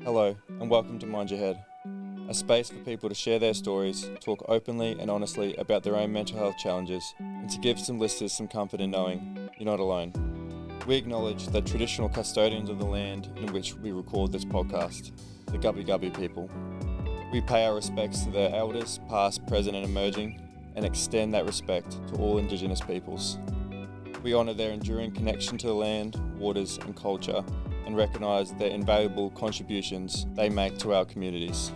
Hello, and welcome to Mind Your Head, a space for people to share their stories, talk openly and honestly about their own mental health challenges, and to give some listeners some comfort in knowing you're not alone. We acknowledge the traditional custodians of the land in which we record this podcast, the Gubbi Gubbi people. We pay our respects to their elders, past, present and emerging, and extend that respect to all Indigenous peoples. We honour their enduring connection to the land, waters and culture, and recognise their invaluable contributions they make to our communities.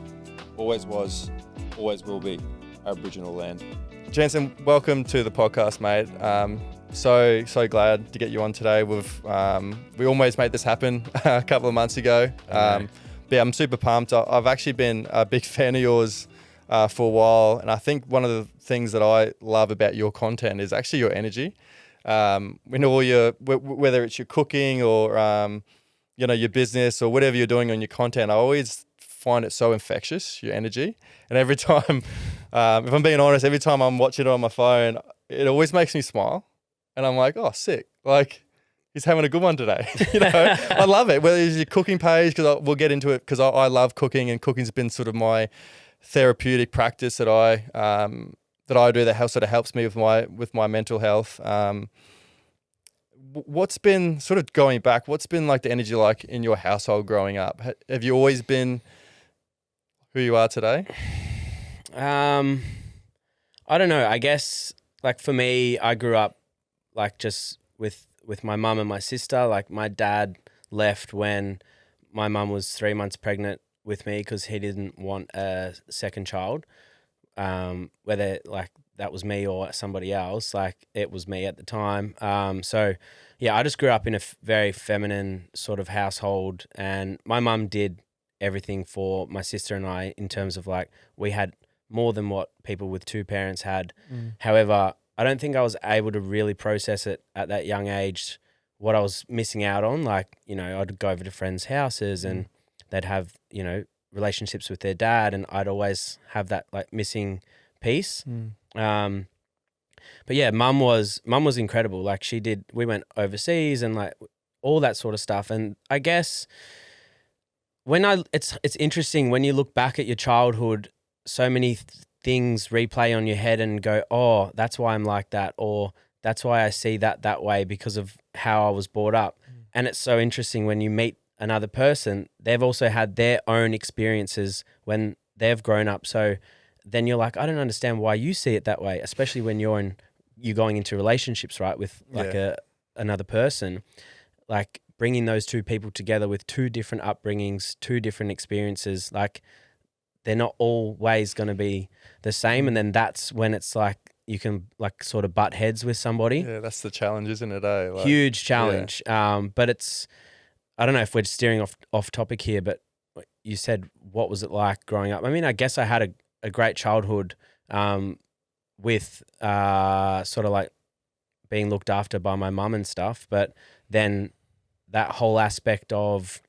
Always was, always will be Aboriginal land. Jansen, welcome to the podcast, mate. So glad to get you on today. We almost made this happen a couple of months ago. But yeah, I'm super pumped. I've actually been a big fan of yours for a while, and I think one of the things that I love about your content is actually your energy. In all your, whether it's your cooking or your business or whatever you're doing on your content, I always find it so infectious, your energy. And every time, if I'm being honest, every time I'm watching it on my phone, it always makes me smile. And I'm like, oh, sick. Like, he's having a good one today. I love it. Whether it's your cooking page, because we'll get into it, because I love cooking, and cooking's been sort of my therapeutic practice that I do that sort of helps me with my mental health. What's been sort of going back? What's been like the energy like in your household growing up? Have you always been who you are today? I don't know. I guess like for me, I grew up like just with my mum and my sister. Like my dad left when my mum was 3 months pregnant with me because he didn't want a second child. Whether like that was me or somebody else, like it was me at the time. So yeah, I just grew up in a very feminine sort of household, and my mum did everything for my sister and I in terms of like we had more than what people with two parents had. However, I don't think I was able to really process it at that young age, what I was missing out on. Like, I'd go over to friends' houses and they'd have, relationships with their dad, and I'd always have that like missing piece. But yeah, mum was incredible. Like we went overseas and like all that sort of stuff. And I guess it's interesting when you look back at your childhood, so many things replay on your head and go, oh, that's why I'm like that, or that's why I see that way because of how I was brought up. And it's so interesting when you meet another person, they've also had their own experiences when they've grown up. So then you're like, I don't understand why you see it that way, especially when you're going into relationships, right, with like another person. Like bringing those two people together with two different upbringings, two different experiences, like they're not always going to be the same. And then that's when it's like you can like sort of butt heads with somebody. Yeah, that's the challenge, isn't it? Like, huge challenge. Yeah. But it's, I don't know if we're steering off topic here, but you said, what was it like growing up? I mean, I guess I had a great childhood with sort of like being looked after by my mum and stuff. But then that whole aspect of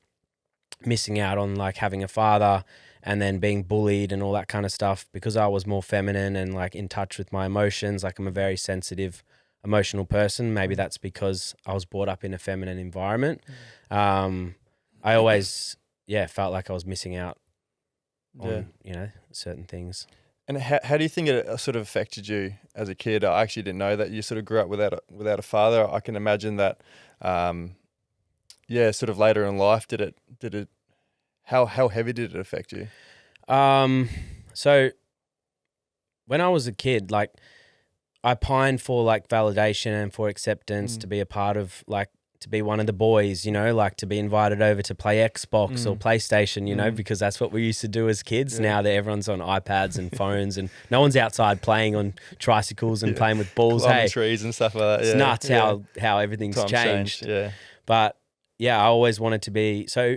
missing out on like having a father and then being bullied and all that kind of stuff because I was more feminine and like in touch with my emotions. Like I'm a very sensitive, emotional person. Maybe that's because I was brought up in a feminine environment. I always, felt like I was missing out on, certain things. And how do you think it sort of affected you as a kid? I actually didn't know that you sort of grew up without a father. I can imagine that, sort of later in life, did it, how heavy did it affect you? So when I was a kid, like I pined for like validation and for acceptance to be a part of like, to be one of the boys, like to be invited over to play Xbox or PlayStation, because that's what we used to do as kids. Yeah. Now that everyone's on iPads and phones and no one's outside playing on tricycles and playing with balls. Climbing trees and stuff like that. It's nuts how everything's changed. Yeah. But yeah, I always wanted to be, so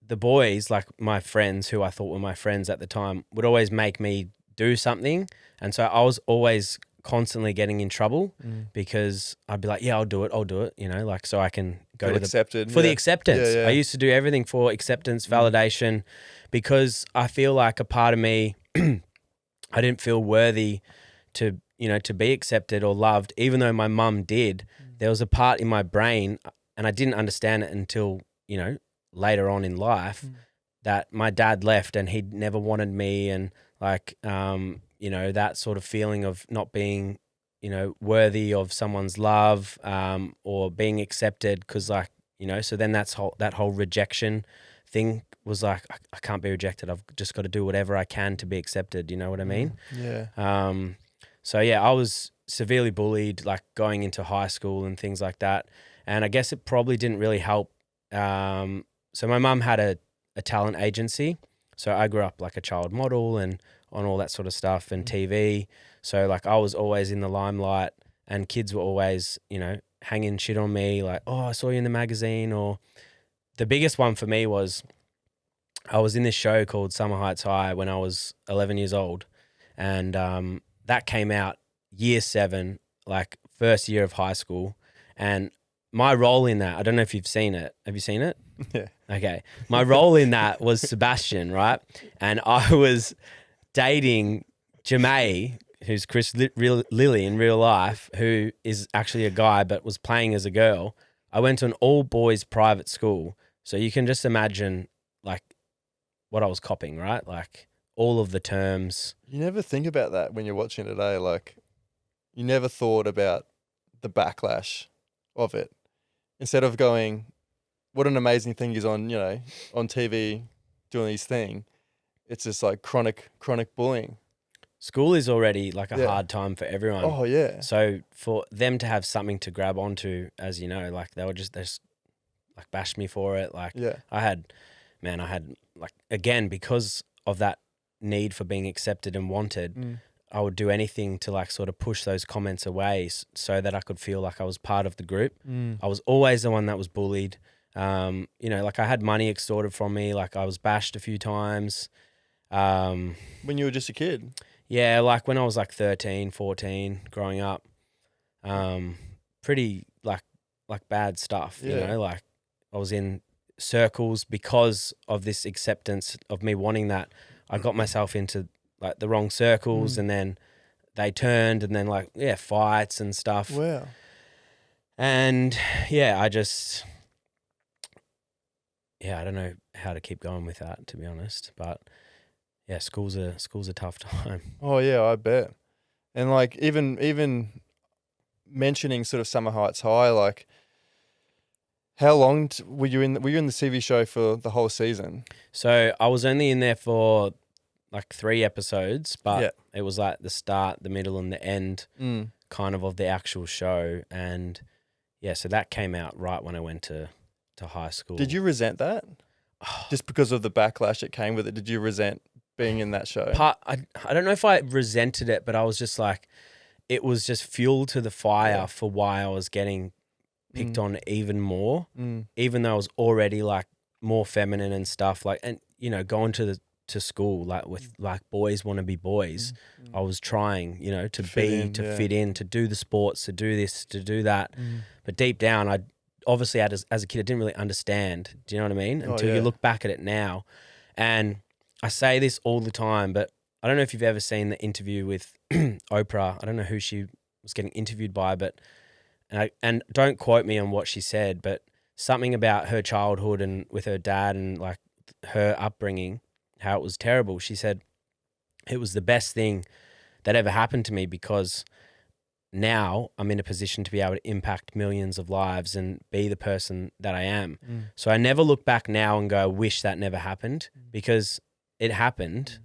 the boys, like my friends who I thought were my friends at the time, would always make me do something. And so I was always constantly getting in trouble because I'd be like, yeah, I'll do it, like so I can go to the acceptance. Yeah. I used to do everything for acceptance, validation, because I feel like a part of me, I didn't feel worthy to be accepted or loved, even though my mum did. There was a part in my brain, and I didn't understand it until, later on in life, that my dad left and he'd never wanted me, and like, you know, that sort of feeling of not being, you know, worthy of someone's love, or being accepted, because like, you know, so then that whole rejection thing was like, I can't be rejected. I've just got to do whatever I can to be accepted. You know what I mean? Yeah. So yeah, I was severely bullied, like going into high school and things like that. And I guess it probably didn't really help. So my mum had a talent agency. So I grew up like a child model and on all that sort of stuff and TV. So like I was always in the limelight, and kids were always, you know, hanging shit on me like, oh, I saw you in the magazine. Or the biggest one for me was I was in this show called Summer Heights High when I was 11 years old. And that came out year 7, like first year of high school. And my role in that, I don't know if you've seen it. Have you seen it? Yeah. Okay. My role in that was Sebastian, right? And I was dating Jamae, who's Chris Lilly in real life, who is actually a guy but was playing as a girl. I went to an all-boys private school. So you can just imagine like what I was copying, right? Like all of the terms. You never think about that when you're watching today. Like, you never thought about the backlash of it. Instead of going, what an amazing thing is on, you know, on TV doing these things. It's just like chronic bullying. School is already like a Yeah. hard time for everyone. Oh yeah. So for them to have something to grab onto, as you know, like they just like bashed me for it. Like Yeah. I had like, again, because of that need for being accepted and wanted, I would do anything to like sort of push those comments away so that I could feel like I was part of the group. I was always the one that was bullied. You know, like I had money extorted from me. Like I was bashed a few times. When you were just a kid. Yeah, like when I was like 13, 14, growing up, pretty like bad stuff, you Yeah. know, like I was in circles because of this acceptance of me wanting that. I got myself into like the wrong circles, and then they turned, and then like, yeah, fights and stuff. Wow. And yeah, I don't know how to keep going with that, to be honest, but yeah, school's a tough time. Oh yeah, I bet. And like even mentioning sort of Summer Heights High, like how long were you in the CV show for the whole season? So I was only in there for like 3 episodes, but Yeah. it was like the start, the middle, and the end kind of the actual show. And yeah, so that came out right when I went to high school. Did you resent that? Just because of the backlash that came with it, did you resent being in that show? I don't know if I resented it, but I was just like, it was just fuel to the fire for why I was getting picked on even more, even though I was already like more feminine and stuff, like, and you know, going to school like with like boys want to be boys. I was trying, you know, to fit in, to do the sports, to do this, to do that. But deep down, I obviously as a kid, I didn't really understand. Do you know what I mean? Until you look back at it now. And I say this all the time, but I don't know if you've ever seen the interview with Oprah. I don't know who she was getting interviewed by, but and don't quote me on what she said, but something about her childhood and with her dad and like her upbringing, how it was terrible. She said it was the best thing that ever happened to me because now I'm in a position to be able to impact millions of lives and be the person that I am. So I never look back now and go, I wish that never happened, because it happened.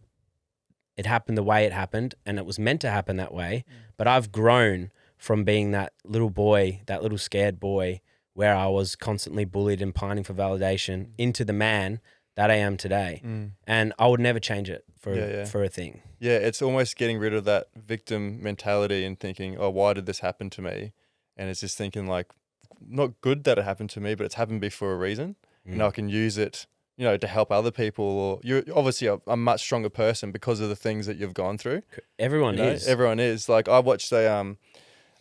It happened the way it happened, and it was meant to happen that way. But I've grown from being that little boy, that little scared boy where I was constantly bullied and pining for validation into the man that I am today. And I would never change it for a thing. Yeah, it's almost getting rid of that victim mentality and thinking, oh, why did this happen to me? And it's just thinking like, not good that it happened to me, but it's happened to me for a reason. And I can use it, you know, to help other people. Or you're obviously a much stronger person because of the things that you've gone through. Everyone is. Everyone is. Like I watched I'm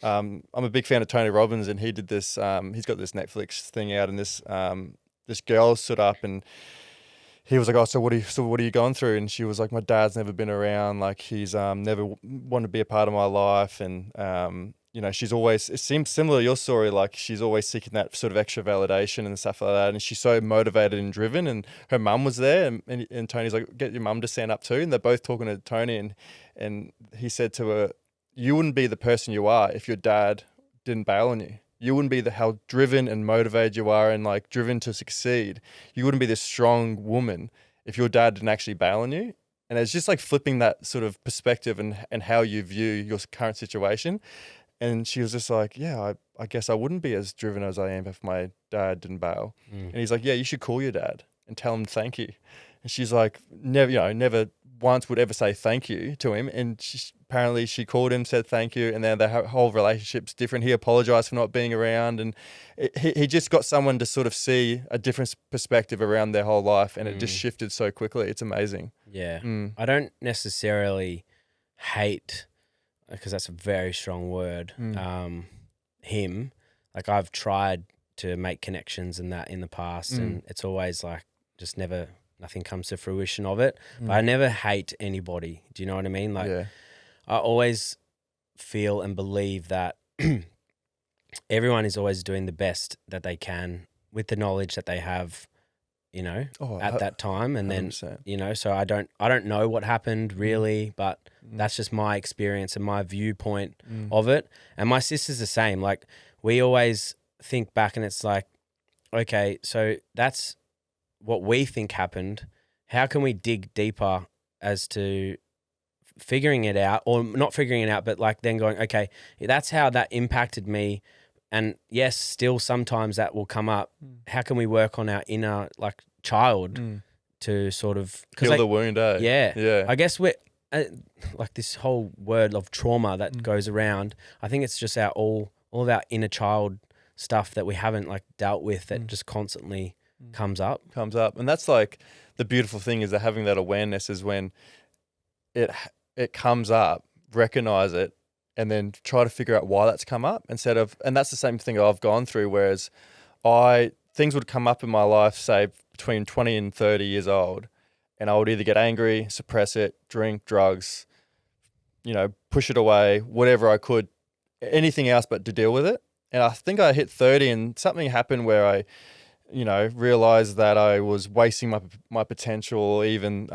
a big fan of Tony Robbins, and he did this. He's got this Netflix thing out, and this girl stood up and he was like, oh, so what are you going through? And she was like, my dad's never been around. Like he's never wanted to be a part of my life. And you know, she's always, it seems similar to your story, like she's always seeking that sort of extra validation and stuff like that. And she's so motivated and driven, and her mum was there, and Tony's like, get your mum to stand up too. And they're both talking to Tony, and he said to her, you wouldn't be the person you are if your dad didn't bail on you. You wouldn't be how driven and motivated you are and like driven to succeed. You wouldn't be this strong woman if your dad didn't actually bail on you. And it's just like flipping that sort of perspective and how you view your current situation. And she was just like, yeah, I guess I wouldn't be as driven as I am if my dad didn't bail. And he's like, yeah, you should call your dad and tell him thank you. And she's like, never once would ever say thank you to him. And apparently she called him, said thank you, and then their whole relationship's different. He apologized for not being around, and he just got someone to sort of see a different perspective around their whole life, and it just shifted so quickly. It's amazing. Yeah. I don't necessarily hate, because that's a very strong word, him. Like, I've tried to make connections and that in the past, and it's always like just nothing comes to fruition of it. But I never hate anybody. Do you know what I mean? Like, I always feel and believe that everyone is always doing the best that they can with the knowledge that they have, you know, at that time. And 100%. Then, you know, so I don't know what happened really, but that's just my experience and my viewpoint of it. And my sister's the same. Like, we always think back and it's like, okay, so that's what we think happened. How can we dig deeper as to figuring it out, or not figuring it out, but like then going, okay, that's how that impacted me. And yes, still sometimes that will come up. How can we work on our inner like child to sort of heal the wound? Yeah. I guess we're like this whole word of trauma that goes around. I think it's just all of our inner child stuff that we haven't like dealt with that just constantly comes up. And that's like the beautiful thing, is that having that awareness is when it comes up, recognize it, and then try to figure out why that's come up instead of, and that's the same thing I've gone through, whereas things would come up in my life, say between 20 and 30 years old, and I would either get angry, suppress it, drink, drugs, you know, push it away, whatever I could, anything else but to deal with it. And I think I hit 30 and something happened where I, you know, realized that I was wasting my potential, or even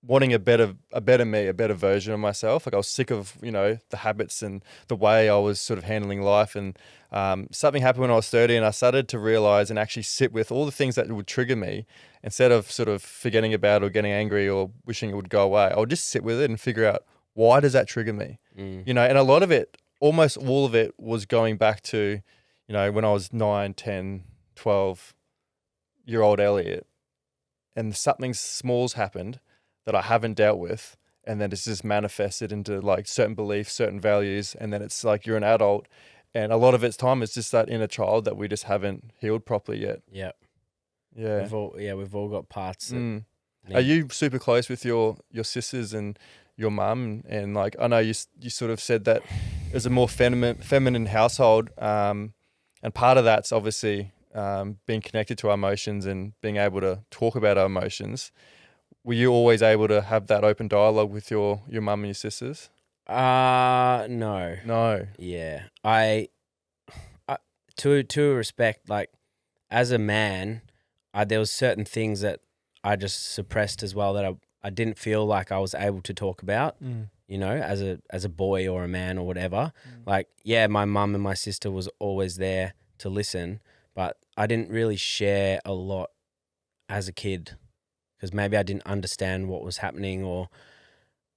wanting a better me, a better version of myself. Like, I was sick of, you know, the habits and the way I was sort of handling life. And something happened when I was 30, and I started to realize and actually sit with all the things that would trigger me, instead of sort of forgetting about it or getting angry or wishing it would go away. I would just sit with it and figure out, why does that trigger me? You know, and a lot of it, almost all of it, was going back to, you know, when I was 9, 10, 12-year-old Elliot, and something small's happened that I haven't dealt with, and then it's just manifested into like certain beliefs, certain values, and then it's like you're an adult, and a lot of its time is just that inner child that we just haven't healed properly yet. Yeah. We've all got parts. Are you super close with your sisters and your mum? And like, I know you sort of said that it was a more feminine household, and part of that's obviously being connected to our emotions and being able to talk about our emotions. Were you always able to have that open dialogue with your mum and your sisters? No. Yeah. I to respect, like, as a man, there was certain things that I just suppressed as well, that I didn't feel like I was able to talk about, you know, as a boy or a man or whatever. Like, yeah, my mum and my sister was always there to listen, but I didn't really share a lot as a kid, because maybe I didn't understand what was happening. Or,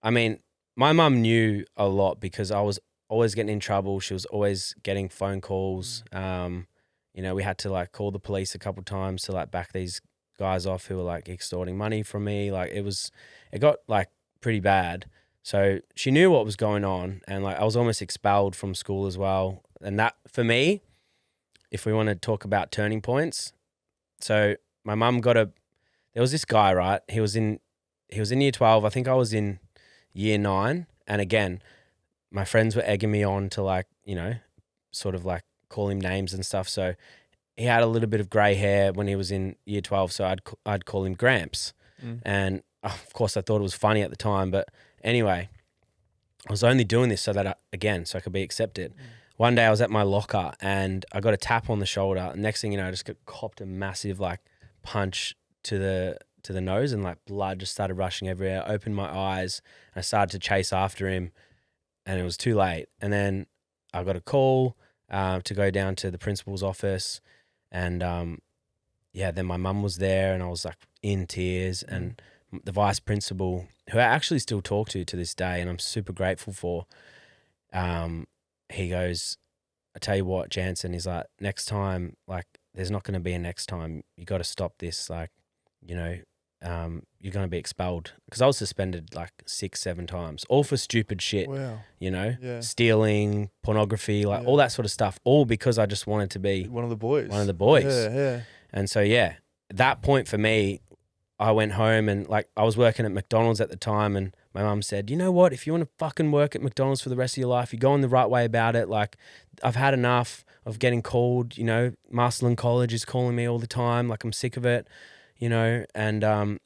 I mean, my mum knew a lot because I was always getting in trouble. She was always getting phone calls. You know, we had to like call the police a couple times to like back these guys off who were like extorting money from me. Like, it got like pretty bad. So she knew what was going on, and like I was almost expelled from school as well. And that, for me, if we want to talk about turning points, so my mum there was this guy, right? He was in year 12. I think I was in year 9. And again, my friends were egging me on to like, you know, sort of like call him names and stuff. So he had a little bit of grey hair when he was in year 12. So I'd call him Gramps. And of course I thought it was funny at the time. But anyway, I was only doing this so that so I could be accepted. One day I was at my locker and I got a tap on the shoulder. And next thing you know, I just got copped a massive like punch to the nose, and like blood just started rushing everywhere. I opened my eyes and I started to chase after him, and it was too late. And then I got a call to go down to the principal's office, and then my mum was there, and I was like in tears, and the vice principal, who I actually still talk to this day, and I'm super grateful for, he goes, I tell you what, Jansen, he's like, next time, like, there's not going to be a next time. You got to stop this. Like, you know, you're going to be expelled. Because I was suspended like 6-7 times, all for stupid shit. Wow. You know, stealing, pornography, like all that sort of stuff, all because I just wanted to be one of the boys. Yeah. And so, that point for me, I went home and like I was working at McDonald's at the time, and my mum said, you know what, if you want to fucking work at McDonald's for the rest of your life, you're going the right way about it. Like, I've had enough of getting called, you know, Masterland College is calling me all the time. Like, I'm sick of it, you know. And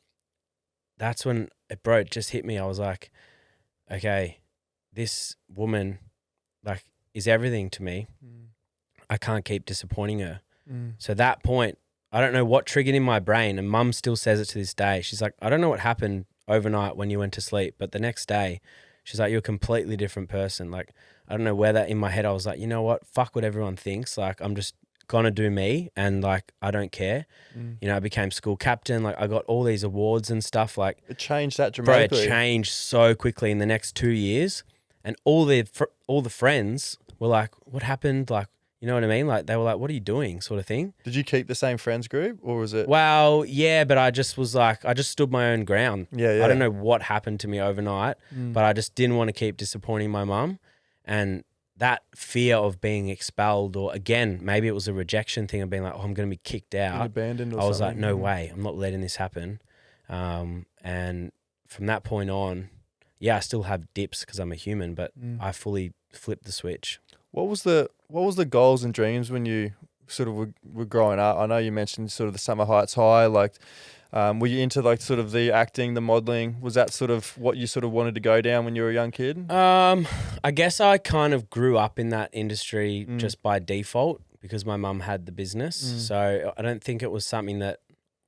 that's when it just hit me. I was like, okay, this woman like is everything to me. I can't keep disappointing her. So that point, I don't know what triggered in my brain, and mum still says it to this day. She's like, I don't know what happened overnight when you went to sleep, but the next day, she's like, you're a completely different person. Like, I don't know where that in my head, I was like, you know what? Fuck what everyone thinks. Like, I'm just gonna do me, and like, I don't care. You know, I became school captain. Like, I got all these awards and stuff. Like, it changed that dramatically. Bro, it changed so quickly in the next 2 years, and all the friends were like, what happened? Like, you know what I mean? Like, they were like, what are you doing, sort of thing. Did you keep the same friends group, or was it? Well, yeah, but I just was like, I just stood my own ground. Yeah. I don't know what happened to me overnight, but I just didn't want to keep disappointing my mum. And that fear of being expelled, or again, maybe it was a rejection thing of being like, oh, I'm going to be kicked out. Abandoned or I was something. like, no way, I'm not letting this happen. And from that point on, I still have dips because I'm a human, but I fully flipped the switch. What was the goals and dreams when you sort of were growing up? I know you mentioned sort of the Summer Heights High. Like, were you into like sort of the acting, the modeling? Was that sort of what you sort of wanted to go down when you were a young kid? I guess I kind of grew up in that industry just by default because my mum had the business. So I don't think it was something that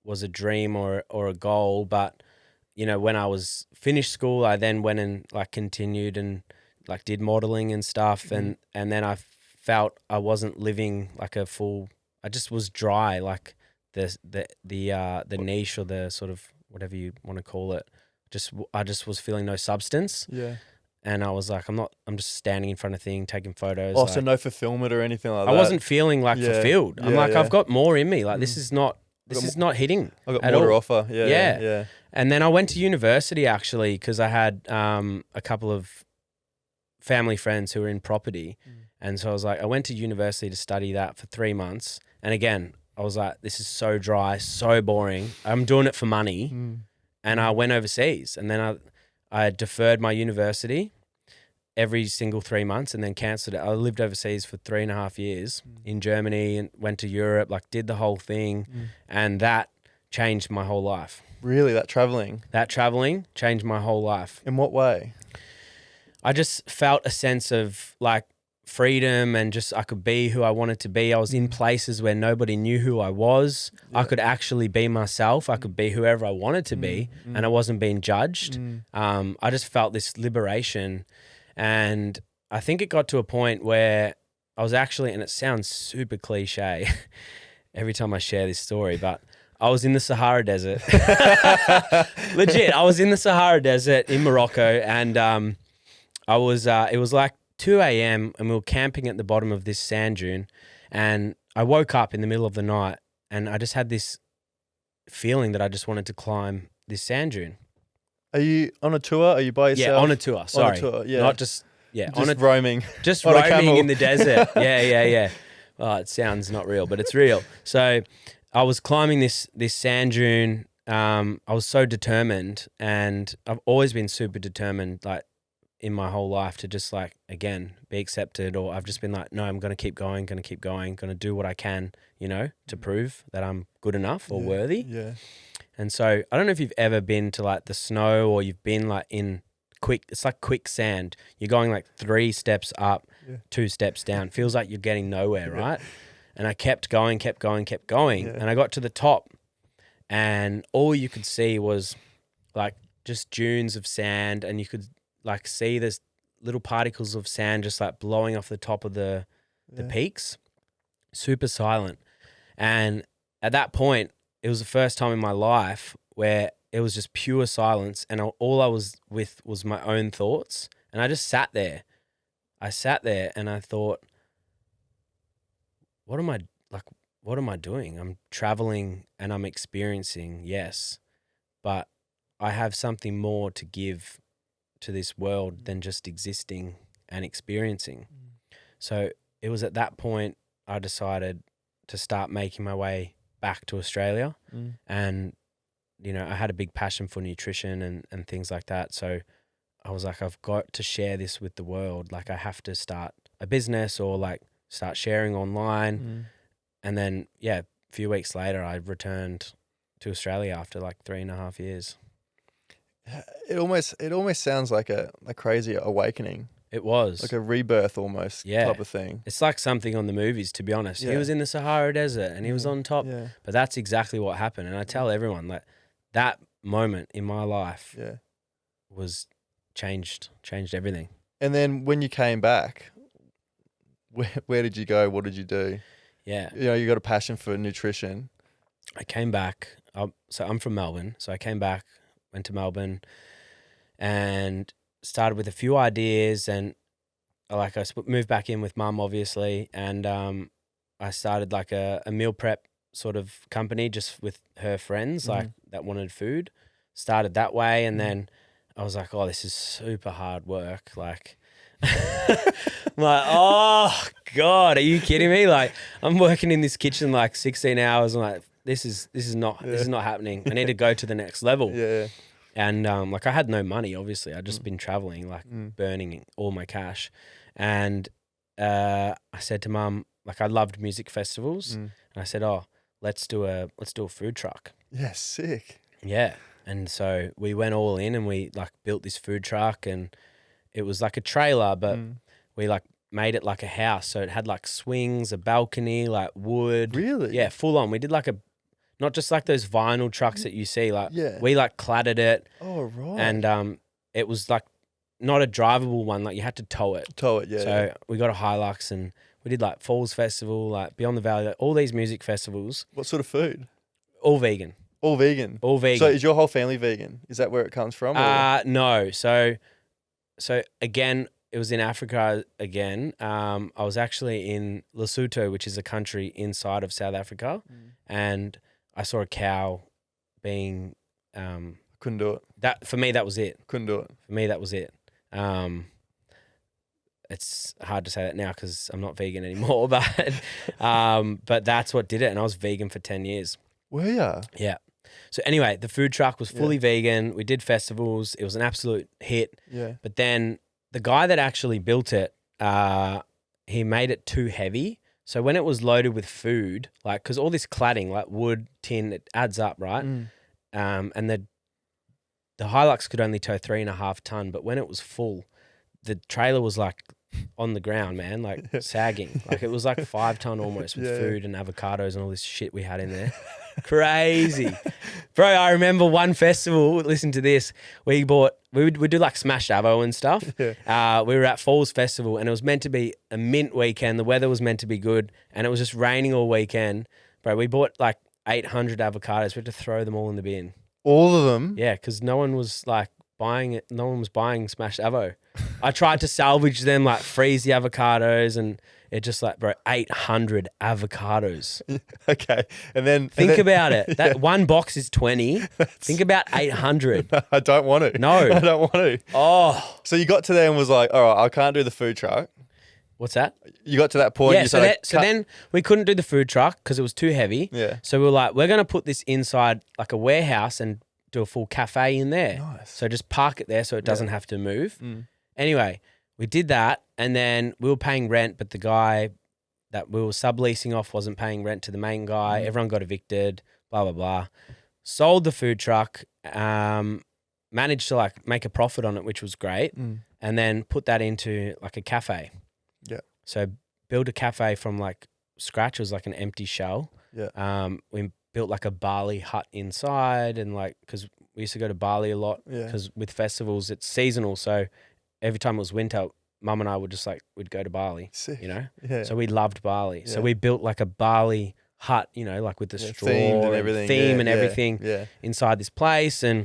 was a dream or a goal. But, you know, when I was finished school, I then went and like continued and like did modeling and stuff, and then I felt I wasn't living like a full. I just was dry, like the niche or the sort of whatever you want to call it. I just was feeling no substance. Yeah. And I was like, I'm just standing in front of thing, taking photos. Oh, so no fulfillment or anything like that? I wasn't feeling like fulfilled. I'm like, I've got more in me. Like this is not hitting. I got at more to all. offer. Yeah. And then I went to university actually because I had a couple of family friends who were in property. And so I was like, I went to university to study that for 3 months. And again, I was like, this is so dry, so boring. I'm doing it for money. And I went overseas. And then I deferred my university every single 3 months and then cancelled it. I lived overseas for 3.5 years in Germany and went to Europe, like did the whole thing. And that changed my whole life. Really? That traveling? That traveling changed my whole life. In what way? I just felt a sense of like freedom and just I could be who I wanted to be. I was in places where nobody knew who I was. I could actually be myself. I could be whoever I wanted to be and I wasn't being judged. I just felt this liberation, and I think it got to a point where I was actually, and it sounds super cliche every time I share this story, but I was in the Sahara Desert. Legit, I was in the Sahara Desert in Morocco, and I was, it was like 2 a.m. and we were camping at the bottom of this sand dune, and I woke up in the middle of the night and I just had this feeling that I just wanted to climb this sand dune. Are you on a tour? Are you by yourself? Yeah, on a tour. Sorry. On a tour, yeah. Not just, just roaming. Just on a roaming camel. in the desert. Yeah. Oh, it sounds not real, but it's real. So I was climbing this sand dune. I was so determined, and I've always been super determined, like, in my whole life to just like, again, be accepted, or I've just been like, no, I'm going to keep going, going to do what I can, you know, to prove that I'm good enough or worthy. Yeah. And so I don't know if you've ever been to like the snow or you've been like in It's like quicksand. You're going like 3 steps up, 2 steps down. Feels like you're getting nowhere, right? And I kept going. And I got to the top, and all you could see was like just dunes of sand, and you could like see this little particles of sand just like blowing off the top of the peaks. Super silent. And at that point, it was the first time in my life where it was just pure silence, and all I was with was my own thoughts. And I just sat there. And I thought, what am I doing? I'm traveling and I'm experiencing, yes, but I have something more to give to this world than just existing and experiencing. So it was at that point I decided to start making my way back to Australia. And, I had a big passion for nutrition and things like that. So I was like, I've got to share this with the world. Like I have to start a business or like start sharing online. And then, a few weeks later, I returned to Australia after like 3.5 years. It almost sounds like a crazy awakening. It was. Like a rebirth almost type of thing. It's like something on the movies, to be honest. He was in the Sahara Desert and he was on top. Yeah. But that's exactly what happened. And I tell everyone that moment in my life was changed everything. And then when you came back, where did you go? What did you do? Yeah. You got a passion for nutrition. I came back. So I'm from Melbourne. So I came back, went to Melbourne and started with a few ideas, and like I moved back in with mum, obviously. And I started like a meal prep sort of company just with her friends, like that wanted food. Started that way. And then I was like, oh, this is super hard work. Like, I'm like, oh God, are you kidding me? Like I'm working in this kitchen like 16 hours. I'm like, this is not happening. I need to go to the next level. Yeah. And like I had no money, obviously. I'd just been traveling, like burning all my cash. And I said to mum, like I loved music festivals. And I said, oh, let's do a food truck. Yeah, sick. Yeah. And so we went all in and we like built this food truck, and it was like a trailer, but we like made it like a house. So it had like swings, a balcony, like wood. Really? Yeah, full on. We did like not just like those vinyl trucks that you see, like we like cladded it. Oh, right. And it was like not a drivable one, like you had to tow it. Yeah. So we got a Hilux and we did like Falls Festival, like Beyond the Valley, like, all these music festivals. What sort of food? All vegan. All vegan? All vegan. So is your whole family vegan? Is that where it comes from? No. So again, it was in Africa again. I was actually in Lesotho, which is a country inside of South Africa. And I saw a cow being... couldn't do it. For me, that was it. Couldn't do it. For me, that was it. It's hard to say that now because I'm not vegan anymore, but that's what did it. And I was vegan for 10 years. Were you? Yeah. So anyway, the food truck was fully vegan. We did festivals. It was an absolute hit. Yeah. But then the guy that actually built it, he made it too heavy. So when it was loaded with food, like, because all this cladding, like wood, tin, it adds up, right? And the Hilux could only tow 3.5 ton, but when it was full, the trailer was like on the ground, man, like sagging. Like it was like 5 ton almost with food and avocados and all this shit we had in there. Crazy. Bro, I remember one festival, listen to this, we would do like smashed avo and stuff. We were at Falls Festival and it was meant to be a mint weekend. The weather was meant to be good and it was just raining all weekend. Bro, we bought like 800 avocados. We had to throw them all in the bin. All of them? Yeah, because no one was like buying it. No one was buying smashed avo. I tried to salvage them, like freeze the avocados, and it just like, bro, 800 avocados. Okay. And then... Think about it. That one box is 20. Think about 800. I don't want to. No. I don't want to. Oh. So you got to there and was like, all right, I can't do the food truck. What's that? You got to that point. Yeah, so then we couldn't do the food truck because it was too heavy. Yeah. So we were like, we're going to put this inside like a warehouse and do a full cafe in there. Nice. So just park it there so it doesn't have to move. Anyway, we did that and then we were paying rent, but the guy that we were subleasing off wasn't paying rent to the main guy. Everyone got evicted, blah, blah, blah. Sold the food truck, managed to like make a profit on it, which was great, and then put that into like a cafe. Yeah. So build a cafe from like scratch. It was like an empty shell. Yeah. We built like a Bali hut inside, and like because we used to go to Bali a lot because with festivals it's seasonal. So every time it was winter, Mum and I would just like we'd go to Bali. Sick. You know. Yeah. So we loved Bali. Yeah. So we built like a Bali hut. You know, like with the straw themed and everything. theme and everything inside this place, and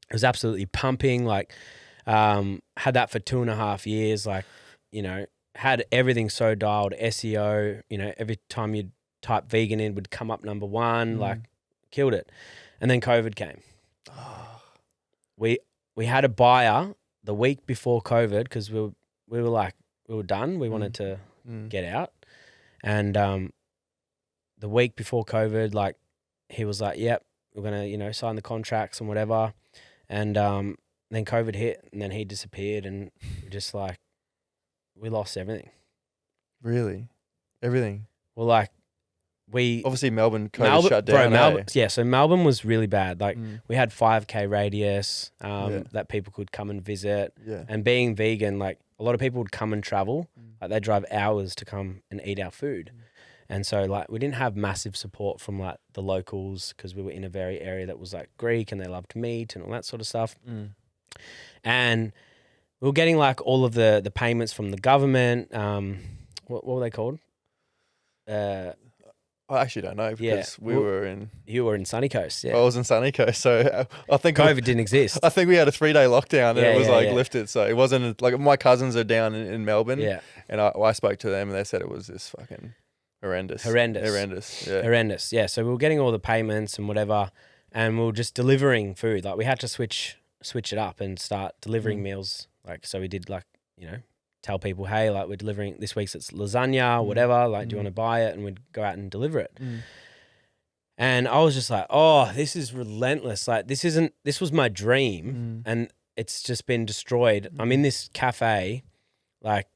it was absolutely pumping. Like, had that for 2.5 years. Like, you know, had everything so dialed. SEO. You know, every time you'd type vegan in, would come up number one. Like, killed it. And then COVID came. We had a buyer the week before COVID because we were done. We wanted to get out, and the week before COVID, like he was like, "Yep, we're gonna sign the contracts and whatever," and then COVID hit, and then he disappeared, and just like we lost everything. Really, everything. Well, like we obviously Melbourne shut down. Melbourne, yeah. So Melbourne was really bad. Like we had 5K radius that people could come and visit. Yeah. And being vegan, like a lot of people would come and travel. Like they drive hours to come and eat our food. And so like we didn't have massive support from like the locals because we were in a very area that was like Greek and they loved meat and all that sort of stuff. And we were getting like all of the payments from the government. What were they called? I actually don't know because you were in Sunny Coast. Yeah, I was in Sunny Coast, so I think COVID didn't exist. I think we had a 3-day lockdown and it was lifted, so it wasn't like my cousins are down in Melbourne. Yeah, and I spoke to them and they said it was just fucking horrendous. Yeah, so we were getting all the payments and whatever, and we were just delivering food. Like we had to switch it up and start delivering meals. Like so, we did like tell people, hey, like we're delivering this week's it's lasagna, whatever. Like, do you want to buy it? And we'd go out and deliver it. And I was just like, oh, this is relentless. Like this was my dream, and it's just been destroyed. I'm in this cafe, like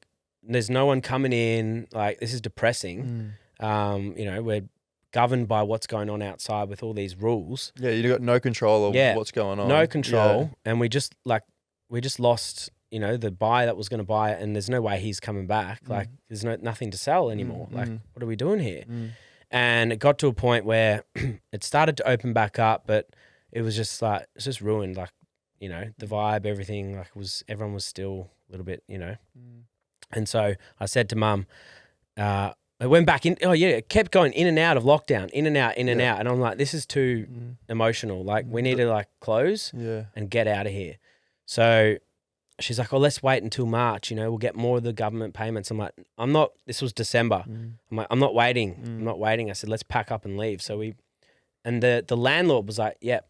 there's no one coming in. Like this is depressing. We're governed by what's going on outside with all these rules. Yeah, you got no control of what's going on. No control, and we just lost. The buyer that was going to buy it, and there's no way he's coming back. Like, there's nothing to sell anymore. Like, what are we doing here? And it got to a point where it started to open back up, but it was just like, it's just ruined. Like, the vibe, everything, like everyone was still a little bit, And so I said to Mum, I went back in. Oh yeah, it kept going in and out of lockdown, in and out. And I'm like, this is too emotional. Like, we need to like close and get out of here. So she's like, oh, let's wait until March, we'll get more of the government payments. I'm like, this was December. I'm like, I'm not waiting. I'm not waiting. I said, let's pack up and leave. So the landlord was like, yeah,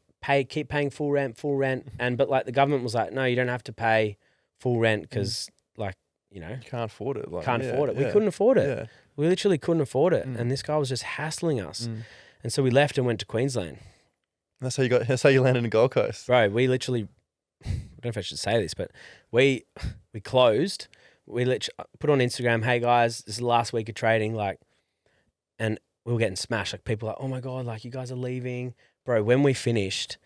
keep paying full rent. But like the government was like, no, you don't have to pay full rent because you can't afford it. Can't afford it. We couldn't afford it. Yeah. We literally couldn't afford it. And this guy was just hassling us. And so we left and went to Queensland. That's how you landed in Gold Coast. Bro, we literally, I don't know if I should say this, but we closed. We put on Instagram, hey guys, this is the last week of trading, and we were getting smashed. Like people were like, oh my God, like you guys are leaving. Bro, when we finished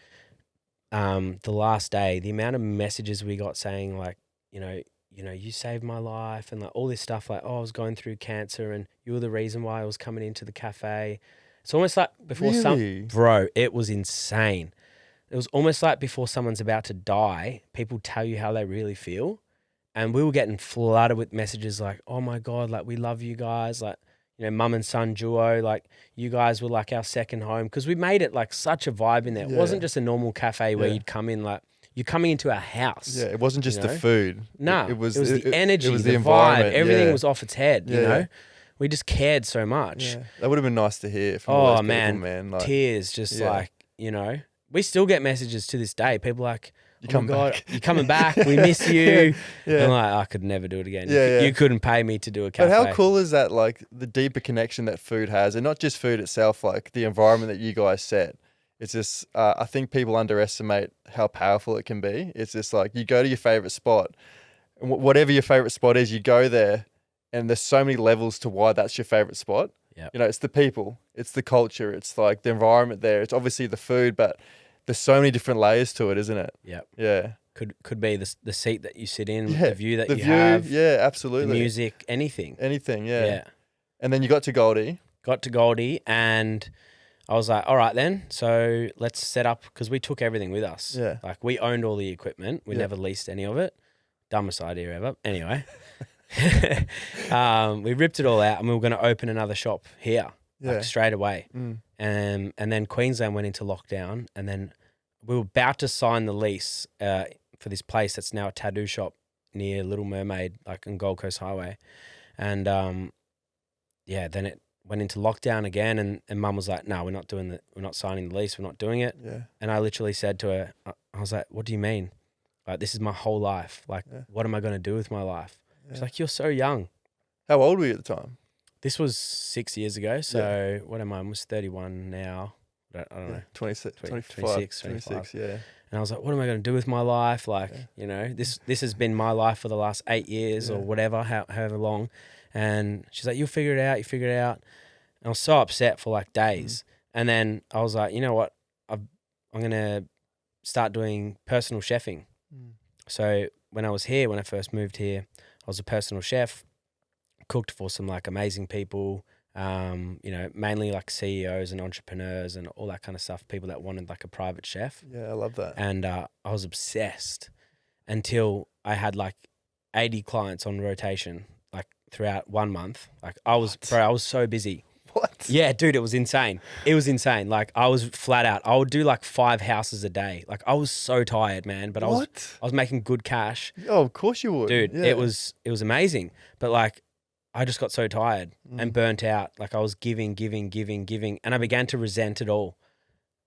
the last day, the amount of messages we got saying like, you saved my life and like all this stuff like, oh, I was going through cancer and you were the reason why I was coming into the cafe. It's almost like before bro, it was insane. It was almost like before someone's about to die, people tell you how they really feel. And we were getting flooded with messages like, oh my God, like we love you guys. Like, mum and son duo, like you guys were like our second home. Cause we made it like such a vibe in there. It wasn't just a normal cafe where you'd come in like, you're coming into our house. Yeah, it wasn't just the food. No, it was the energy, it was the environment. Vibe. Everything was off its head, you know? We just cared so much. Yeah. That would have been nice to hear from all those people, man. Like, tears, just like, we still get messages to this day. People like, oh my God, you're coming back. We miss you. And like, I could never do it again. You couldn't pay me to do a cafe. But how cool is that, like the deeper connection that food has, and not just food itself, like the environment that you guys set. It's just, I think people underestimate how powerful it can be. It's just like you go to your favorite spot, and whatever your favorite spot is, you go there, and there's so many levels to why that's your favorite spot. Yep. It's the people, it's the culture, it's like the environment there. It's obviously the food, but there's so many different layers to it, isn't it? Yep. Yeah. Could be the seat that you sit in, Yeah, the view that the you view, have, yeah, the absolutely. music, anything. Anything, yeah. Yeah. And then you got to Goldie. Got to Goldie and I was like, all right then, so let's set up, because we took everything with us. Yeah. Like we owned all the equipment. We never leased any of it. Dumbest idea ever. Anyway, we ripped it all out and we were going to open another shop here, like straight away. And then Queensland went into lockdown, and then we were about to sign the lease for this place that's now a tattoo shop near Little Mermaid, like on Gold Coast Highway. And then it went into lockdown again, and Mum was like, no, we're not signing the lease, we're not doing it. Yeah. And I literally said to her, I was like, what do you mean? Like, this is my whole life. Like, what am I going to do with my life? She's like, you're so young. How old were you at the time? This was 6 years ago. So what am I? I'm 31 now. I don't know. 26, 25. yeah. And I was like, what am I going to do with my life? Like, you know, this has been my life for the last 8 years or whatever, however long. And she's like, you'll figure it out. You figure it out. And I was so upset for like days. And then I was like, you know what? I'm going to start doing personal chefing. So when I first moved here, I was a personal chef, cooked for some like amazing people, you know, mainly like CEOs and entrepreneurs and all that kind of stuff, people that wanted like a private chef. Yeah, I love that. And I was obsessed until I had like 80 clients on rotation, like throughout 1 month. Like I was so busy. What? Yeah, dude, it was insane. It was insane. Like I was flat out. I would do like 5 houses a day. Like I was so tired, man. But I was making good cash. Oh, of course you would. Dude, it was amazing. But like I just got so tired and burnt out. Like I was giving. And I began to resent it all.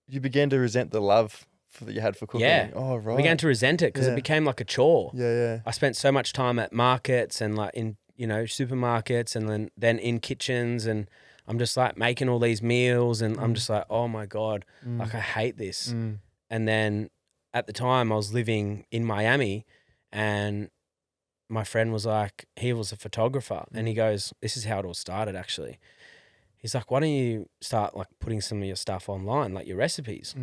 You began to resent the love that you had for cooking. Yeah. Oh, right. I began to resent it because it became like a chore. Yeah. I spent so much time at markets and like in, you know, supermarkets and then in kitchens, and I'm just like making all these meals and I'm just like, oh my God, like I hate this. And then at the time I was living in Miami, and my friend was like, he was a photographer, and he goes, this is how it all started actually. He's like, why don't you start like putting some of your stuff online, like your recipes?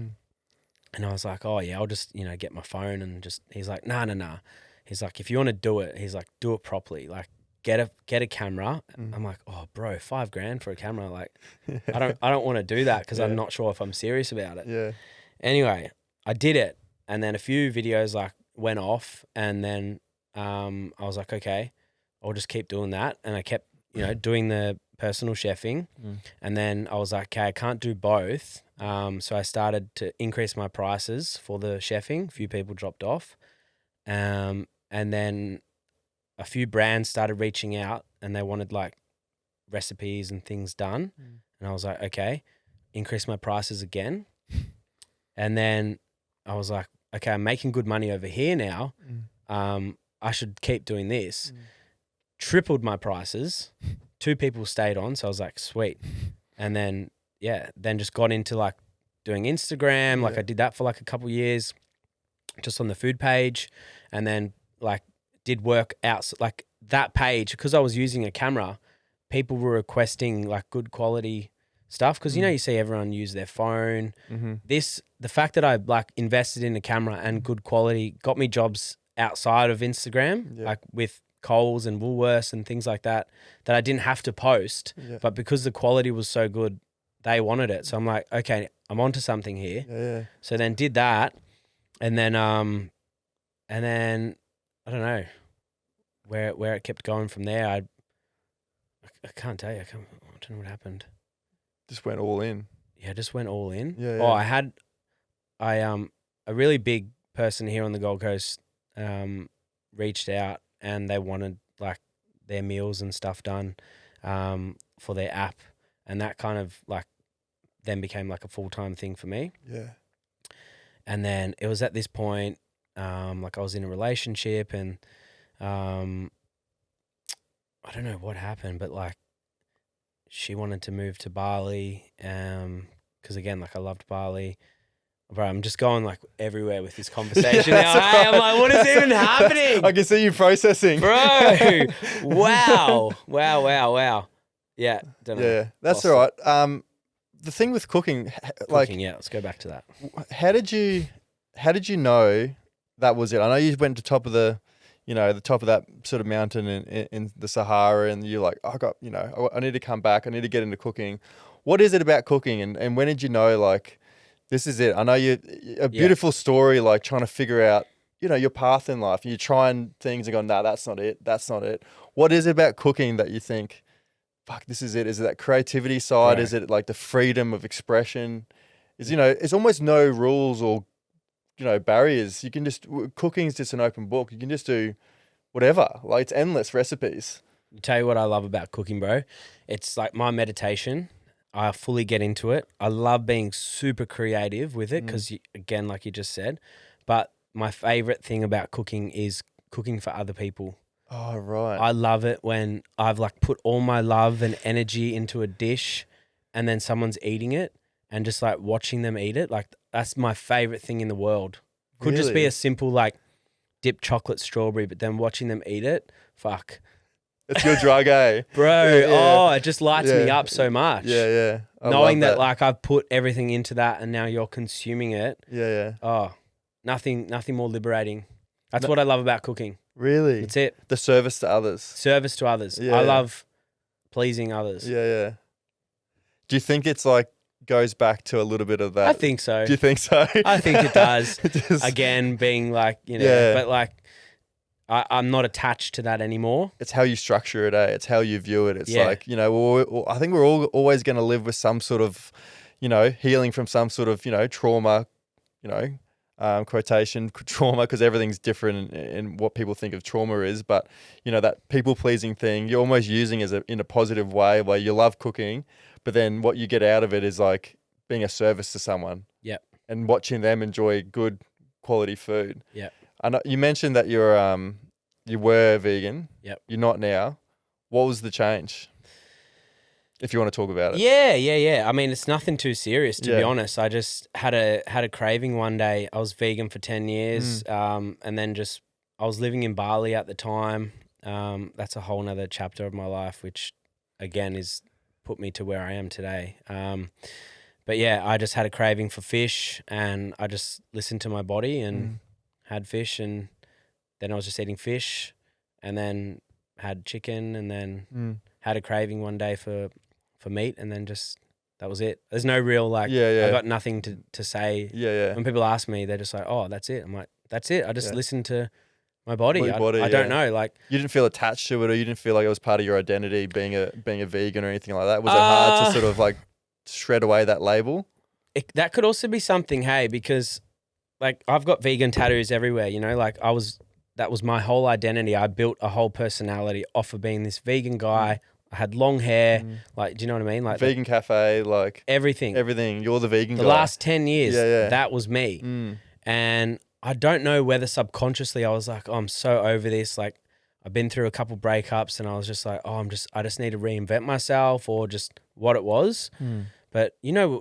And I was like, oh yeah, I'll just, you know, get my phone and just, he's like, nah. He's like, if you want to do it, he's like, do it properly. Like get a camera. I'm like, oh bro, $5,000 for a camera. Like I don't want to do that because I'm not sure if I'm serious about it. Yeah. Anyway, I did it. And then a few videos like went off, and then I was like, okay, I'll just keep doing that. And I kept, you know, doing the personal chefing. And then I was like, okay, I can't do both. So I started to increase my prices for the chefing. A few people dropped off. And then a few brands started reaching out and they wanted like recipes and things done. And I was like, okay, increase my prices again. And then I was like, okay, I'm making good money over here now. I should keep doing this. Tripled my prices. 2 people stayed on. So I was like, sweet. And then, then just got into like doing Instagram. Like I did that for like a couple years just on the food page. And then like did work out like that page, because I was using a camera, people were requesting like good quality stuff. Cause you know, you see everyone use their phone. The fact that I like invested in a camera and good quality got me jobs outside of Instagram, like with Coles and Woolworths and things like that I didn't have to post, but because the quality was so good, they wanted it. So I'm like, okay, I'm onto something here. So then did that, and then I don't know where it kept going from there. I can't tell you. I don't know what happened. Just went all in. Yeah, just went all in. Yeah. Oh, I had a really big person here on the Gold Coast reached out, and they wanted like their meals and stuff done for their app, and that kind of like then became like a full-time thing for me. Yeah. And then it was at this point like I was in a relationship, and I don't know what happened, but like she wanted to move to Bali because again, like I loved Bali. Bro, I'm just going like everywhere with this conversation now. Hey, I'm like, what is even happening? I can see you processing. Bro, wow. Yeah, don't know. Yeah, that's all right. the thing with cooking, like, Cooking, yeah. Let's go back to that. how did you know that was it? I know you went to top of the top of that sort of mountain in the Sahara, and you're like, I need to come back. I need to get into cooking. What is it about cooking, and when did you know, like, this is it? I know a beautiful story, like trying to figure out, your path in life. You're trying things and going, nah, that's not it. That's not it. What is it about cooking that you think, fuck, this is it? Is it that creativity side? Right. Is it like the freedom of expression? It's almost no rules or, barriers. You can cooking's just an open book. You can just do whatever. Like, it's endless recipes. I'll tell you what I love about cooking, bro. It's like my meditation. I fully get into it. I love being super creative with it because, again, like you just said, but my favorite thing about cooking is cooking for other people. Oh, right. I love it when I've like put all my love and energy into a dish and then someone's eating it and just like watching them eat it. Like, that's my favorite thing in the world. Could just be Really? a simple like dipped chocolate strawberry, but then watching them eat it, fuck. It's your drug, eh? Bro, Yeah. it just lights me up so much. Yeah. I Knowing love that like I've put everything into that and now you're consuming it. Yeah. Oh, nothing more liberating. That's what I love about cooking. Really? That's it. The service to others. Service to others. Yeah. I love pleasing others. Yeah. Do you think it's like goes back to a little bit of that? I think so. Do you think so? I think it does. Just- Again, being like, Yeah. but like I'm not attached to that anymore. It's how you structure it, eh? It's how you view it. It's Yeah. like, I think we're all always going to live with some sort of, healing from some sort of, trauma, quotation trauma, because everything's different in what people think of trauma is. But, that people pleasing thing, you're almost using in a positive way where you love cooking, but then what you get out of it is like being a service to someone. Yep. And watching them enjoy good quality food. Yeah. I know you mentioned that you were vegan. Yep. You're not now. What was the change? If you want to talk about it. Yeah. I mean, it's nothing too serious, to be Yeah. honest. I just had a craving one day. I was vegan for 10 years. And then I was living in Bali at the time. That's a whole nother chapter of my life, which again is put me to where I am today. But yeah, I just had a craving for fish and I just listened to my body and had fish, and then I was just eating fish and then had chicken and then had a craving one day for meat, and then just that was it. There's no real like I got nothing to say. Yeah. When people ask me, they're just like, "Oh, that's it." I'm like, "That's it." I just listened to my body. Your body, I don't know, like You didn't feel attached to it, or you didn't feel like it was part of your identity being a vegan or anything like that? Was it hard to sort of like shred away that label? that could also be something, hey, because like I've got vegan tattoos everywhere, like that was my whole identity. I built a whole personality off of being this vegan guy. I had long hair, like, do you know what I mean? Like Vegan cafe, like everything. You're the vegan guy. The last 10 years, Yeah. that was me. And I don't know whether subconsciously I was like, oh, I'm so over this. Like I've been through a couple breakups and I was just like, oh, I just need to reinvent myself, or just what it was. But,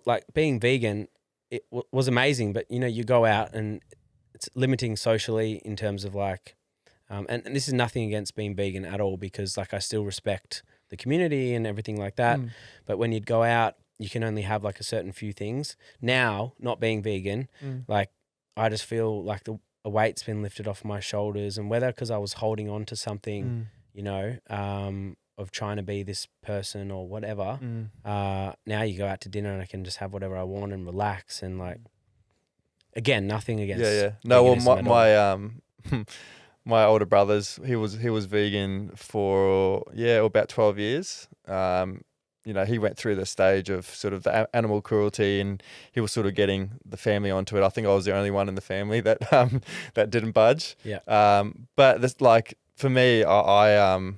like being vegan, it was amazing. But, you go out and it's limiting socially in terms of like, and this is nothing against being vegan at all, because like I still respect the community and everything like that. But when you'd go out, you can only have like a certain few things. Now, not being vegan, like I just feel like a weight's been lifted off my shoulders, and whether because I was holding on to something, of trying to be this person or whatever, now you go out to dinner and I can just have whatever I want and relax, and like, again, nothing against. Yeah. No, well, veganism at all. my older brother's, he was vegan for about 12 years. He went through the stage of sort of the animal cruelty, and he was sort of getting the family onto it. I think I was the only one in the family that that didn't budge. Yeah. But this, like, for me, I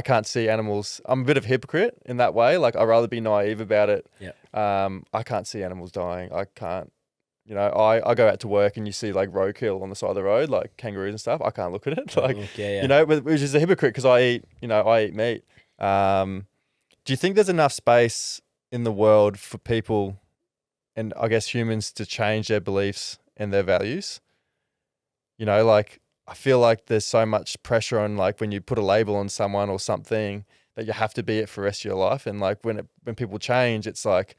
can't see animals. I'm a bit of a hypocrite in that way. Like, I'd rather be naive about it. Yeah. I can't see animals dying. I can't. I go out to work and you see like roadkill on the side of the road, like kangaroos and stuff. I can't look at it. Like, which is a hypocrite because I eat meat. Do you think there's enough space in the world for people, and I guess humans, to change their beliefs and their values? Like, I feel like there's so much pressure on, like, when you put a label on someone or something, that you have to be it for the rest of your life. And like when people change, it's like,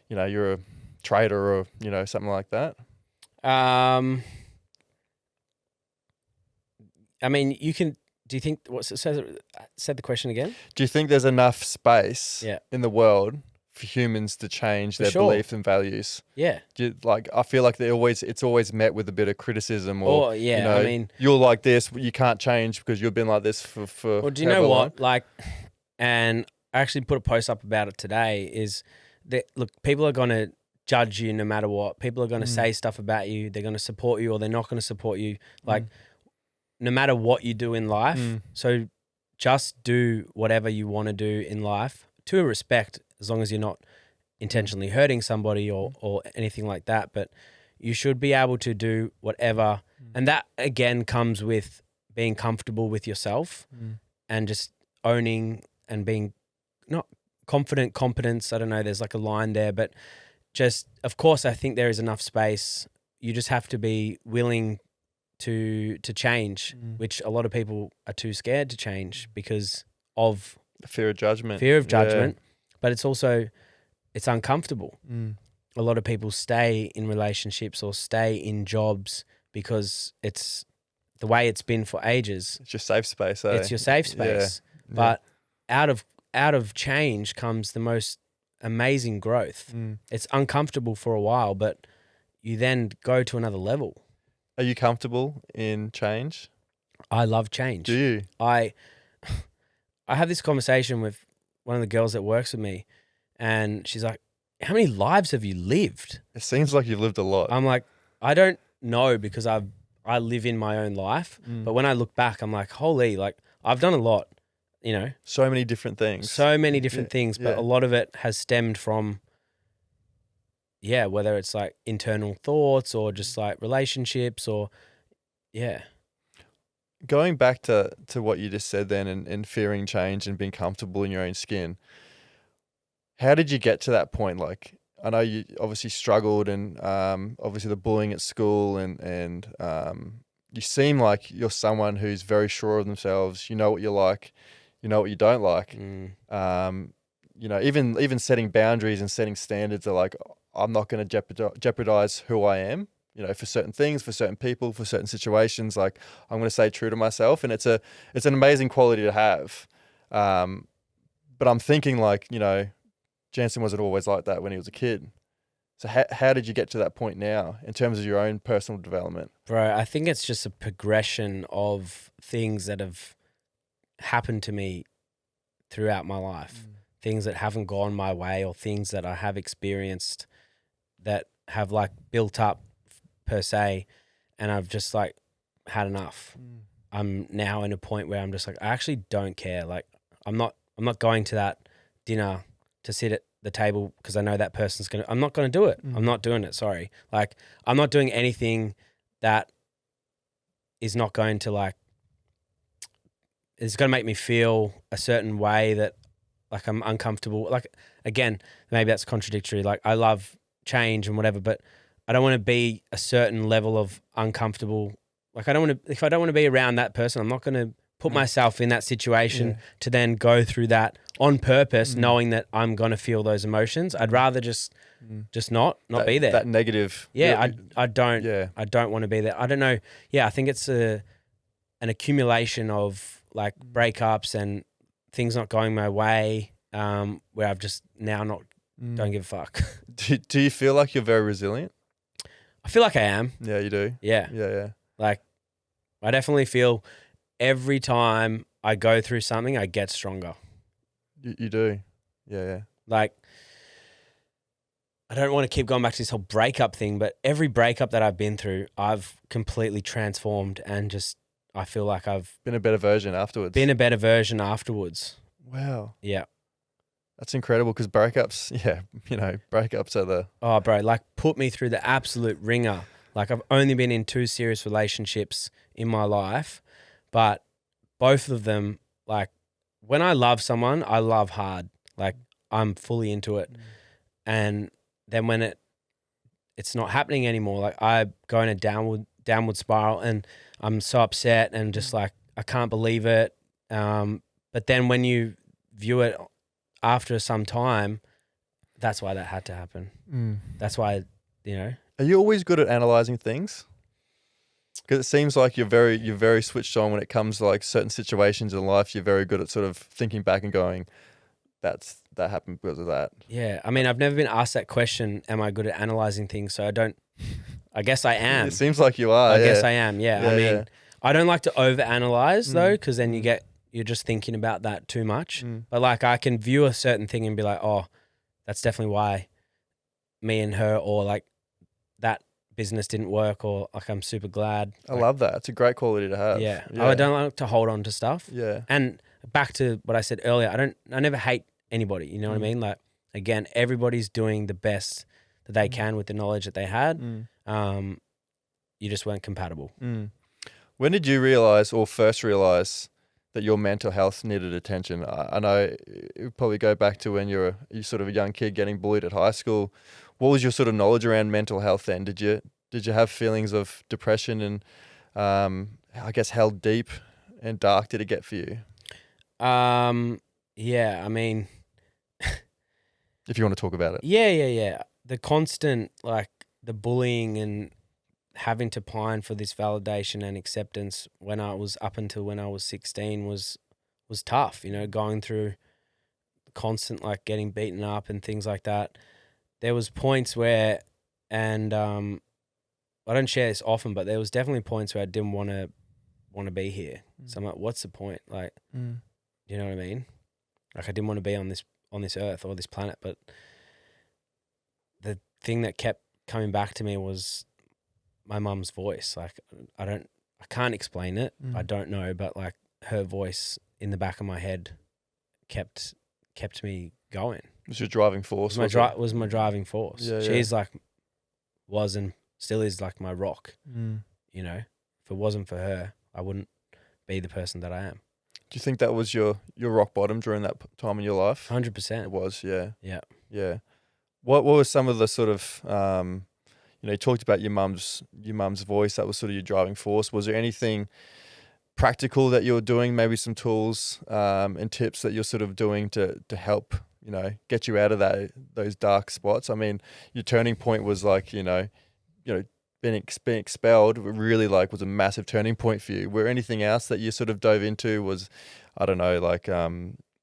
you know, you're a traitor or, you know, something like that. I mean, you can. Do you think what's it says? Said the question again. Do you think there's enough space Yeah. in the world for humans to change For their sure. beliefs and values? Yeah. Do you, like, I feel like it's always met with a bit of criticism, or yeah, you know, I mean, you're like this, you can't change because you've been like this for. Well, do you know what? Like, and I actually put a post up about it today. Is that look, people are gonna judge you no matter what. People are gonna say stuff about you. They're gonna support you or they're not gonna support you. Like, no matter what you do in life. So just do whatever you want to do in life to a respect, as long as you're not intentionally hurting somebody or anything like that. But you should be able to do whatever. And that, again, comes with being comfortable with yourself and just owning and being not confident, competence. I don't know, there's like a line there. But just, of course, I think there is enough space. You just have to be willing to change, which a lot of people are too scared to change because of fear of judgment. Yeah. But it's also, it's uncomfortable. A lot of people stay in relationships or stay in jobs because it's the way it's been for ages. It's your safe space. It's your safe space. Yeah. But out of change comes the most amazing growth. It's uncomfortable for a while, but you then go to another level. Are you comfortable in change? I love change. Do you? I have this conversation with one of the girls that works with me, and she's like, how many lives have you lived? It seems like you've lived a lot. I'm like, I don't know, because I live in my own life. But when I look back, I'm like, holy, like I've done a lot, you know. So many different things. So many different things, but a lot of it has stemmed from, whether it's like internal thoughts or just like relationships or, Going back to what you just said then and fearing change and being comfortable in your own skin, how did you get to that point? Like, I know you obviously struggled and obviously the bullying at school and you seem like you're someone who's very sure of themselves. You know what you like, you know what you don't like. You know, even setting boundaries and setting standards are like, I'm not going to jeopardize who I am, you know, for certain things, for certain people, for certain situations. Like, I'm going to stay true to myself, and it's an amazing quality to have. But I'm thinking, like, you know, Jansen wasn't always like that when he was a kid. So how did you get to that point now in terms of your own personal development? Bro, I think it's just a progression of things that have happened to me throughout my life. Things that haven't gone my way, or things that I have experienced that have like built up per se, and I've just like had enough. I'm now in a point where I'm just like, I actually don't care. Like, I'm not going to that dinner to sit at the table because I know that person's I'm not gonna do it. I'm not doing it, sorry. Like, I'm not doing anything that is not going to like, it's gonna make me feel a certain way that like I'm uncomfortable. Like, again, maybe that's contradictory. Like, I love change and whatever, but I don't want to be a certain level of uncomfortable. Like, if I don't want to be around that person, I'm not going to put myself in that situation to then go through that on purpose, knowing that I'm going to feel those emotions. I'd rather just not be there. That negative. Yeah, I don't want to be there. I don't know. Yeah, I think it's an accumulation of like breakups and things not going my way, where I've just now don't give a fuck. Do you feel like you're very resilient? I feel like I am. Yeah, you do. Yeah. Like, I definitely feel every time I go through something, I get stronger. You do. Yeah. Like, I don't want to keep going back to this whole breakup thing, but every breakup that I've been through, I've completely transformed, and just, I feel like I've been a better version afterwards. Wow. Yeah. That's incredible, because breakups, breakups are the... Oh, bro, like, put me through the absolute ringer. Like, I've only been in 2 serious relationships in my life, but both of them, like, when I love someone, I love hard. Like, I'm fully into it. And then when it's not happening anymore, like, I go in a downward spiral, and I'm so upset and just like, I can't believe it. But then when you view it after some time, that's why that had to happen. That's why, you know. Are you always good at analyzing things? Because it seems like you're very switched on when it comes to like certain situations in life. You're very good at sort of thinking back and going, that happened because of that. Yeah, I mean, I've never been asked that question. Am I good at analyzing things? So I guess I am. It seems like you are. I guess I am. Yeah. I mean, I don't like to overanalyze though, because then you're just thinking about that too much. But like, I can view a certain thing and be like, oh, that's definitely why me and her, or like that business didn't work, or like I'm super glad. I love that. It's a great quality to have. Yeah. I don't like to hold on to stuff. Yeah. And back to what I said earlier, I never hate anybody. You know what I mean? Like, again, everybody's doing the best that they can with the knowledge that they had. You just weren't compatible. When did you realize, or first realize, that your mental health needed attention? I know it would probably go back to when you're sort of a young kid getting bullied at high school. What was your sort of knowledge around mental health then? Did you have feelings of depression, and I guess how deep and dark did it get for you? Yeah, I mean, if you want to talk about it. Yeah. The constant, like, the bullying and having to pine for this validation and acceptance up until when I was 16 was tough, you know, going through constant, like, getting beaten up and things like that. There was points where, and I don't share this often, but there was definitely points where I didn't want to be here. So I'm like, what's the point? Like, you know what I mean? Like, I didn't want to be on this earth or this planet, but the thing that kept coming back to me was my mum's voice. Like, I can't explain it. I don't know, but like, her voice in the back of my head kept me going. Was your driving force? Was my driving force. Yeah, She's like, was and still is like my rock. You know, if it wasn't for her, I wouldn't be the person that I am. Do you think that was your rock bottom during that time in your life? 100%. It was, yeah. Yeah. What were some of the sort of, you talked about your mum's voice, that was sort of your driving force. Was there anything practical that you were doing, maybe some tools and tips that you're sort of doing to help, get you out of those dark spots? I mean, your turning point was like, being expelled really was a massive turning point for you. Were anything else that you sort of dove into was, I don't know,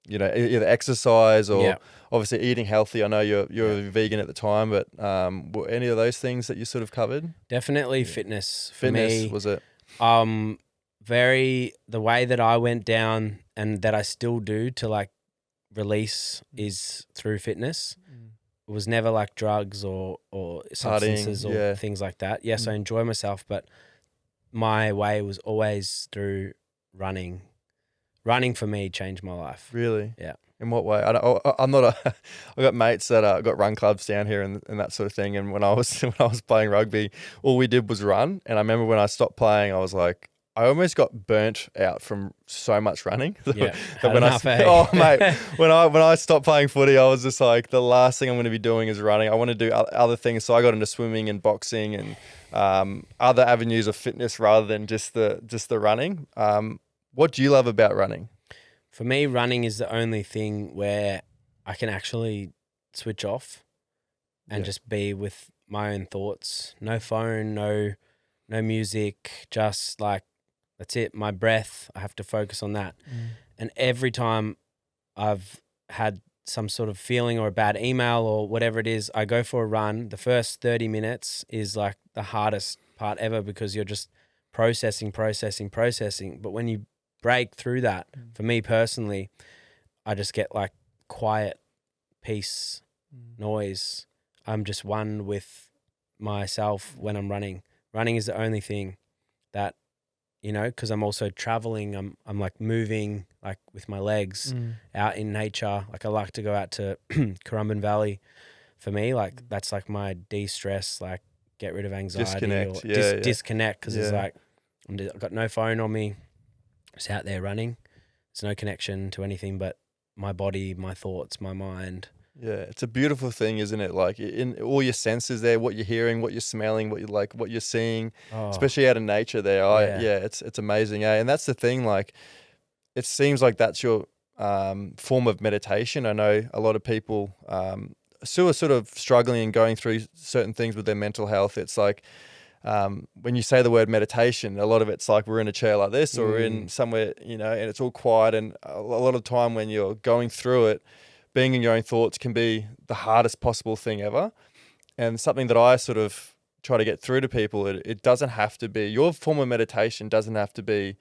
either exercise or obviously eating healthy? I know you're a vegan at the time, but were any of those things that you sort of covered? Definitely fitness. For fitness, me, was it? The way that I went down and that I still do to like release is through fitness. It was never like drugs or substances or things like that. Yes, I enjoy myself, but my way was always through running. Running for me changed my life. Really? Yeah. In what way? I'm not I got mates that got run clubs down here and that sort of thing. And when I was playing rugby, all we did was run. And I remember when I stopped playing, I was like, I almost got burnt out from so much running. Yeah, when I stopped playing footy, I was just like, the last thing I'm going to be doing is running. I want to do other things. So I got into swimming and boxing and other avenues of fitness rather than just the running. What do you love about running? For me, running is the only thing where I can actually switch off and just be with my own thoughts. No phone, no music, just like, that's it. My breath, I have to focus on that. And every time I've had some sort of feeling or a bad email or whatever it is, I go for a run. The first 30 minutes is like the hardest part ever because you're just processing. But when you break through that, for me personally, I just get like quiet, peace, noise. I'm just one with myself when I'm running. Running is the only thing that, because I'm also traveling, I'm like moving like with my legs out in nature. Like I like to go out to Currumbin Valley. For me, like that's like my de-stress, like get rid of anxiety disconnect because it's like I've got no phone on me. Just out there running. There's no connection to anything but my body, my thoughts, my mind. Yeah, it's a beautiful thing, isn't it? Like in all your senses there, what you're hearing, what you're smelling, what you're seeing, especially out in nature there. It's amazing, eh? And that's the thing, like it seems like that's your form of meditation. I know a lot of people still are sort of struggling and going through certain things with their mental health. It's like when you say the word meditation, a lot of it's like we're in a chair like this or we're in somewhere, you know, and it's all quiet. And a lot of time when you're going through it, being in your own thoughts can be the hardest possible thing ever. And something that I sort of try to get through to people, it doesn't have to be, your form of meditation doesn't have to be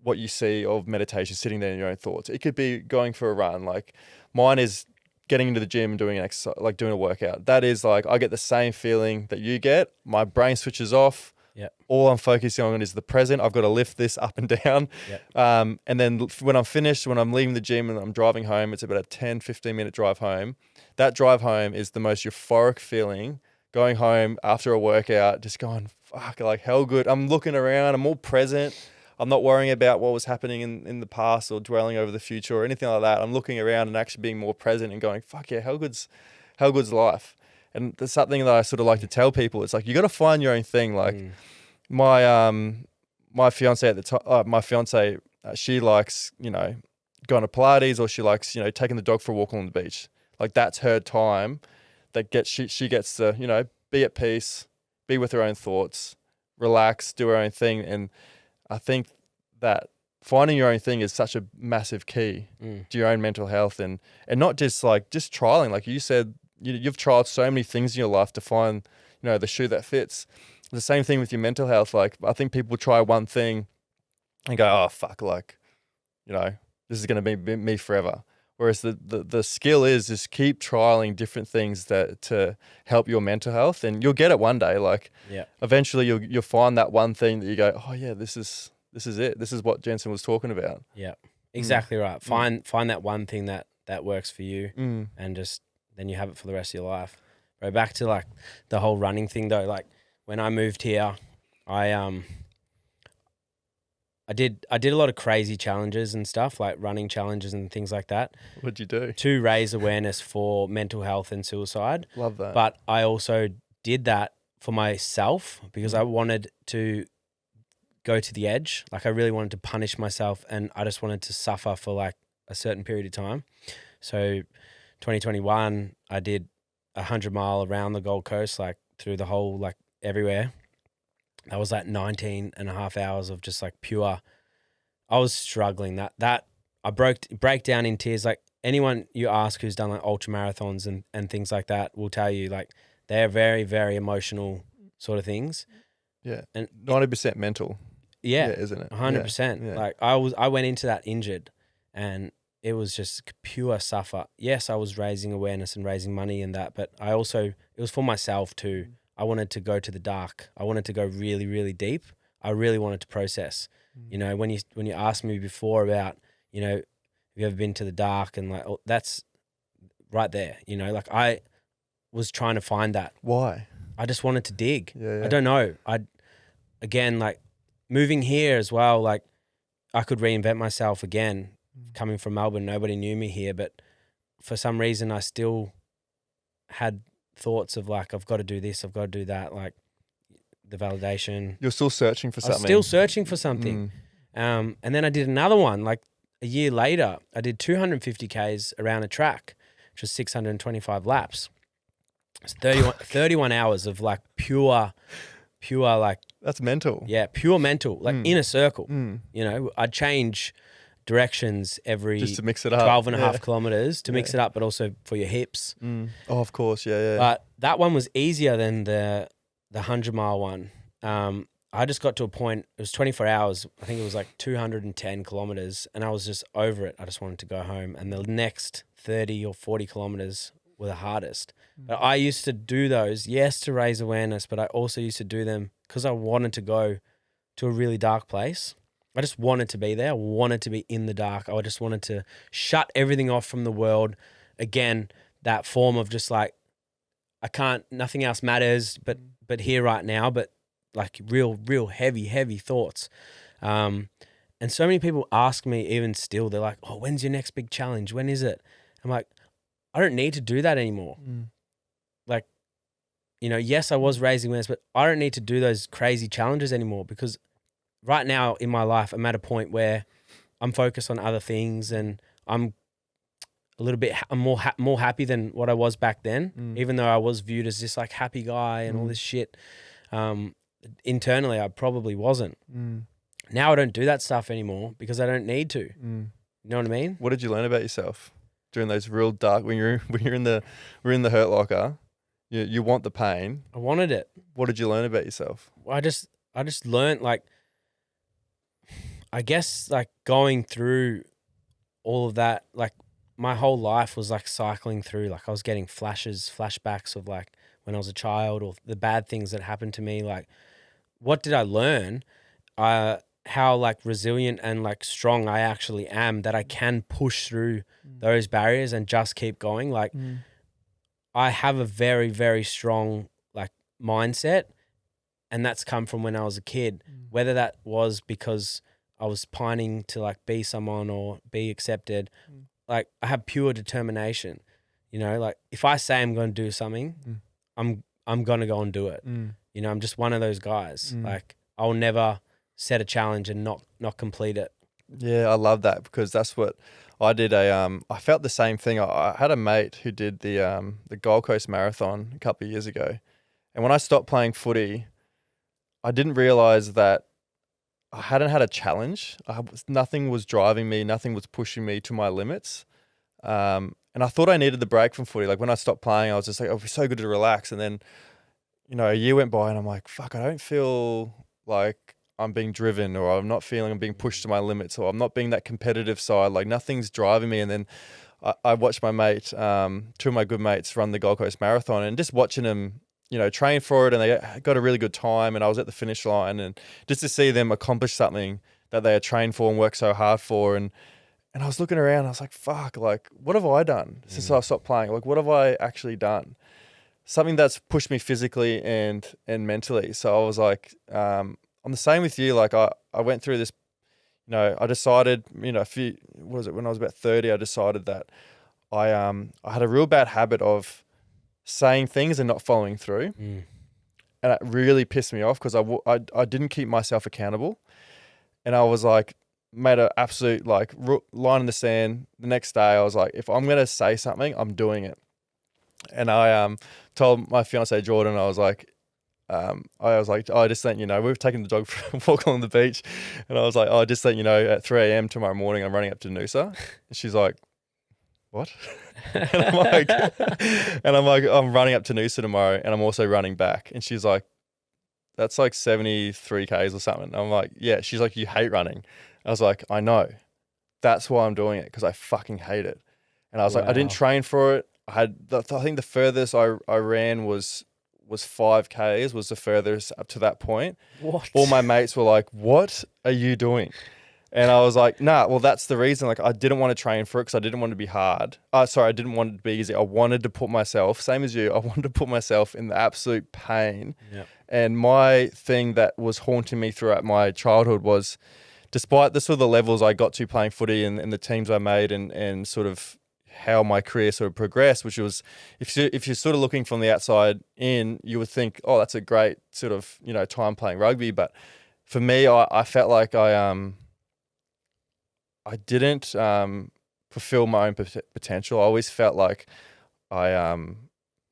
what you see of meditation, sitting there in your own thoughts. It could be going for a run. Like mine is getting into the gym and doing an exercise, like doing a workout. That is like, I get the same feeling that you get. My brain switches off. Yep. All I'm focusing on is the present. I've got to lift this up and down. Yep. And then when I'm finished, when I'm leaving the gym and I'm driving home, it's about a 10, 15 minute drive home. That drive home is the most euphoric feeling. Going home after a workout, just going, fuck, like hell good. I'm looking around, I'm all present. I'm not worrying about what was happening in the past or dwelling over the future or anything like that. I'm looking around and actually being more present and going, fuck yeah, how good's life. And there's something that I sort of like to tell people. It's like, you got to find your own thing. Like my fiance at the time, she likes, you know, going to Pilates, or she likes, you know, taking the dog for a walk on the beach. Like that's her time that she gets to, you know, be at peace, be with her own thoughts, relax, do her own thing. And I think that finding your own thing is such a massive key to your own mental health, and not just trialing. Like you said, you've tried so many things in your life to find, you know, the shoe that fits. The same thing with your mental health. Like I think people try one thing and go, oh fuck, like, you know, this is going to be me forever. Whereas the skill is just keep trialing different things to help your mental health, and you'll get it one day. Like eventually you'll find that one thing that you go, oh yeah, this is it. This is what Jansen was talking about. Yeah, exactly right. Find that one thing that works for you, and just then you have it for the rest of your life. Right, back to like the whole running thing though. Like when I moved here, I did a lot of crazy challenges and stuff, like running challenges and things like that. What'd you do? To raise awareness for mental health and suicide. Love that. But I also did that for myself because I wanted to go to the edge. Like I really wanted to punish myself, and I just wanted to suffer for like a certain period of time. So 2021, I did 100-mile around the Gold Coast, like through the whole, like everywhere. That was like 19 and a half hours of just like pure, I was struggling. That I break down in tears. Like anyone you ask who's done like ultra marathons and things like that will tell you like they're very, very emotional sort of things. Yeah. And 90% mental. Yeah. Isn't it? 100%. Yeah. Like I went into that injured, and it was just pure suffer. Yes, I was raising awareness and raising money and that, but I also, it was for myself too. I wanted to go to the dark. I wanted to go really, really deep. I really wanted to process. You know, when you asked me before about, you know, have you ever been to the dark, and like, oh, that's right there. You know, like I was trying to find that. Why? I just wanted to dig. Yeah. I don't know. Again, like moving here as well, like I could reinvent myself again. Coming from Melbourne, nobody knew me here, but for some reason I still had thoughts of like, I've got to do this, I've got to do that, like the validation. You're still searching for something. I was still searching for something. And then I did another one, like a year later, I did 250 Ks around a track, which was 625 laps. It's 31 hours of like pure like. That's mental. Yeah, pure mental, like in a circle. You know, I'd change directions every just to mix it up. 12 and a half kilometers to mix it up, but also for your hips. Oh, of course. Yeah. But that one was easier than the 100-mile one. I just got to a point, it was 24 hours. I think it was like 210 kilometers, and I was just over it. I just wanted to go home. And the next 30 or 40 kilometers were the hardest. But I used to do those, yes, to raise awareness, but I also used to do them because I wanted to go to a really dark place. I just wanted to be there. I wanted to be in the dark. I just wanted to shut everything off from the world. Again, that form of just like, nothing else matters but here right now, but like real heavy thoughts. And so many people ask me even still, they're like, oh, when's your next big challenge? When is it? I'm like, I don't need to do that anymore. Like, you know, yes, I was raising awareness, but I don't need to do those crazy challenges anymore, because right now in my life, I'm at a point where I'm focused on other things, and I'm a little bit I'm more happy than what I was back then, even though I was viewed as this like happy guy and all this shit. Internally, I probably wasn't. Now I don't do that stuff anymore because I don't need to. You know what I mean? What did you learn about yourself during those real dark when you're in the hurt locker? You want the pain. I wanted it. What did you learn about yourself? I just learned, like, I guess, like, going through all of that, like, my whole life was like cycling through, like I was getting flashbacks of like when I was a child or the bad things that happened to me. Like, what did I learn? How like resilient and like strong I actually am, that I can push through those barriers and just keep going. Like, I have a very, very strong like mindset, and that's come from when I was a kid, whether that was because I was pining to like be someone or be accepted. Like, I have pure determination, you know, like if I say I'm going to do something, I'm going to go and do it. You know, I'm just one of those guys. Like, I'll never set a challenge and not complete it. Yeah, I love that, because that's what I did. I felt the same thing. I had a mate who did the Gold Coast Marathon a couple of years ago. And when I stopped playing footy, I didn't realize that I hadn't had a challenge. Nothing was driving me. Nothing was pushing me to my limits. And I thought I needed the break from footy. Like, when I stopped playing, I was just like, oh, it was so good to relax. And then, you know, a year went by and I'm like, fuck, I don't feel like I'm being driven, or I'm not feeling I'm being pushed to my limits, or I'm not being that competitive side. Like, nothing's driving me. And then I watched my mate, two of my good mates, run the Gold Coast Marathon, and just watching them, you know, train for it, and they got a really good time, and I was at the finish line, and just to see them accomplish something that they had trained for and worked so hard for, and I was looking around, I was like, fuck, like, what have I done since I stopped playing? Like, what have I actually done? Something that's pushed me physically and mentally. So I was like, I'm the same with you. Like, I went through this, you know, I decided, you know, when I was about 30, I decided that I had a real bad habit of saying things and not following through. And it really pissed me off, because I didn't keep myself accountable. And I was like, made an absolute like line in the sand. The next day I was like, if I'm going to say something, I'm doing it. And I told my fiance Jordan, I was like, oh, just letting you know, we were taking the dog for a walk along the beach, and I was like, oh, just letting you know, at 3 a.m. tomorrow morning, I'm running up to Noosa. And she's like, what? and I'm like, I'm running up to Noosa tomorrow, and I'm also running back. And she's like, that's like 73 Ks or something. I'm like, yeah. She's like, you hate running. I was like, I know. That's why I'm doing it, because I fucking hate it. And I was like, I didn't train for it. I think the furthest I ran was 5 Ks, was the furthest up to that point. What? All my mates were like, what are you doing? And I was like, nah, well, that's the reason. Like, I didn't want to train for it because I didn't want it to be hard. I didn't want it to be easy. I wanted to put myself, same as you, I wanted to put myself in the absolute pain. Yep. And my thing that was haunting me throughout my childhood was, despite the sort of the levels I got to playing footy and the teams I made and sort of how my career sort of progressed, which was, if you're sort of looking from the outside in, you would think, oh, that's a great sort of, you know, time playing rugby. But for me, I felt like I didn't fulfill my own potential. I always felt like I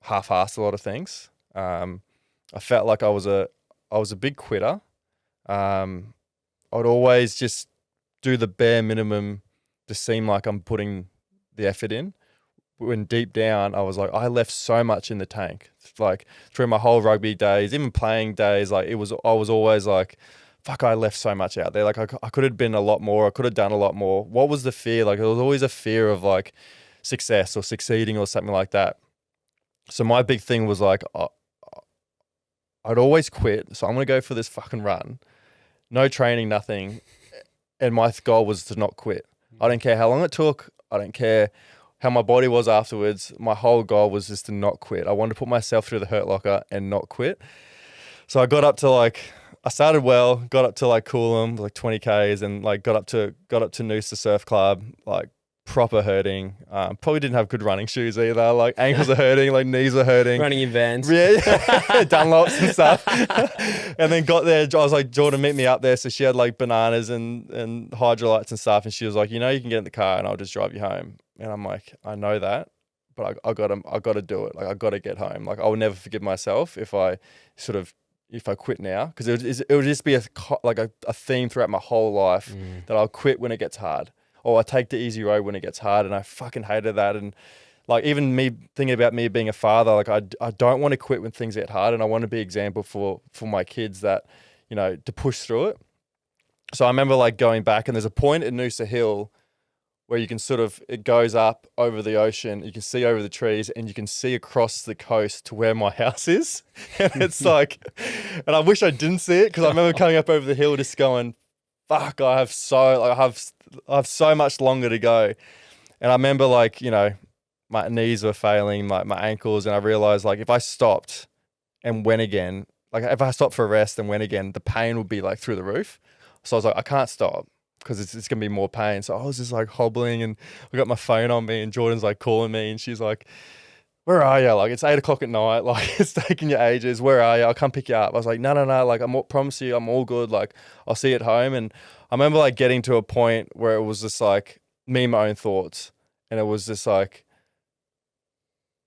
half-assed a lot of things. I felt like I was a big quitter. I'd always just do the bare minimum to seem like I'm putting the effort in, when deep down I was like, I left so much in the tank. Like, through my whole rugby days, even playing days, like I was always like, fuck, I left so much out there. Like, I could have been a lot more. I could have done a lot more. What was the fear? Like, there was always a fear of like success or succeeding or something like that. So my big thing was like, I'd always quit. So I'm going to go for this fucking run. No training, nothing. And my goal was to not quit. I don't care how long it took. I don't care how my body was afterwards. My whole goal was just to not quit. I wanted to put myself through the hurt locker and not quit. So I got up to I started well, got up to like Coolum, like 20 Ks, and like got up to Noosa Surf Club, like proper hurting. Probably didn't have good running shoes either. Like ankles are hurting, like knees are hurting. Running in Vans. Yeah, Dunlops and stuff. And then got there, I was like, Jordan, meet me up there. So she had like bananas and hydrolytes and stuff. And she was like, you can get in the car and I'll just drive you home. And I'm like, I know that, but I got to do it. Like I got to get home. Like I will never forgive myself if I quit now, because it would just be a theme throughout my whole life that I'll quit when it gets hard, or I take the easy road when it gets hard, and I fucking hated that. And like even me thinking about me being a father, like I don't want to quit when things get hard, and I want to be an example for my kids that to push through it. So I remember like going back, and there's a point at Noosa Hill where you can it goes up over the ocean, you can see over the trees, and you can see across the coast to where my house is. And it's like, and I wish I didn't see it, because I remember coming up over the hill just going, fuck, I have so much longer to go. And I remember like, my knees were failing, my ankles, and I realized like if I stopped and went again, like if I stopped for a rest and went again, the pain would be like through the roof. So I was like, I can't stop, because it's going to be more pain. So I was just like hobbling, and I got my phone on me, and Jordan's like calling me, and she's like, where are you? Like, it's 8 o'clock at night. Like, it's taking you ages. Where are you? I'll come pick you up. I was like, no. Like, promise you, I'm all good. Like, I'll see you at home. And I remember like getting to a point where it was just like me and my own thoughts. And it was just like,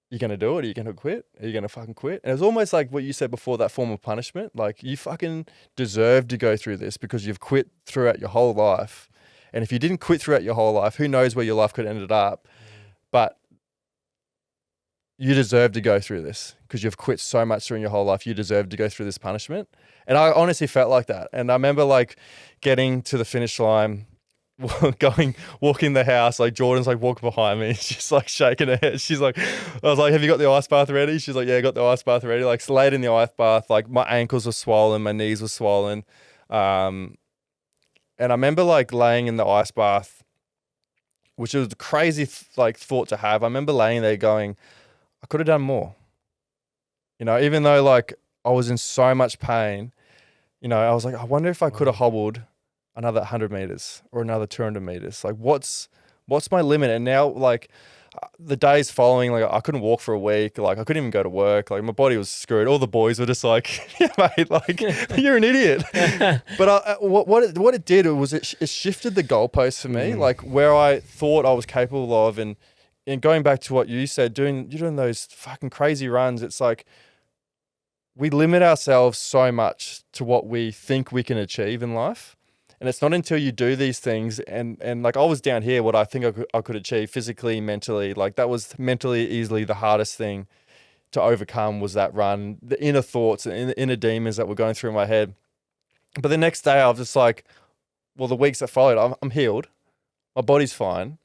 you going to do it? Are you going to quit? Are you going to fucking quit? And it was almost like what you said before, that form of punishment. Like, you fucking deserve to go through this because you've quit throughout your whole life. And if you didn't quit throughout your whole life, who knows where your life could have ended up. But you deserve to go through this because you've quit so much during your whole life. You deserve to go through this punishment. And I honestly felt like that. And I remember like getting to the finish line, walking the house, like Jordan's like walking behind me. She's like shaking her head. She's like, I was like, have you got the ice bath ready? She's like, yeah, I got the ice bath ready. Like laid in the ice bath, like my ankles were swollen, my knees were swollen. And I remember like laying in the ice bath, which was a crazy like thought to have. I remember laying there going, I could have done more. Even though like I was in so much pain, I was like, I wonder if I could have hobbled another 100 meters or another 200 meters. Like what's my limit? And now like the days following, like I couldn't walk for a week. Like I couldn't even go to work. Like my body was screwed. All the boys were just like, yeah, mate, like you're an idiot. But what it did was it shifted the goalposts for me, like where I thought I was capable of. And going back to what you said, you're doing those fucking crazy runs. It's like we limit ourselves so much to what we think we can achieve in life. And it's not until you do these things and like I was down here, what I think I could achieve physically, mentally, like that was mentally easily the hardest thing to overcome was that run, the inner thoughts and the inner demons that were going through my head. But the next day I was just like, well, the weeks that followed, I'm healed. My body's fine.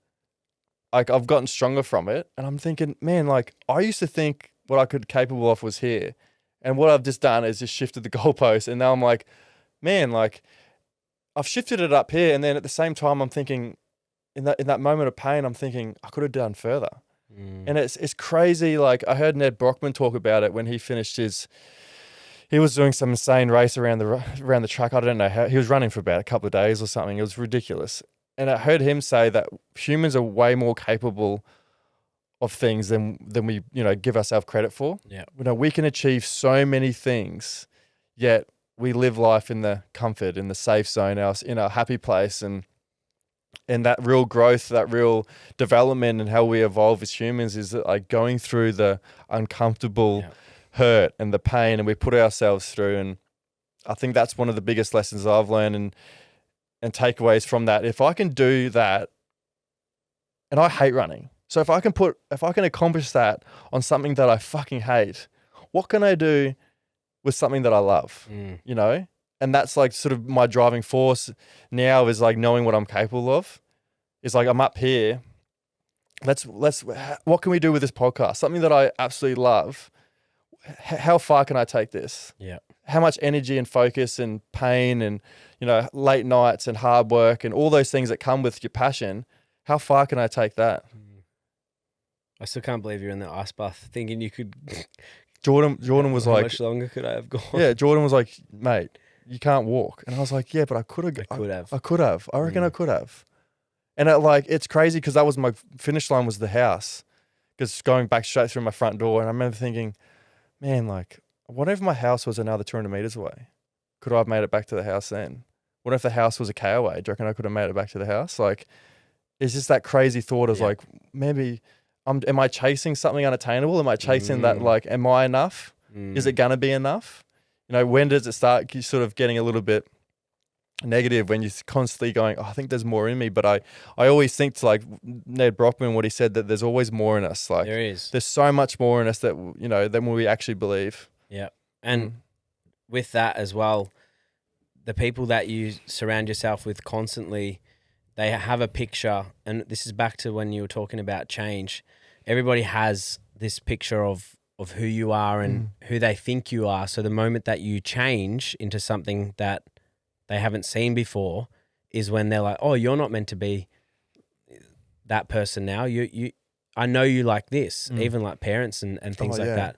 Like I've gotten stronger from it. And I'm thinking, man, like I used to think what I could capable of was here. And what I've just done is just shifted the goalpost. And now I'm like, man, like I've shifted it up here. And then at the same time, I'm thinking in that moment of pain, I'm thinking I could have done further. And it's crazy. Like I heard Ned Brockman talk about it when he finished he was doing some insane race around the track. I don't know how, he was running for about a couple of days or something. It was ridiculous. And I heard him say that humans are way more capable of things than we, give ourselves credit for. Yeah. We can achieve so many things, yet we live life in the comfort, in the safe zone, in our happy place. And that real growth, that real development and how we evolve as humans is that like going through the uncomfortable hurt and the pain, and we put ourselves through. And I think that's one of the biggest lessons I've learned and takeaways from that. If I can do that, and I hate running. So if I can accomplish that on something that I fucking hate, what can I do with something that I love? And that's like sort of my driving force now is like knowing what I'm capable of. It's like I'm up here. What can we do with this podcast? Something that I absolutely love. How far can I take this? Yeah. How much energy and focus and pain and, late nights and hard work and all those things that come with your passion, how far can I take that? I still can't believe you're in the ice bath thinking you could. Jordan was how like, much longer could I have gone? Yeah, Jordan was like, mate, you can't walk. And I was like, yeah, but I could have. I could have. I reckon I could have. And it's crazy because that was my finish line was the house, because going back straight through my front door. And I remember thinking, man, like, what if my house was another 200 meters away? Could I have made it back to the house then? What if the house was a K away? Do you reckon I could have made it back to the house? Like, it's just that crazy thought of like, maybe am I chasing something unattainable? Am I chasing that, like, am I enough? Is it going to be enough? You know, when does it start sort of getting a little bit negative when you're constantly going, oh, I think there's more in me? But I always think to like Ned Brockman, what he said, that there's always more in us. Like there is. There's so much more in us that, you know, than we actually believe. Yeah. And with that as well, the people that you surround yourself with constantly, they have a picture, and this is back to when you were talking about change. Everybody has this picture of who you are and who they think you are. So the moment that you change into something that they haven't seen before is when they're like, oh, you're not meant to be that person now. I know you like this, even like parents and things like that.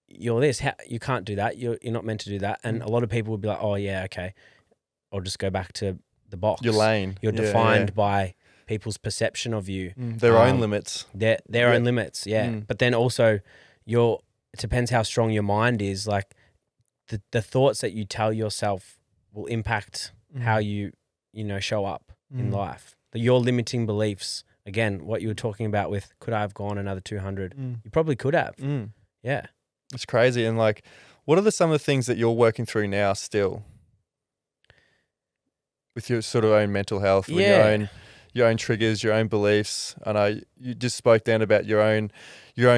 You're this, you can't do that. You're not meant to do that. And a lot of people would be like, oh yeah, okay, I'll just go back to the box. Your lane. You're defined by people's perception of you. Their own limits. Their own limits, But then also it depends how strong your mind is. Like the thoughts that you tell yourself will impact how you show up in life. Your limiting beliefs, again, what you were talking about with, could I have gone another 200? You probably could have. Yeah. It's crazy. And like, what are some of the things that you're working through now still with your sort of own mental health, with your own triggers, your own beliefs? I know you just spoke then about your own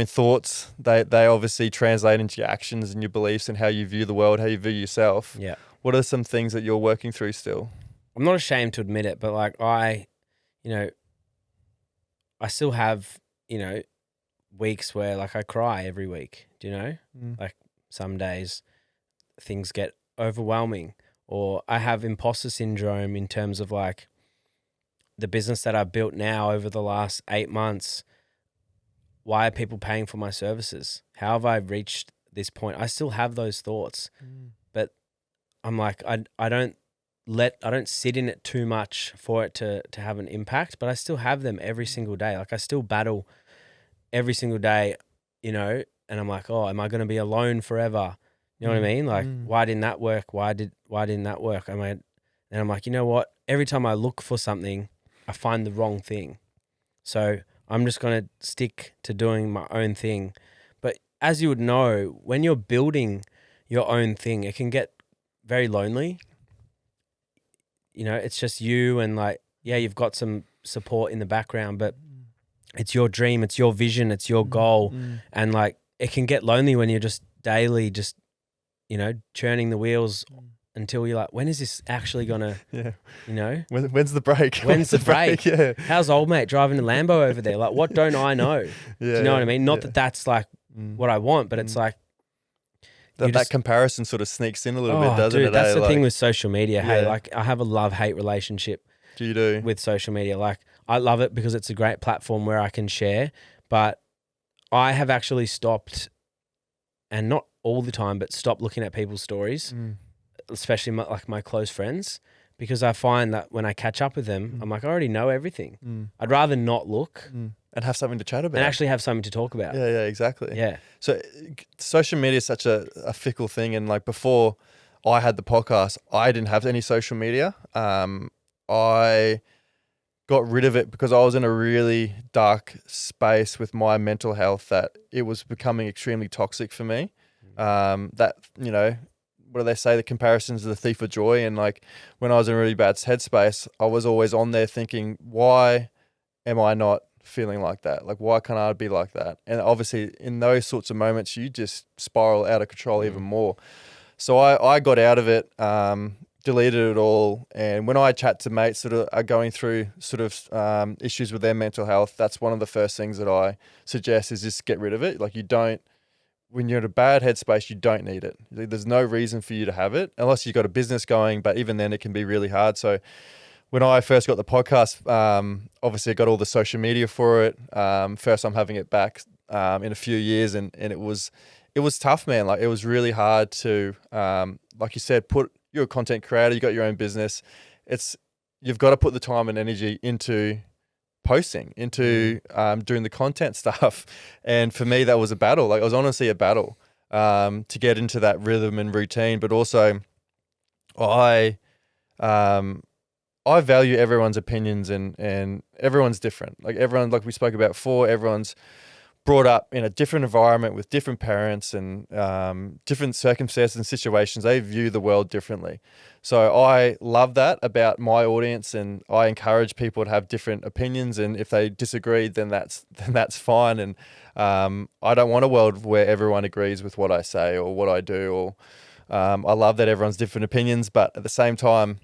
thoughts. They obviously translate into your actions and your beliefs and how you view the world, how you view yourself. Yeah. What are some things that you're working through still? I'm not ashamed to admit it, but like I still have, weeks where like I cry every week, like some days things get overwhelming, or I have imposter syndrome in terms of like the business that I've built now over the last 8 months. Why are people paying for my services? How have I reached this point? I still have those thoughts, but I'm like, I don't sit in it too much for it to have an impact, but I still have them every single day. Like I still battle every single day, and I'm like, oh, am I going to be alone forever? You know what I mean? Like, why didn't that work? Why didn't that work? And I'm like, you know what? Every time I look for something, I find the wrong thing. So I'm just going to stick to doing my own thing. But as you would know, when you're building your own thing, it can get very lonely. It's just you and like, you've got some support in the background, but it's your dream, it's your vision, it's your goal. And like, it can get lonely when you're just daily, churning the wheels until you're like, when is this actually gonna, when's the break? When's the break? Yeah. How's old mate driving a Lambo over there? Like, what don't I know? Do you know what I mean? Not that that's like what I want, but it's like, that comparison sort of sneaks in a little bit, doesn't it? That's the thing with social media. Hey, like I have a love-hate relationship. Do you do? With social media. Like I love it because it's a great platform where I can share, but I have actually stopped, and not all the time, but stopped looking at people's stories, especially my close friends, because I find that when I catch up with them, I'm like, I already know everything. I'd rather not look. And have something to chat about. And actually have something to talk about. Yeah, exactly. Yeah. So social media is such a fickle thing. And like before I had the podcast, I didn't have any social media. I got rid of it because I was in a really dark space with my mental health that it was becoming extremely toxic for me. That, what do they say? The comparisons are the thief of joy. And like when I was in a really bad headspace, I was always on there thinking, why am I not feeling like that? Like, why can't I be like that? And obviously in those sorts of moments, you just spiral out of control even more. So I got out of it, deleted it all. And when I chat to mates that are going through sort of issues with their mental health, that's one of the first things that I suggest is just get rid of it. Like when you're in a bad headspace, you don't need it. There's no reason for you to have it unless you've got a business going, but even then it can be really hard. So when I first got the podcast, obviously I got all the social media for it. First I'm having it back in a few years, and it was tough, man. Like it was really hard to, like you said, you're a content creator, you got your own business. It's you've got to put the time and energy into posting, into doing the content stuff. And for me, that was a battle. Like, it was honestly a battle to get into that rhythm and routine. But also, I value everyone's opinions, and everyone's different. Like, everyone, like we spoke about before, everyone's brought up in a different environment with different parents and different circumstances and situations. They view the world differently. So I love that about my audience, and I encourage people to have different opinions. And if they disagree, then that's fine. And I don't want a world where everyone agrees with what I say or what I do. Or I love that everyone's different opinions, but at the same time,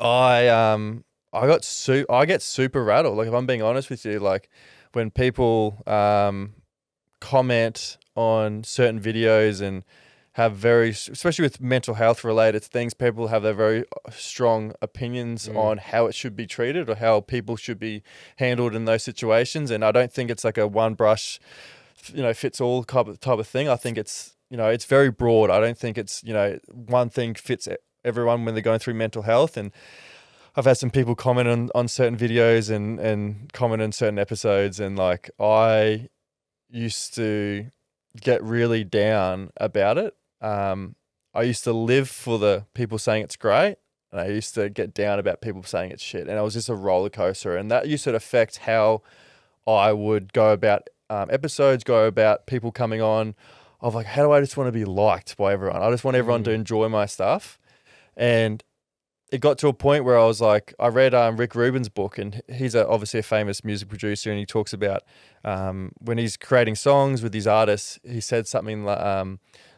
I get super rattled. Like, if I'm being honest with you, like, when people comment on certain videos and have especially with mental health related things, people have their very strong opinions on how it should be treated or how people should be handled in those situations. And I don't think it's like a one brush, fits all type of thing. I think it's, it's very broad. I don't think it's, one thing fits everyone when they're going through mental health. And I've had some people comment on certain videos and comment on certain episodes, and like, I used to get really down about it. I used to live for the people saying it's great, and I used to get down about people saying it's shit, and it was just a roller coaster, and that used to affect how I would go about episodes, go about people coming on. Of like, how do I just want to be liked by everyone? I just want everyone to enjoy my stuff, and it got to a point where I was like, I read Rick Rubin's book, and he's obviously a famous music producer, and he talks about when he's creating songs with his artists, he said something like,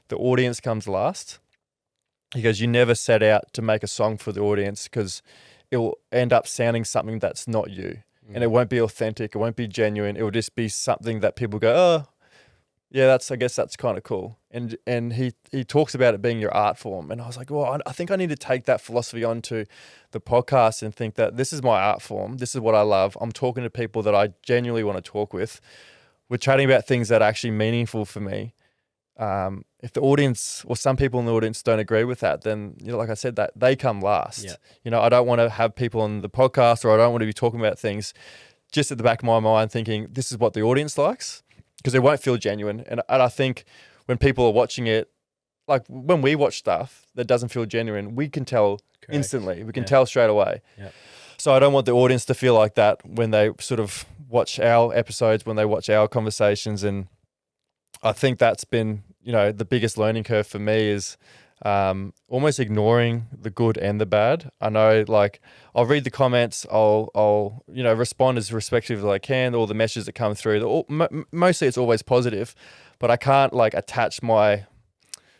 the audience comes last. He goes, you never set out to make a song for the audience, because it will end up sounding something that's not you, and it won't be authentic, it won't be genuine, it will just be something that people go, oh, yeah, I guess that's kind of cool. And he talks about it being your art form. And I was like, well, I think I need to take that philosophy onto the podcast and think that this is my art form. This is what I love. I'm talking to people that I genuinely want to talk with. We're chatting about things that are actually meaningful for me. If the audience or some people in the audience don't agree with that, then, like I said, that they come last. Yeah. I don't want to have people on the podcast, or I don't want to be talking about things just at the back of my mind thinking this is what the audience likes, because it won't feel genuine. And I think when people are watching it, like when we watch stuff that doesn't feel genuine, we can tell instantly. We can tell straight away. Yeah. So I don't want the audience to feel like that when they sort of watch our episodes, when they watch our conversations. And I think that's been, the biggest learning curve for me is almost ignoring the good and the bad. I know, like, I'll read the comments, I'll respond as respectful as I can, all the messages that come through. Mostly it's always positive, but I can't like attach my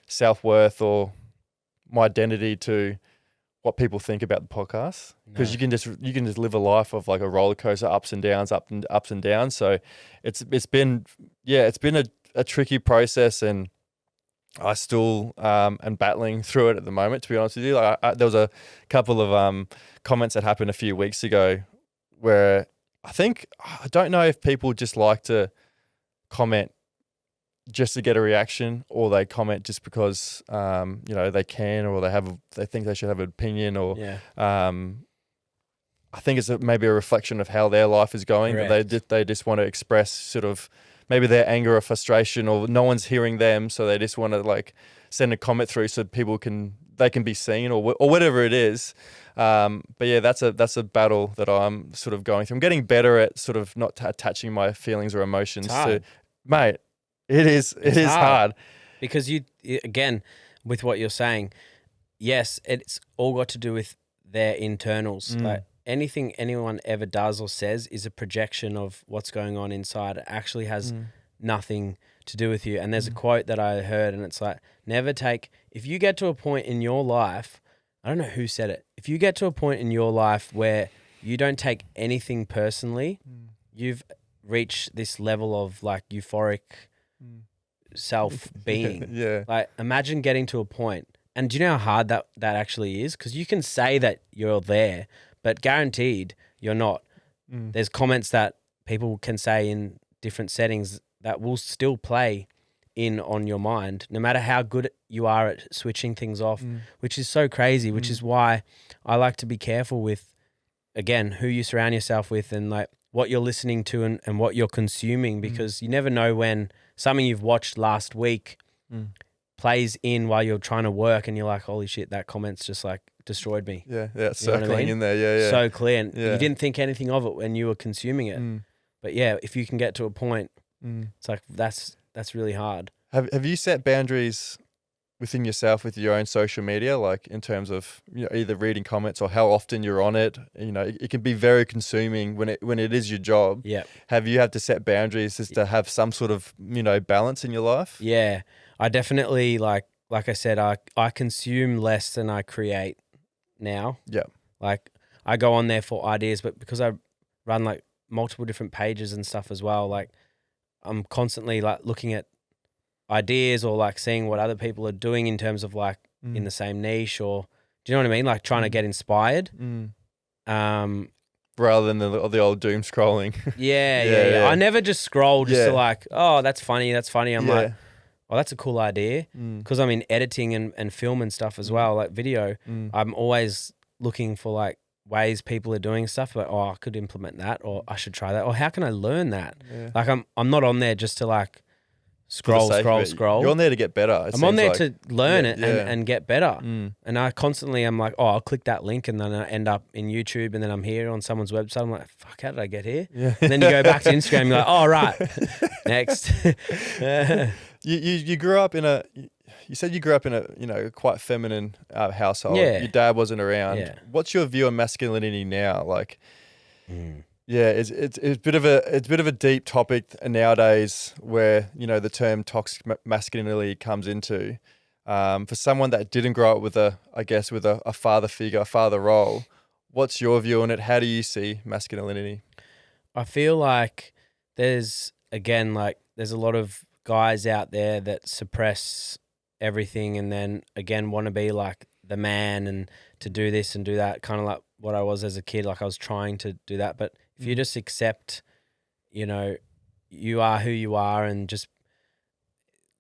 self-worth or my identity to what people think about the podcast, because you can just live a life of like a roller coaster, ups and downs. So it's been a tricky process, and I still am battling through it at the moment, to be honest with you. Like, there was a couple of comments that happened a few weeks ago where I don't know if people just like to comment just to get a reaction, or they comment just because they can, or they think they should have an opinion, or I think it's maybe a reflection of how their life is going. That they just want to express sort of maybe their anger or frustration, or no one's hearing them, so they just want to like send a comment through so people can be seen, or whatever it is. But yeah, that's a battle that I'm sort of going through. I'm getting better at sort of not attaching my feelings or emotions to, mate. It is hard because you again with what you're saying. Yes, it's all got to do with their internals. Like anything anyone ever does or says is a projection of what's going on inside. It actually has nothing to do with you. And there's a quote that I heard, and it's like, if you get to a point in your life, I don't know who said it, if you get to a point in your life where you don't take anything personally, you've reached this level of like euphoric self-being. Yeah. Like imagine getting to a point, and do you know how hard that actually is? Because you can say that you're there, but guaranteed you're not. There's comments that people can say in different settings that will still play in on your mind, no matter how good you are at switching things off, which is so crazy, which is why I like to be careful with again, who you surround yourself with and like what you're listening to and what you're consuming, because you never know when something you've watched last week plays in while you're trying to work and you're like, holy shit, that comment's just like destroyed me. Yeah, it's circling in there. Yeah. So clear. And you didn't think anything of it when you were consuming it. But yeah, if you can get to a point, it's like that's really hard. Have you set boundaries within yourself with your own social media, like in terms of, you know, either reading comments or how often you're on it? You know, it can be very consuming when it is your job. Yeah. Have you had to set boundaries just to have some sort of, you know, balance in your life? Yeah, I definitely like I said, I consume less than I create now. Yeah. Like I go on there for ideas, but because I run like multiple different pages and stuff as well, like I'm constantly like looking at ideas or like seeing what other people are doing in terms of like in the same niche, or do you know what I mean? Like trying to get inspired. Rather than the old doom scrolling. Yeah. I never just scroll just to like, oh, that's funny. I'm like, oh, that's a cool idea. Because I'm in editing and film and stuff as well, like video. I'm always looking for like ways people are doing stuff, like, oh, I could implement that, or I should try that, or how can I learn that? Like I'm not on there just to like scroll. You're on there to get better. I'm on there to learn it and get better. And I constantly am like, oh, I'll click that link, and then I end up in YouTube, and then I'm here on someone's website. I'm like, fuck, how did I get here? And then you go back to Instagram, and you're like, oh, right, next. You grew up in a. You said you grew up in a, you know, quite feminine household. Yeah. Your dad wasn't around. Yeah. What's your view on masculinity now? Like, yeah, it's a bit of a deep topic nowadays, where, you know, the term toxic masculinity comes into. For someone that didn't grow up with a father figure, a father role, what's your view on it? How do you see masculinity? I feel like there's a lot of guys out there that suppress everything, and then again want to be like the man and to do this and do that, kind of like what I was as a kid. Like I was trying to do that, but if you just accept, you know, you are who you are, and just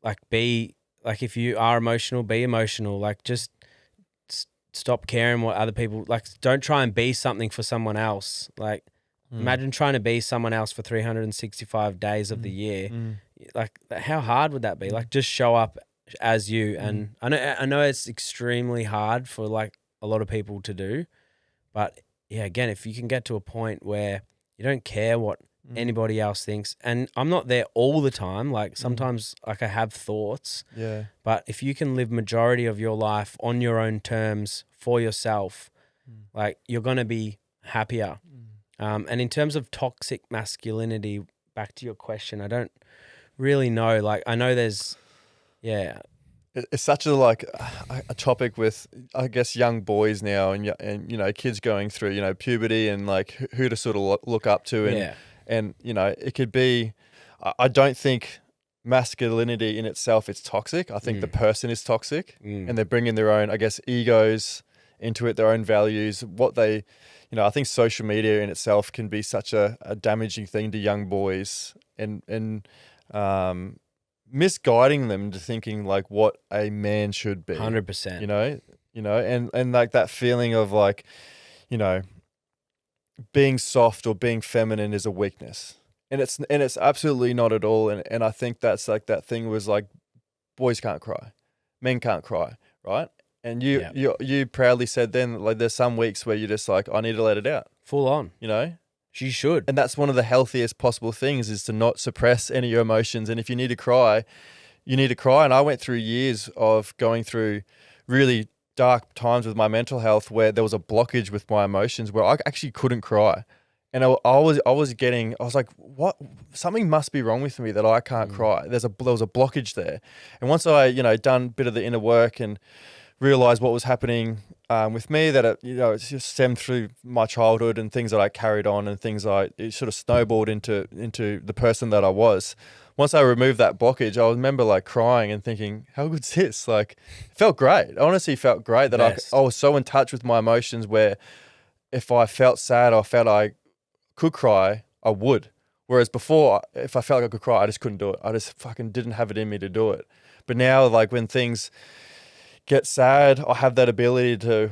like be like, if you are emotional, be emotional. Like just stop caring what other people like. Don't try and be something for someone else. Like imagine trying to be someone else for 365 days of the year. Like how hard would that be? Like just show up as you. And I know it's extremely hard for like a lot of people to do, but yeah, again, if you can get to a point where you don't care what anybody else thinks, and I'm not there all the time, like sometimes like I have thoughts, but if you can live majority of your life on your own terms for yourself, like you're going to be happier. And in terms of toxic masculinity, back to your question, I don't really know. Like I know there's, it's such a topic with, I guess, young boys now, and you know, kids going through, you know, puberty, and like who to sort of look up to, and you know, it could be. I don't think masculinity in itself is toxic. I think the person is toxic, and they're bringing their own, I guess, egos into it, their own values, what they. You know, I think social media in itself can be such a damaging thing to young boys, and misguiding them into thinking like what a man should be. 100%. You know, and like that feeling of like, you know, being soft or being feminine is a weakness, and it's absolutely not at all. And I think that's like that thing was like, boys can't cry, men can't cry, right? And you proudly said then, like, there's some weeks where you're just like, I need to let it out. Full on. You know? You should. And that's one of the healthiest possible things, is to not suppress any of your emotions. And if you need to cry, you need to cry. And I went through years of going through really dark times with my mental health, where there was a blockage with my emotions, where I actually couldn't cry. And I was like, what? Something must be wrong with me that I can't cry. There was a blockage there. And once I, you know, done a bit of the inner work and realized what was happening with me, that it just stemmed through my childhood and things that I carried on, and things it sort of snowballed into the person that I was. Once I removed that blockage, I remember like crying and thinking, how good's this? Like, it felt great. It honestly felt great that I was so in touch with my emotions, where if I felt sad or felt I could cry, I would. Whereas before, if I felt like I could cry, I just couldn't do it. I just fucking didn't have it in me to do it. But now, like, when things get sad, I have that ability to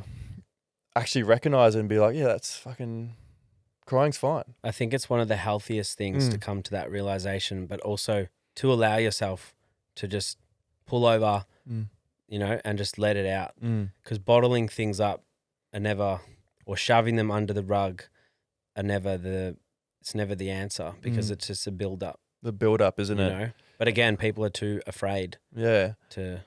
actually recognize it and be like, yeah, that's fucking, crying's fine. I think it's one of the healthiest things to come to that realization, but also to allow yourself to just pull over, you know, and just let it out. Because bottling things up are never, or shoving them under the rug are never it's never the answer, because it's just a build up. The build up, isn't it? Know? But again, people are too afraid. Yeah. To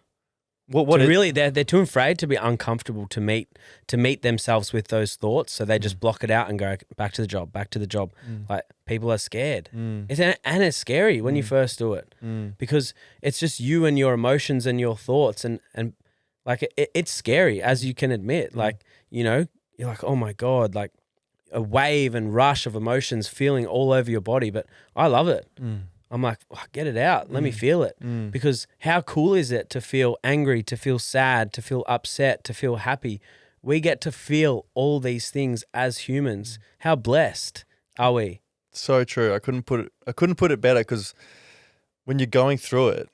what really, they're too afraid to be uncomfortable to meet themselves with those thoughts, so they just block it out and go back to the job. Like, people are scared. It's scary when you first do it, because it's just you and your emotions and your thoughts, and like it's scary, as you can admit. Like, you know, you're like, oh my God, like a wave and rush of emotions feeling all over your body. But I love it. I'm like, oh, get it out. Let me feel it. Because how cool is it to feel angry, to feel sad, to feel upset, to feel happy? We get to feel all these things as humans. How blessed are we? So true. I couldn't put it better, because when you're going through it,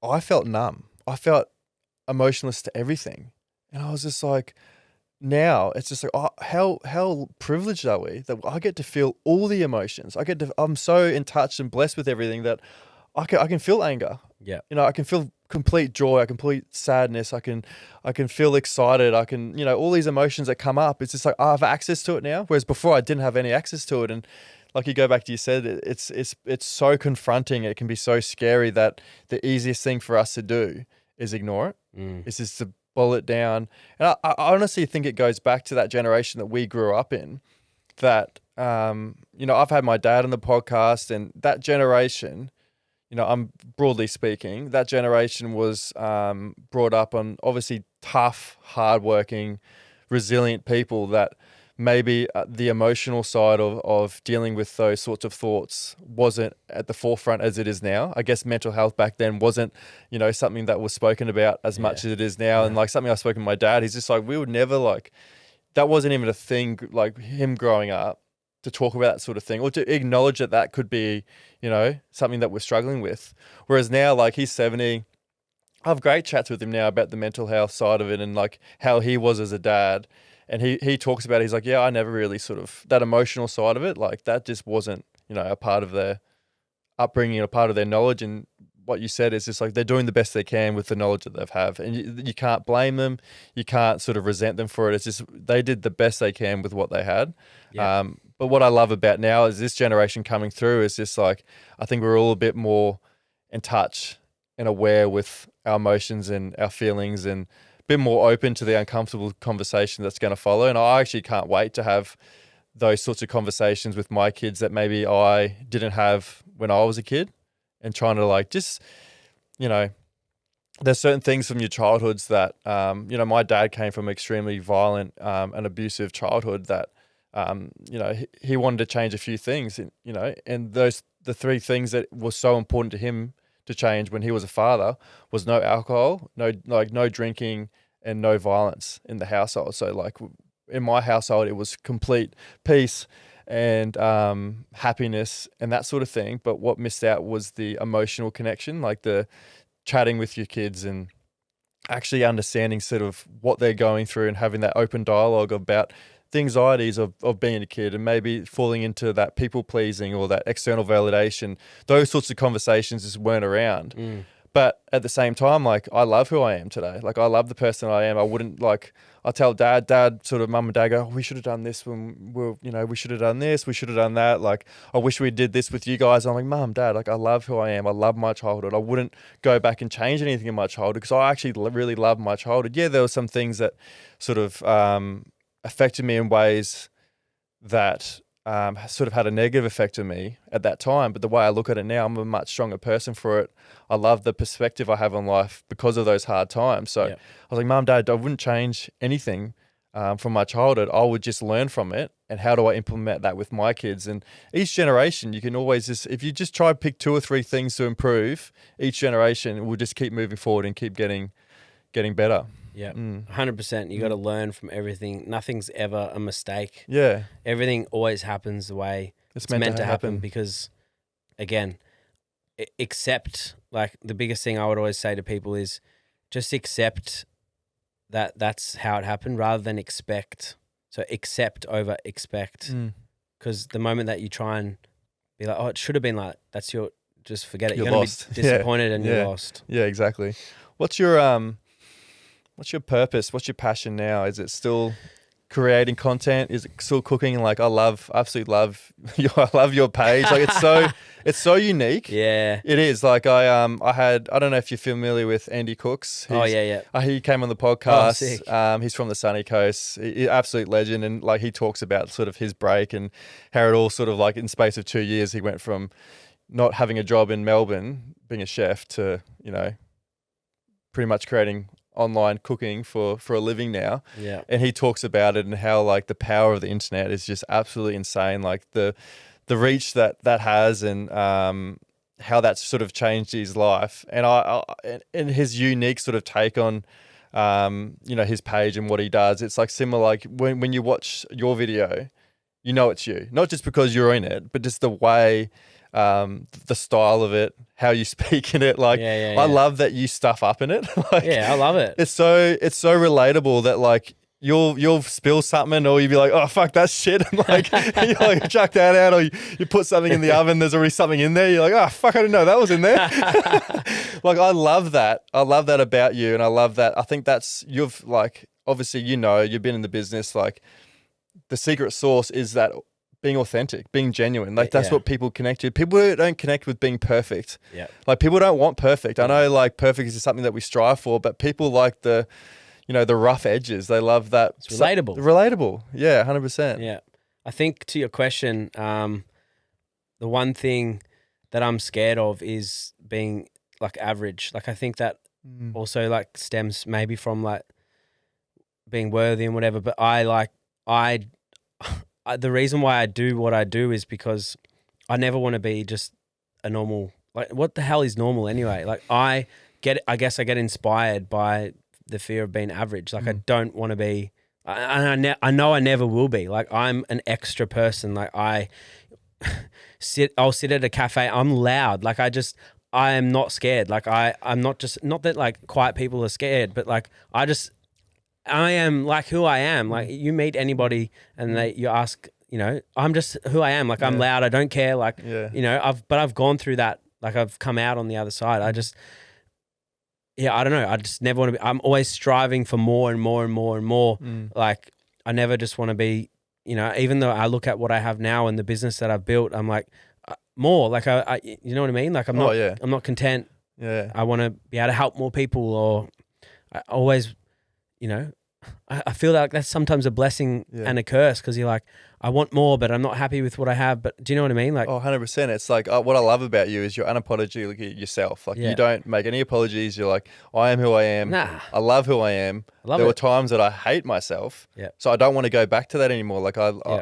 I felt numb. I felt emotionless to everything. And I was just like, now it's just like, oh, how privileged are we that I get to feel all the emotions. I'm so in touch and blessed with everything that I can feel anger. Yeah. You know, I can feel complete joy, I can complete sadness, I can feel excited, I can, you know, all these emotions that come up. It's just like, I have access to it now, whereas before I didn't have any access to it. And like you go back to, you said, it's so confronting. It can be so scary that the easiest thing for us to do is ignore it. It's just to boil it down. And I honestly think it goes back to that generation that we grew up in, that, you know, I've had my dad on the podcast, and that generation, you know, I'm broadly speaking, that generation was brought up on obviously tough, hardworking, resilient people that maybe the emotional side of dealing with those sorts of thoughts wasn't at the forefront as it is now. I guess mental health back then wasn't, you know, something that was spoken about as much as it is now. And like something I've spoken to my dad, he's just like, we would never, like, that wasn't even a thing, like him growing up, to talk about that sort of thing, or to acknowledge that could be, you know, something that we're struggling with. Whereas now, like, he's 70. I have great chats with him now about the mental health side of it, and like how he was as a dad. And he talks about it. He's like, yeah, I never really sort of, that emotional side of it, like that just wasn't, you know, a part of their upbringing, a part of their knowledge. And what you said is just like, they're doing the best they can with the knowledge that they have. And you can't blame them. You can't sort of resent them for it. It's just, they did the best they can with what they had. Yeah. But what I love about now is this generation coming through is just like, I think we're all a bit more in touch and aware with our emotions and our feelings, and bit more open to the uncomfortable conversation that's going to follow. And I actually can't wait to have those sorts of conversations with my kids that maybe I didn't have when I was a kid, and trying to like, just, you know, there's certain things from your childhoods that, you know, my dad came from extremely violent and abusive childhood that, you know, he wanted to change a few things, you know, and the three things that were so important to him to change when he was a father was no alcohol, no drinking, and no violence in the household. So like in my household, it was complete peace and happiness and that sort of thing. But what missed out was the emotional connection, like the chatting with your kids and actually understanding sort of what they're going through, and having that open dialogue about the anxieties of being a kid, and maybe falling into that people pleasing or that external validation. Those sorts of conversations just weren't around. But at the same time, like, I love who I am today. Like, I love the person I am. I wouldn't, like, I tell dad, sort of, mum and dad go, oh, we should have done this when we're, you know, we should have done this, we should have done that. Like, I wish we did this with you guys. I'm like, mum, dad, like, I love who I am. I love my childhood. I wouldn't go back and change anything in my childhood, because I actually really love my childhood. Yeah, there were some things that sort of affected me in ways that sort of had a negative effect on me at that time. But the way I look at it now, I'm a much stronger person for it. I love the perspective I have on life because of those hard times. So I was like, Mum, Dad, I wouldn't change anything from my childhood. I would just learn from it. And how do I implement that with my kids? And each generation, you can always just, if you just try to pick 2 or 3 things to improve, each generation will just keep moving forward and keep getting better. Yeah, 100%. You got to learn from everything. Nothing's ever a mistake. Yeah. Everything always happens the way it's meant to happen. Because, again, accept, like, the biggest thing I would always say to people is just accept that that's how it happened, rather than expect So accept over expect. Because the moment that you try and be like, oh, it should have been like, just forget it. You're going to be disappointed and you're lost. Yeah, exactly. What's your purpose? What's your passion now? Is it still creating content? Is it still cooking? Like I absolutely love your page. Like it's so unique. Yeah. It is. Like I don't know if you're familiar with Andy Cooks. He came on the podcast. Oh, sick. He's from the sunny coast. Absolute legend. And like he talks about sort of his break and how it all sort of like in space of 2 years, he went from not having a job in Melbourne, being a chef, to, pretty much creating online cooking for a living now. Yeah. And he talks about it and how like the power of the internet is just absolutely insane. Like the reach that has and how that's sort of changed his life. And and his unique sort of take on his page and what he does. It's like similar, like when you watch your video, it's you. Not just because you're in it, but just the way, the style of it, how you speak in it. Like I love that you stuff up in it. Like, I love it. It's so relatable that like you'll spill something or you'll be like, oh fuck, that's shit. And like you like chuck that out, or you put something in the oven, there's already something in there. You're like, oh fuck, I didn't know that was in there. Like I love that. I love that about you. And I love that. I think that's, you've like, obviously, you've been in the business. Like the secret sauce is that being authentic, being genuine. Like that's what people connect to. People don't connect with being perfect. Yeah. Like people don't want perfect. I know like perfect is something that we strive for, but people like the rough edges. They love that. It's relatable. Relatable. Yeah, 100%. Yeah. I think to your question, the one thing that I'm scared of is being like average. Like I think that also like stems maybe from like being worthy and whatever, but the reason why I do what I do is because I never want to be just a normal, like what the hell is normal anyway? Like I guess I get inspired by the fear of being average. Like I don't want to be, I know I never will be. Like I'm an extra person. Like I'll sit at a cafe. I'm loud. Like I am not scared. Like I'm not that like quiet people are scared, but like I am like who I am. Like you meet anybody and you ask, I'm just who I am. Like I'm loud. I don't care. Like, I've gone through that. Like I've come out on the other side. I don't know. I just never want to be, I'm always striving for more and more and more and more. Like I never just want to be, even though I look at what I have now and the business that I've built, I'm like more like I you know what I mean? Like I'm not content. Yeah. I want to be able to help more people, or I always, I feel like that's sometimes a blessing and a curse, because you're like, I want more, but I'm not happy with what I have. But do you know what I mean? Like, 100%. It's like what I love about you is you're unapologetically yourself. Like you don't make any apologies. You're like, I am who I am. Nah. I love who I am. There were times that I hate myself. Yeah. So I don't want to go back to that anymore. Like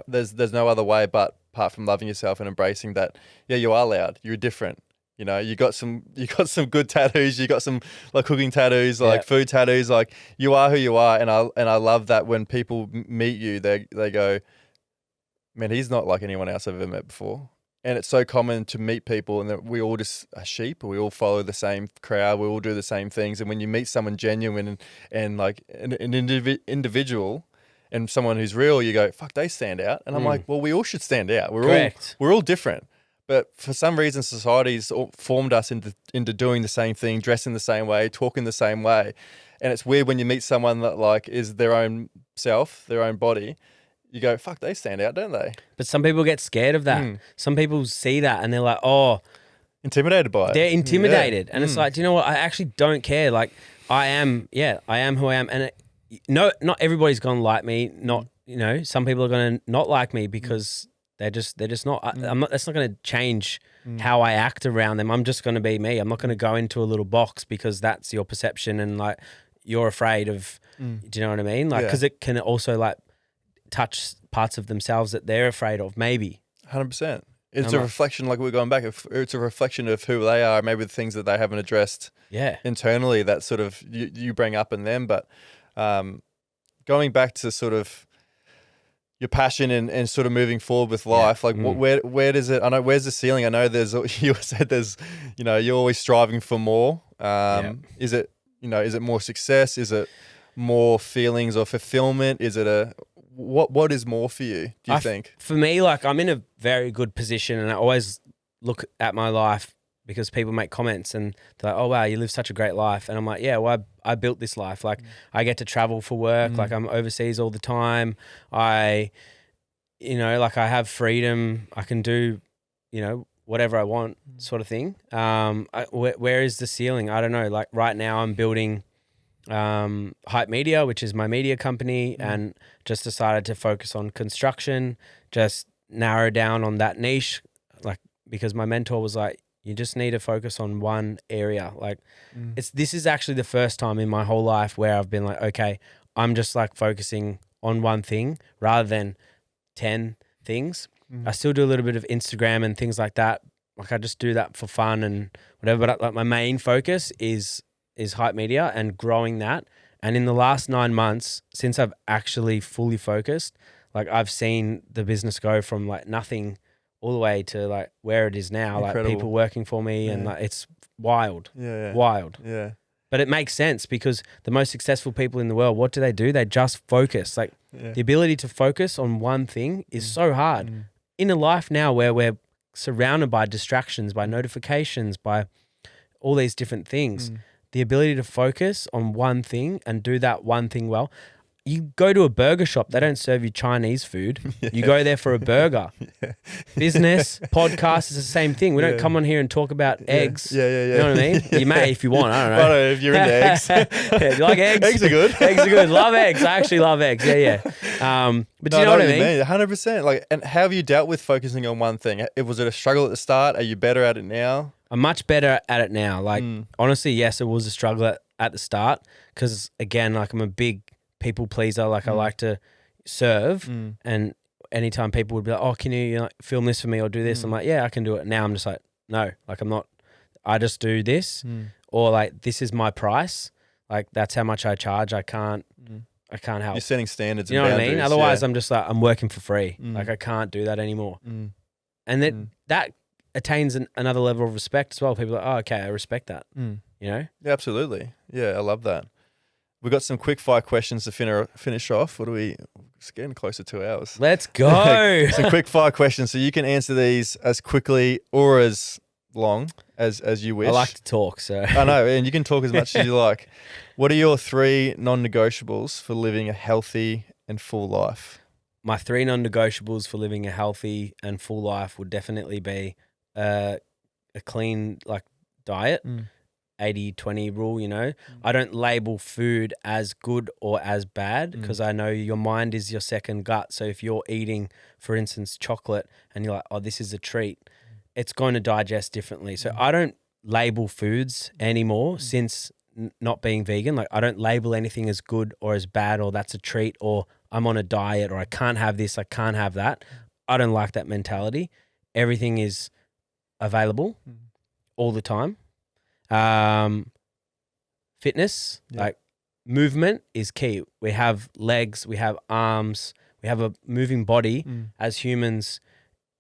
there's no other way but apart from loving yourself and embracing that. Yeah, you are loud. You're different. You got some good tattoos. You got some like cooking tattoos, like food tattoos. Like you are who you are, and I love that when people meet you, they go, man, he's not like anyone else I've ever met before. And it's so common to meet people, and that we all just are sheep. We all follow the same crowd. We all do the same things. And when you meet someone genuine and like an individual, and someone who's real, you go, fuck, they stand out. And I'm like, well, we all should stand out. We're all different. But for some reason, society's formed us into doing the same thing, dressing the same way, talking the same way. And it's weird when you meet someone that like is their own self, their own body. You go, fuck, they stand out, don't they? But some people get scared of that. Some people see that and they're like, intimidated by it. They're intimidated. And it's like, do you know what? I actually don't care. Like I am who I am. And not everybody's going to like me. Not, some people are going to not like me because they're just not. That's not going to change how I act around them. I'm just going to be me. I'm not going to go into a little box because that's your perception and like you're afraid of. Do you know what I mean? Like because it can also like touch parts of themselves that they're afraid of. Maybe 100%. It's a reflection. Like we're going back. It's a reflection of who they are. Maybe the things that they haven't addressed. Internally, that sort of you bring up in them. But going back to sort of your passion and sort of moving forward with life, like where does it? I know where's the ceiling. I know you said there's, you're always striving for more. Is it is it more success? Is it more feelings or fulfillment? Is it what is more for you, do you think? For me, like I'm in a very good position, and I always look at my life because people make comments and they're like, oh wow, you live such a great life. And I'm like, yeah, well, I built this life. Like I get to travel for work. Like I'm overseas all the time. I have freedom. I can do, whatever I want sort of thing. Where is the ceiling? I don't know. Like right now I'm building Hype Media, which is my media company, and just decided to focus on construction, just narrow down on that niche, like because my mentor was like, you just need to focus on one area. Like this is actually the first time in my whole life where I've been like, okay, I'm just like focusing on one thing rather than 10 things. I still do a little bit of Instagram and things like that. Like I just do that for fun and whatever, but like my main focus is Hype Media and growing that. And in the last 9 months, since I've actually fully focused, like I've seen the business go from like nothing all the way to like where it is now. Incredible. Like people working for me and like it's wild. Wild. Yeah. But it makes sense because the most successful people in the world, what do? They just focus. Like the ability to focus on one thing is so hard. In a life now where we're surrounded by distractions, by notifications, by all these different things, the ability to focus on one thing and do that one thing well. You go to a burger shop, they don't serve you Chinese food. You go there for a burger. Business, podcast is the same thing. We don't come on here and talk about eggs. You know what I mean? You may if you want, I don't know. I don't know if you're into eggs. You like eggs? Eggs are good. Eggs are good. Love eggs. I actually love eggs. Yeah. But do you know what I mean? 100%. Like, and how have you dealt with focusing on one thing? Was it a struggle at the start? Are you better at it now? I'm much better at it now. Like, honestly, yes, it was a struggle at the start because, again, like I'm a big people pleaser. Like I like to serve, and anytime people would be like, oh, can you, film this for me or do this? I'm like, yeah, I can do it. Now I'm just like, no, like I'm not, I just do this or like, this is my price. Like that's how much I charge. I can't help. You're setting standards. You know what I mean? Otherwise I'm just like, I'm working for free. Like I can't do that anymore. And that attains another level of respect as well. People are like, oh, okay, I respect that. You know? Yeah, absolutely. Yeah, I love that. We've got some quick fire questions to finish off. It's getting closer to 2 hours. Let's go. Some quick fire questions. So you can answer these as quickly or as long as you wish. I like to talk, so. I know, and you can talk as much as you like. What are your 3 non-negotiables for living a healthy and full life? My 3 non-negotiables for living a healthy and full life would definitely be a clean diet. 80-20 rule, I don't label food as good or as bad because I know your mind is your second gut. So if you're eating, for instance, chocolate and you're like, oh, this is a treat, it's going to digest differently. So I don't label foods anymore since not being vegan. Like I don't label anything as good or as bad or that's a treat or I'm on a diet or I can't have this, I can't have that. I don't like that mentality. Everything is available all the time. Fitness, like movement is key. We have legs, we have arms, we have a moving body. As humans,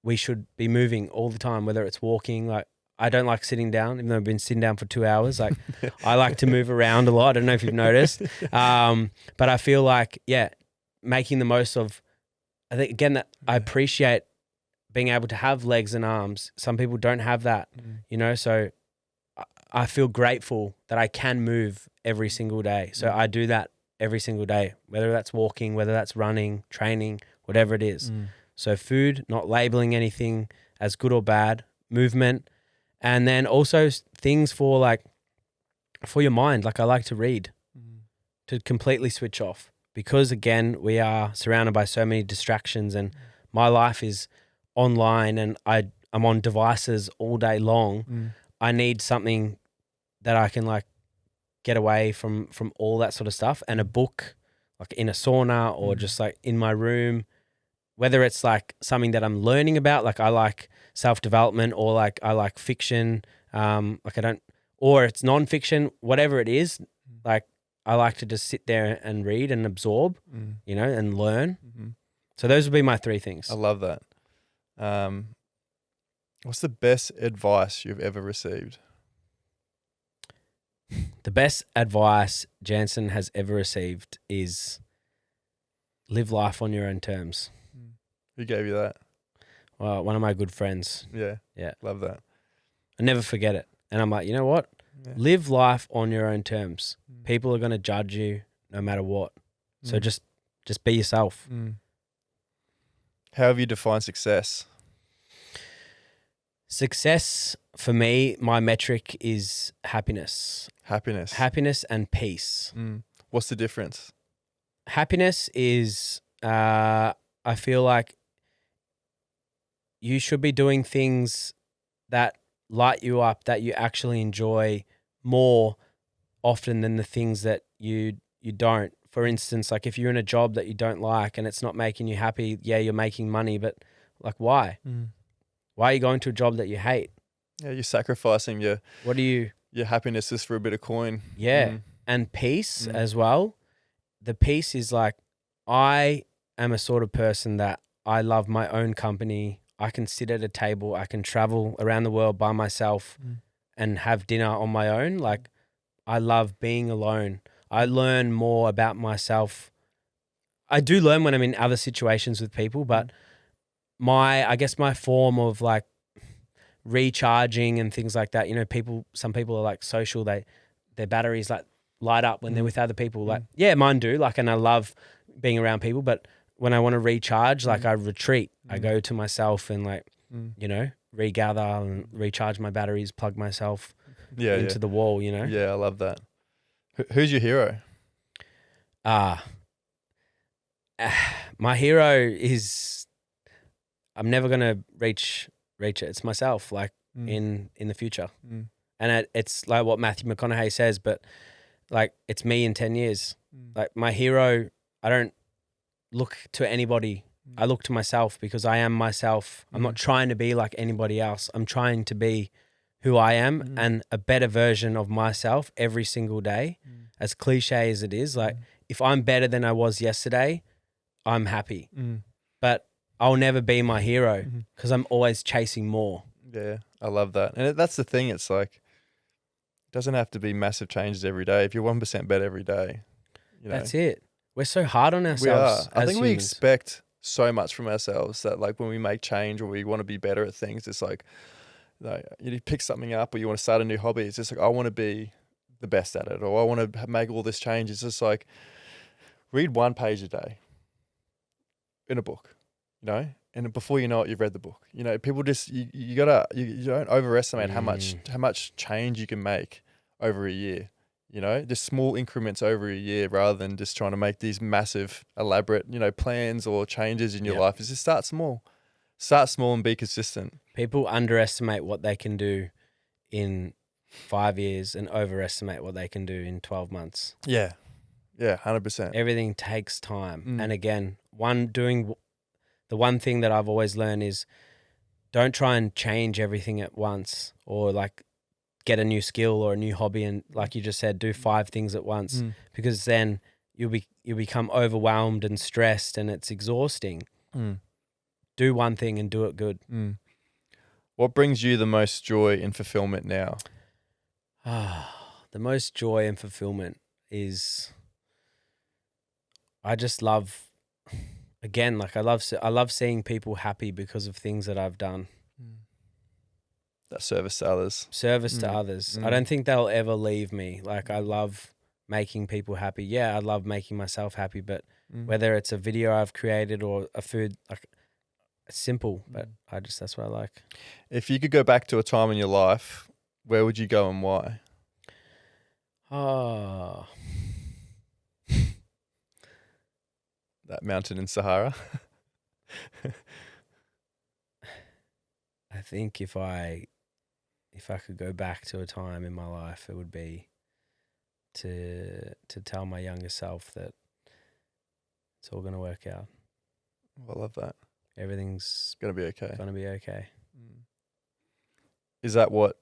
we should be moving all the time, whether it's walking. Like I don't like sitting down, even though I've been sitting down for 2 hours. Like I like to move around a lot. I don't know if you've noticed. But I feel like, making the most of, I think again, that I appreciate being able to have legs and arms. Some people don't have that, so I feel grateful that I can move every single day. So I do that every single day, whether that's walking, whether that's running, training, whatever it is. So food, not labeling anything as good or bad, movement, and then also things for your mind. Like I like to read to completely switch off because again, we are surrounded by so many distractions and my life is online and I'm on devices all day long. I need something that I can get away from all that sort of stuff, and a book in a sauna or just in my room, whether it's something that I'm learning about, I like self-development or I like fiction, or it's non-fiction, whatever it is, I like to just sit there and read and absorb, and learn. So those would be my 3 things. I love that. What's the best advice you've ever received? The best advice Jansen has ever received is live life on your own terms. Who gave you that? Well, one of my good friends. Yeah. Yeah. Love that. I never forget it. And I'm like, you know what? Yeah. Live life on your own terms. People are going to judge you no matter what. So just be yourself. How have you defined success? Success for me, my metric is happiness. Happiness and peace. What's the difference? Happiness is, I feel like you should be doing things that light you up, that you actually enjoy more often than the things that you don't. For instance, like if you're in a job that you don't like and it's not making you happy, yeah, you're making money, but like why? Why are you going to a job that you hate? Yeah, you're sacrificing your happiness just for a bit of coin. Yeah. And peace as well. The peace is like, I am a sort of person that I love my own company. I can sit at a table. I can travel around the world by myself and have dinner on my own. Like I love being alone. I learn more about myself. I do learn when I'm in other situations with people, but I guess my form of like recharging and things like that, you know, some people are like social, their batteries like light up when they're with other people. Like, yeah, mine do. Like, and I love being around people, but when I want to recharge, like I retreat, I go to myself and like, you know, regather and recharge my batteries, plug myself into the wall, you know? Yeah, I love that. Who's your hero? My hero is, I'm never going to reach it. It's myself, like in the future. And it's like what Matthew McConaughey says, but like it's me in 10 years. Like my hero, I don't look to anybody. I look to myself because I am myself. I'm not trying to be like anybody else. I'm trying to be who I am and a better version of myself every single day. As cliche as it is, like if I'm better than I was yesterday, I'm happy. But I'll never be my hero because I'm always chasing more. Yeah, I love that. And that's the thing. It's like, it doesn't have to be massive changes every day. If you're 1% better every day, you know. That's it. We're so hard on ourselves. We are. I think we humans. expect so much from ourselves that like when we make change or we want to be better at things, it's like you pick something up or you want to start a new hobby. It's just like, I want to be the best at it, or I want to make all this change. It's just like, read 1 page a day in a book, you know, and before you know it, you've read the book. You know, people just you don't overestimate how much change you can make over a year. You know, just small increments over a year rather than just trying to make these massive, elaborate, you know, plans or changes in your life. Is just start small and be consistent. People underestimate what they can do in 5 years and overestimate what they can do in 12 months. Yeah. Yeah, 100%. Everything takes time. And again, the one thing that I've always learned is don't try and change everything at once or like get a new skill or a new hobby and like you just said, do 5 things at once because then you'll become overwhelmed and stressed and it's exhausting. Do one thing and do it good. What brings you the most joy and fulfillment now? The most joy and fulfillment is I just love, again, like I love seeing people happy because of things that I've done. That service to others. To others. I don't think they'll ever leave me. Like I love making people happy. Yeah, I love making myself happy, but whether it's a video I've created or a food, like it's simple, but that's what I like. If you could go back to a time in your life, where would you go and why? That mountain in Sahara. I think if I could go back to a time in my life, it would be to tell my younger self that it's all going to work out. I love that. Everything's going to be okay. Going to be okay. Is that what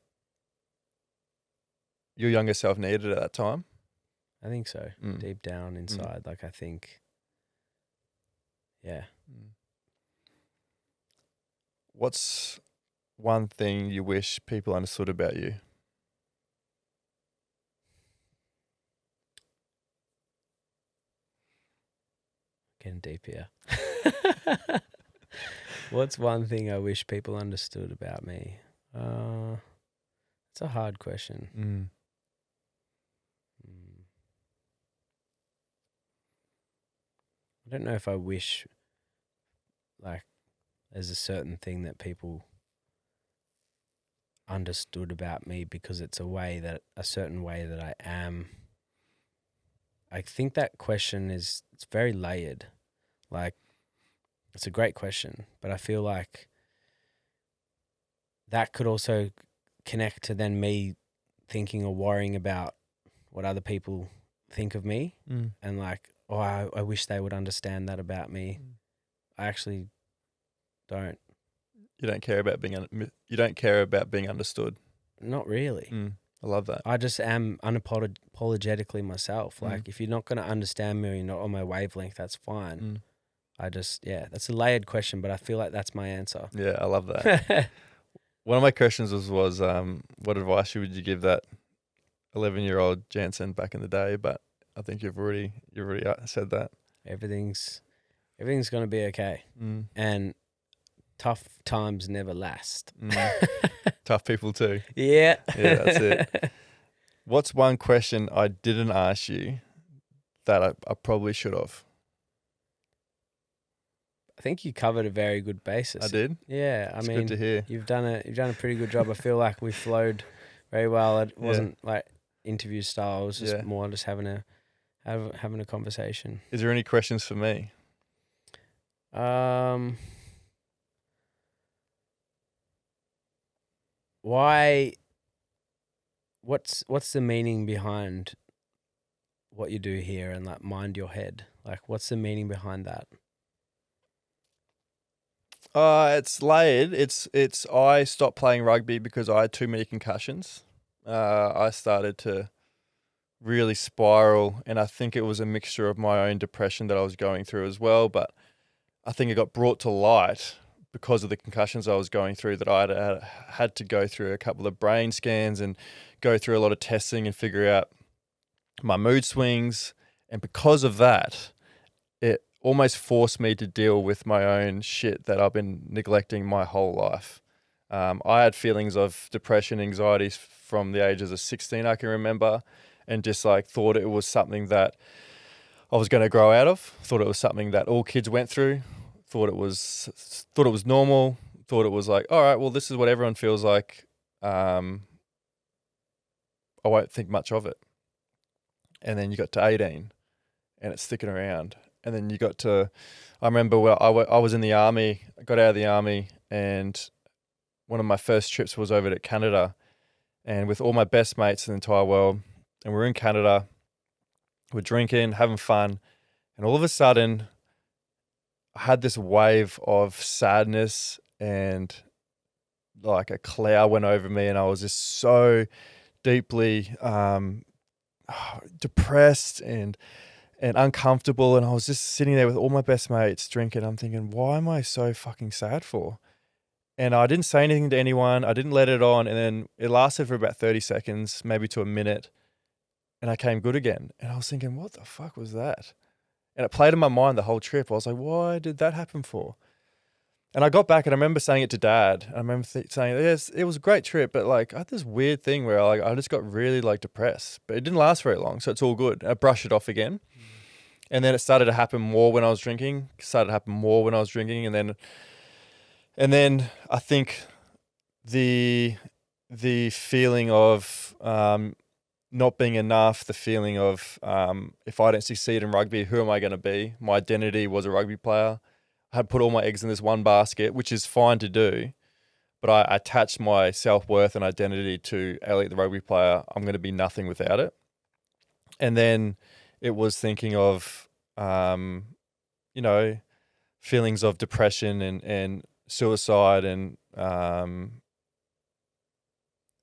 your younger self needed at that time? I think so. Deep down inside, like I think, yeah. What's one thing you wish people understood about you? Getting deep here. What's one thing I wish people understood about me? It's a hard question. I don't know if I wish, like, there's a certain thing that people understood about me because it's a certain way that I am. I think that question it's very layered. Like, it's a great question, but I feel like that could also connect to then me thinking or worrying about what other people think of me, and like, oh, I wish they would understand that about me. I actually don't. You don't care about being understood. Not really. I love that. I just am unapologetically myself. Like, if you're not going to understand me or you're not on my wavelength, that's fine. That's a layered question, but I feel like that's my answer. Yeah, I love that. One of my questions was what advice would you give that 11-year-old Jansen back in the day? But I think you've already said that. Everything's going to be okay. And tough times never last. Tough people too. Yeah. Yeah, that's it. What's one question I didn't ask you that I probably should have? I think you covered a very good basis. I did? Yeah. It's good to hear. You've done a pretty good job. I feel like we flowed very well. It wasn't like interview style. It was just more just having a conversation. Is there any questions for me? Why? What's the meaning behind what you do here and like mind your head? Like, what's the meaning behind that? It's layered. It's I stopped playing rugby because I had too many concussions. I started to really spiral, and I think it was a mixture of my own depression that I was going through as well. But I think it got brought to light because of the concussions I was going through, that I had to go through a couple of brain scans and go through a lot of testing and figure out my mood swings. And because of that, it almost forced me to deal with my own shit that I've been neglecting my whole life. I had feelings of depression, anxieties from the ages of 16, I can remember, and just like thought it was something that I was going to grow out of, thought it was something that all kids went through, thought it was normal, thought it was like, all right, well, this is what everyone feels like. I won't think much of it. And then you got to 18 and it's sticking around. And then you got to, I remember I was in the army, I got out of the army, and one of my first trips was over to Canada, and with all my best mates in the entire world, and we're in Canada, we're drinking, having fun, and all of a sudden I had this wave of sadness and like a cloud went over me, and I was just so deeply depressed and uncomfortable, and I was just sitting there with all my best mates drinking. I'm thinking, why am I so fucking sad for? And I didn't say anything to anyone. I didn't let it on, and then it lasted for about 30 seconds, maybe to a minute, and I came good again. And I was thinking, what the fuck was that? And it played in my mind the whole trip. I was like, why did that happen for? And I got back and I remember saying it to Dad. I remember saying, yes, it was a great trip, but like I had this weird thing where I just got really like depressed, but it didn't last very long. So it's all good. I brushed it off again. And then it started to happen more when I was drinking, And then I think the feeling of not being enough, the feeling of if I don't succeed in rugby, who am I going to be? My identity was a rugby player. I had put all my eggs in this one basket, which is fine to do, but I attached my self-worth and identity to Elliot, the rugby player. I'm going to be nothing without it. And then it was thinking of, feelings of depression and suicide, and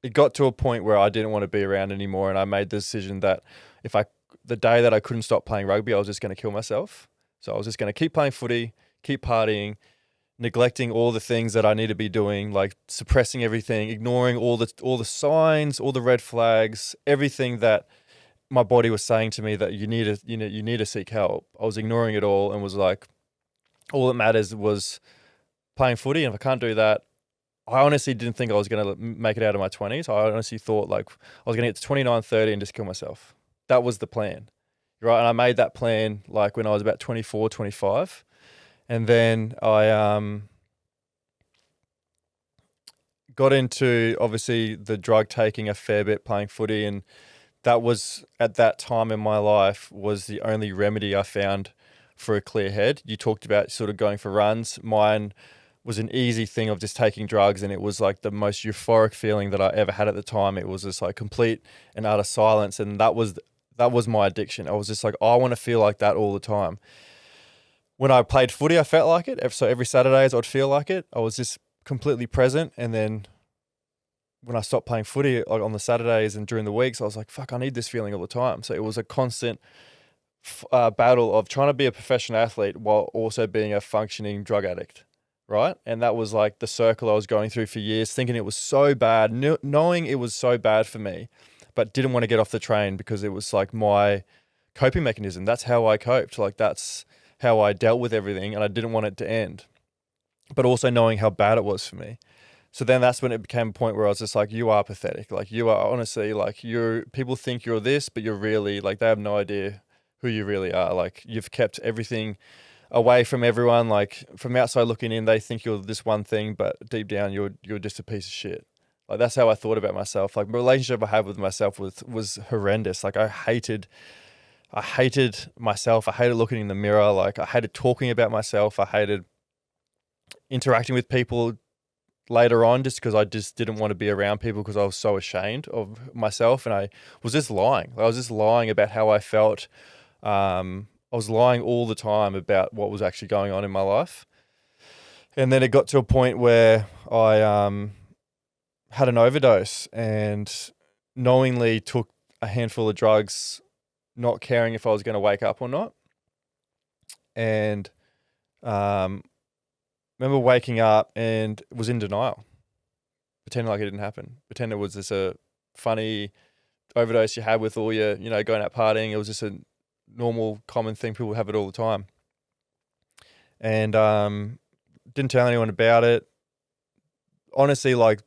it got to a point where I didn't want to be around anymore, and I made the decision that the day that I couldn't stop playing rugby, I was just going to kill myself. So I was just going to keep playing footy, keep partying, neglecting all the things that I need to be doing, like suppressing everything, ignoring all the signs, all the red flags, everything that my body was saying to me that you need to seek help, I was ignoring it all and was like, all that matters was playing footy. And if I can't do that, I honestly didn't think I was going to make it out of my 20s. I honestly thought like I was going to get to 29, 30 and just kill myself. That was the plan, right? And I made that plan like when I was about 24, 25. And then I got into obviously the drug taking a fair bit, playing footy. And that was, at that time in my life, was the only remedy I found for a clear head. You talked about sort of going for runs. Mine was an easy thing of just taking drugs, and it was like the most euphoric feeling that I ever had at the time. It was just like complete and utter silence, and that was my addiction. I was just like, I want to feel like that all the time. When I played footy, I felt like it. So every Saturdays I'd feel like it. I was just completely present. And then when I stopped playing footy, like on the Saturdays and during the weeks, I was like, fuck, I need this feeling all the time. So it was a constant battle of trying to be a professional athlete while also being a functioning drug addict. Right. And that was like the circle I was going through for years, thinking it was so bad, knowing it was so bad for me, but didn't want to get off the train because it was like my coping mechanism. That's how I coped. Like that's how I dealt with everything, and I didn't want it to end, but also knowing how bad it was for me. So then that's when it became a point where I was just like, you are pathetic. Like you are honestly like people think you're this, but you're really like, they have no idea who you really are. Like you've kept everything away from everyone. Like from outside looking in, they think you're this one thing, but deep down you're just a piece of shit. Like that's how I thought about myself. Like the relationship I had with myself was horrendous. Like I hated myself. I hated looking in the mirror. Like I hated talking about myself. I hated interacting with people later on just because I just didn't want to be around people because I was so ashamed of myself, and I was just lying. I was just lying about how I felt. I was lying all the time about what was actually going on in my life. And then it got to a point where I had an overdose and knowingly took a handful of drugs, not caring if I was going to wake up or not. And remember waking up and was in denial, pretending like it didn't happen, pretending it was just a funny overdose you had with all your, going out partying. It was just a normal, common thing. People have it all the time. And didn't tell anyone about it. Honestly, like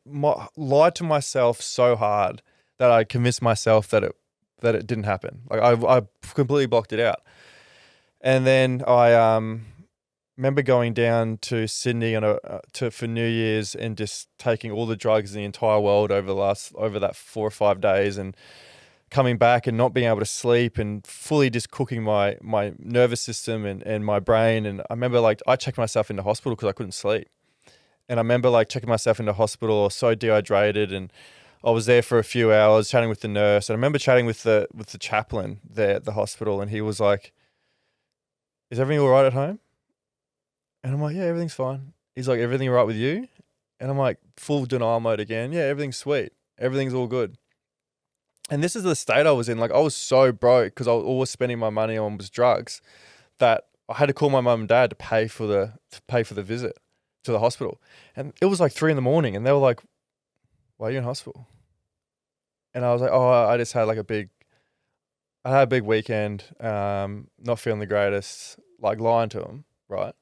lied to myself so hard that I convinced myself that it didn't happen. Like I completely blocked it out. And then I remember going down to Sydney for New Year's and just taking all the drugs in the entire world over that 4 or 5 days, and coming back and not being able to sleep and fully just cooking my nervous system and my brain. And I remember like I checked myself into hospital because I couldn't sleep. And I remember like checking myself into hospital. I was so dehydrated, and I was there for a few hours chatting with the nurse. And I remember chatting with the chaplain there at the hospital, and he was like, "Is everything all right at home?" And I'm like, "Yeah, everything's fine." He's like, "Everything all right with you?" And I'm like, full denial mode again. "Yeah, everything's sweet. Everything's all good." And this is the state I was in. Like I was so broke because I was always spending my money on drugs that I had to call my mum and dad to pay for the visit to the hospital. And it was like 3 a.m, and they were like, "Why are you in hospital?" And I was like, "Oh, I just had like I had a big weekend, not feeling the greatest," like lying to them, right?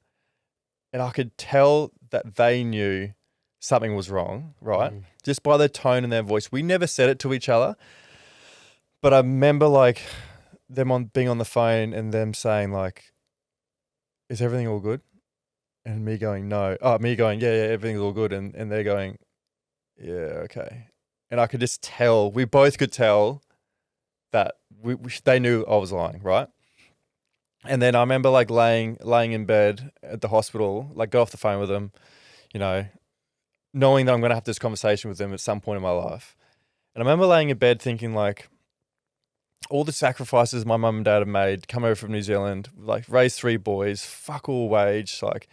And I could tell that they knew something was wrong, right? Just by their tone and their voice. We never said it to each other. But I remember like them being on the phone and them saying like, "Is everything all good?" And me going, "No." Oh, me going, yeah, everything's all good. And they're going, "Yeah, okay." And I could just tell, we both could tell that they knew I was lying, right? And then I remember like laying in bed at the hospital, like got off the phone with them, knowing that I'm going to have this conversation with them at some point in my life. And I remember laying in bed thinking like, all the sacrifices my mum and dad have made, come over from New Zealand, like raised 3 boys, fuck all wage, like,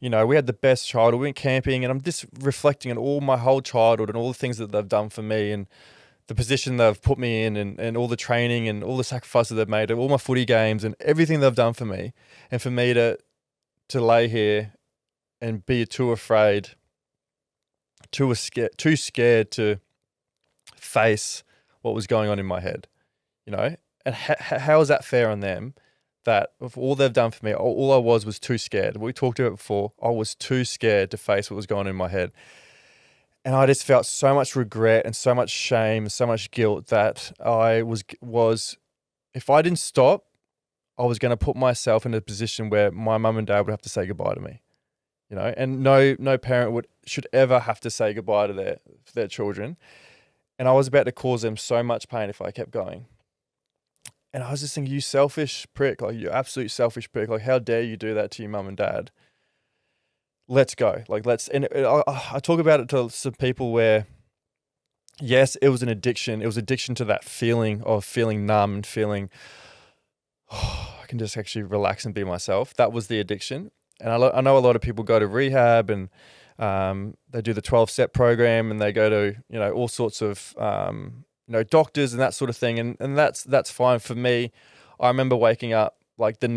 we had the best childhood, we went camping, and I'm just reflecting on all my whole childhood and all the things that they've done for me and the position they've put me in and all the training and all the sacrifices they've made, all my footy games and everything they've done for me. And for me to lay here and be too afraid, too scared to face what was going on in my head, you know? And how is that fair on them that of all they've done for me, all I was too scared. We talked about it before. I was too scared to face what was going on in my head. And I just felt so much regret and so much shame, so much guilt that I was if I didn't stop, I was going to put myself in a position where my mum and dad would have to say goodbye to me, you know, and no parent should ever have to say goodbye to their children. And I was about to cause them so much pain if I kept going. And I was just thinking, you selfish prick, like you absolute selfish prick, like how dare you do that to your mum and dad? Let's go. Like I talk about it to some people where, yes, it was an addiction. It was addiction to that feeling of feeling numb and feeling, I can just actually relax and be myself. That was the addiction. And I know a lot of people go to rehab and they do the 12-step program and they go to, you know, all sorts of, you know, doctors and that sort of thing. And that's fine for me. I remember waking up like the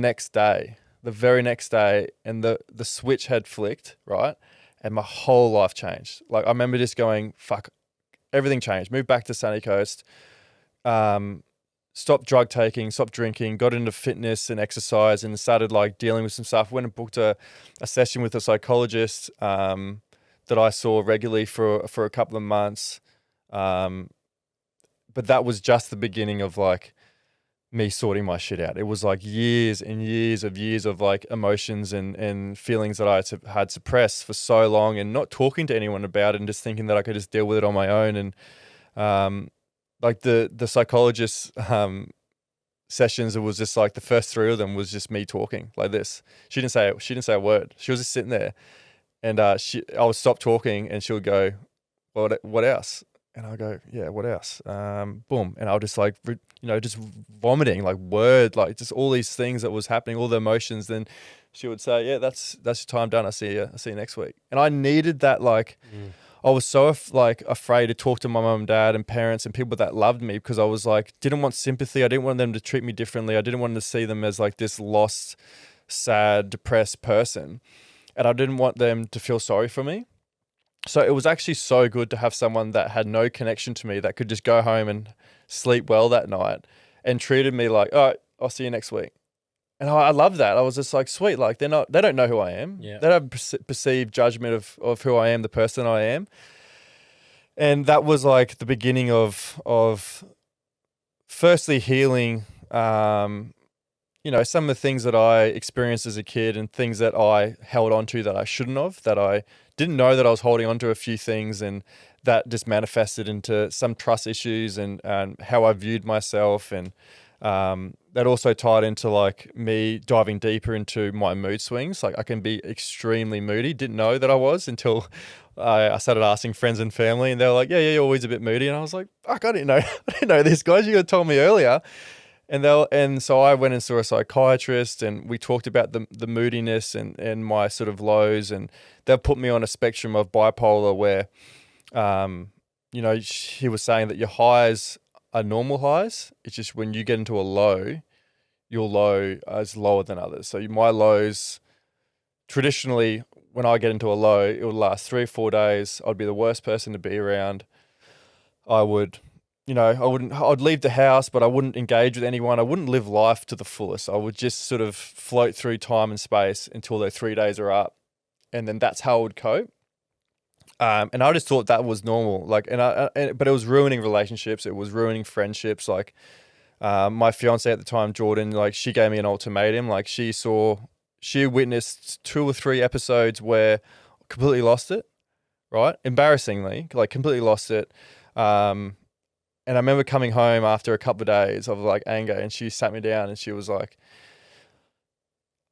very next day, and the switch had flicked, right? And my whole life changed. Like I remember just going, fuck, everything changed. Moved back to Sunny Coast, stopped drug taking, stopped drinking, got into fitness and exercise and started like dealing with some stuff. Went and booked a session with a psychologist that I saw regularly for a couple of months. But that was just the beginning of like me sorting my shit out. It was like years and years of like emotions and feelings that I had suppressed for so long and not talking to anyone about it and just thinking that I could just deal with it on my own. And like the psychologist sessions, it was just like the first 3 of them was just me talking like this. She didn't say a word. She was just sitting there, and I would stop talking and she would go, well, what else? And I'll go, yeah, what else? Boom. And I'll just like, you know, just vomiting like word, like just all these things that was happening, all the emotions. Then she would say, yeah, that's your time done. I'll see you next week. And I needed that. Like, I was so afraid to talk to my mum and dad and parents and people that loved me because I was like, didn't want sympathy. I didn't want them to treat me differently. I didn't want to see them as like this lost, sad, depressed person. And I didn't want them to feel sorry for me. So it was actually so good to have someone that had no connection to me that could just go home and sleep well that night and treated me like, all right, I'll see you next week. And I loved that. I was just like, sweet, like they don't know who I am. Yeah. They don't perceive judgment of who I am, the person I am. And that was like the beginning of firstly healing, you know, some of the things that I experienced as a kid and things that I held on to that I shouldn't have, that I didn't know that I was holding on to a few things, and that just manifested into some trust issues and how I viewed myself. And that also tied into like me diving deeper into my mood swings. Like I can be extremely moody. Didn't know that I was until I started asking friends and family, and they were like, yeah, you're always a bit moody. And I was like, fuck, I didn't know this, guys. You could have told me earlier. And so I went and saw a psychiatrist, and we talked about the moodiness and my sort of lows, and they put me on a spectrum of bipolar where, you know, he was saying that your highs are normal highs. It's just when you get into a low, your low is lower than others. So my lows, traditionally, when I get into a low, it would last 3 or 4 days. I'd be the worst person to be around. I'd leave the house, but I wouldn't engage with anyone. I wouldn't live life to the fullest. I would just sort of float through time and space until those 3 days are up. And then that's how I would cope. And I just thought that was normal. Like, but it was ruining relationships. It was ruining friendships. Like, my fiance at the time, Jordan, like she gave me an ultimatum. Like she witnessed 2 or 3 episodes where I completely lost it, right? Embarrassingly, like completely lost it. And I remember coming home after a couple of days of like anger, and she sat me down and she was like,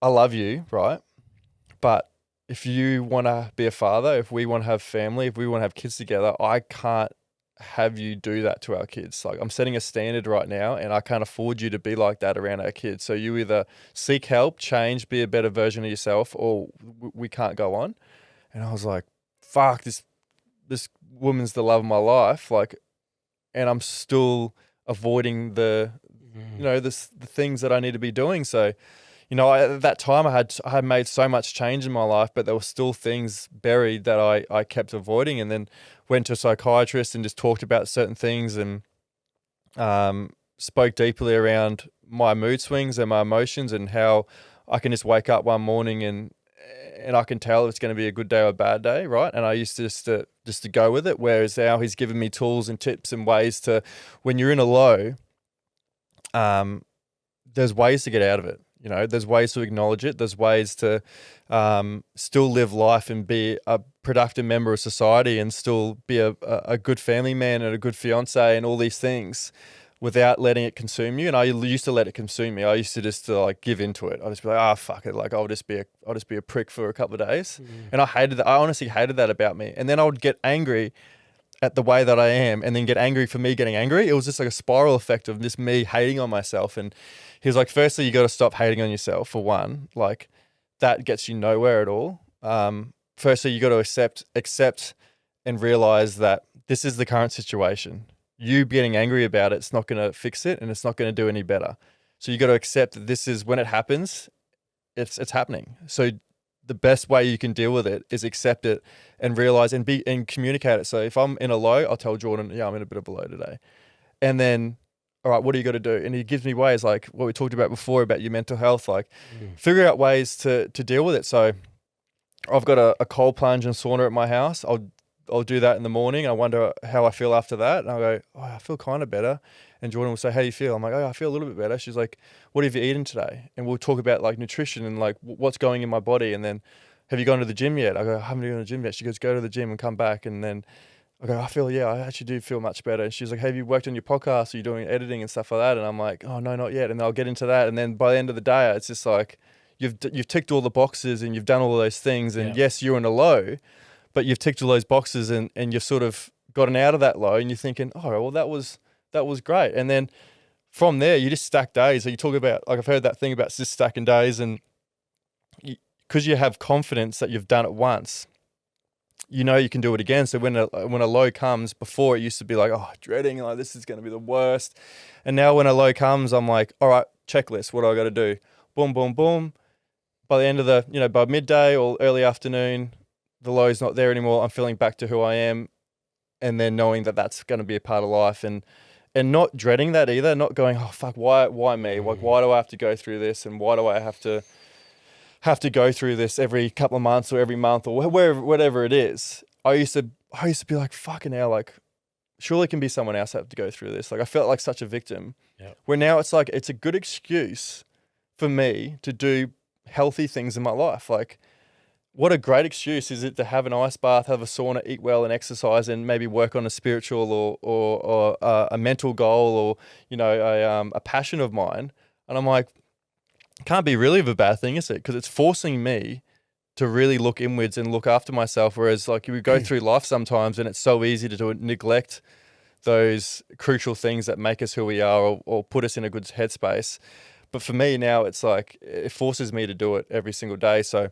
I love you, right? But if you want to be a father, if we want to have family, if we want to have kids together, I can't have you do that to our kids. Like I'm setting a standard right now, and I can't afford you to be like that around our kids. So you either seek help, change, be a better version of yourself, or we can't go on. And I was like, fuck, this woman's the love of my life. Like, and I'm still avoiding the things that I need to be doing. So, you know, at that time I had made so much change in my life, but there were still things buried that I kept avoiding, and then went to a psychiatrist and just talked about certain things. And spoke deeply around my mood swings and my emotions and how I can just wake up one morning and I can tell if it's going to be a good day or a bad day, right? And I used to just to go with it. Whereas now he's given me tools and tips and ways to, when you're in a low, there's ways to get out of it. You know, there's ways to acknowledge it. There's ways to still live life and be a productive member of society and still be a good family man and a good fiance and all these things without letting it consume you. And I used to let it consume me. I used to just like give into it. I'd just be like, oh, fuck it. Like I'll just be a prick for a couple of days. And I hated that. I honestly hated that about me. And then I would get angry at the way that I am and then get angry for me getting angry. It was just like a spiral effect of just me hating on myself. And he was like, firstly, you got to stop hating on yourself for one. Like that gets you nowhere at all. Firstly, you got to accept and realize that this is the current situation. You getting angry about it's not going to fix it and it's not going to do any better. So you got to accept that this is when it happens, it's happening. So the best way you can deal with it is accept it and realize and communicate it. So if I'm in a low, I'll tell Jordan, yeah, I'm in a bit of a low today. And then, all right, what do you got to do? And he gives me ways like what we talked about before about your mental health, like figure out ways to deal with it. So I've got a cold plunge and sauna at my house. I'll do that in the morning. I wonder how I feel after that. And I'll go, oh, I feel kind of better. And Jordan will say, how do you feel? I'm like, oh, I feel a little bit better. She's like, what have you eaten today? And we'll talk about like nutrition and like what's going in my body. And then, have you gone to the gym yet? I go, I haven't gone to the gym yet. She goes, go to the gym and come back. And then I go, I actually do feel much better. And she's like, have you worked on your podcast? Are you doing editing and stuff like that? And I'm like, oh, no, not yet. And then I'll get into that. And then by the end of the day, it's just like, you've ticked all the boxes and you've done all of those things. And yes, you're in a low, but you've ticked all those boxes and you've sort of gotten out of that low and you're thinking, oh, well, that was great. And then from there, you just stack days. So you talk about, like I've heard that thing about just stacking days and because you have confidence that you've done it once, you know you can do it again. So when a low comes, before it used to be like, oh, dreading, like this is going to be the worst. And now when a low comes, I'm like, all right, checklist, what do I got to do? Boom, boom, boom. By the end of the, by midday or early afternoon, the low's not there anymore. I'm feeling back to who I am. And then knowing that that's going to be a part of life and not dreading that either, not going, oh, fuck, why me? Like, why do I have to go through this? And why do I have to go through this every couple of months or every month or whatever it is? I used to be like, fucking hell, like, surely it can be someone else have to go through this. Like, I felt like such a victim. Yep. Where now it's like, it's a good excuse for me to do healthy things in my life. Like, what a great excuse is it to have an ice bath, have a sauna, eat well and exercise and maybe work on a spiritual or a mental goal or, a passion of mine. And I'm like, can't be really of a bad thing, is it? Because it's forcing me to really look inwards and look after myself. Whereas like we go through life sometimes and it's so easy to neglect those crucial things that make us who we are or put us in a good headspace. But for me now, it's like, it forces me to do it every single day. So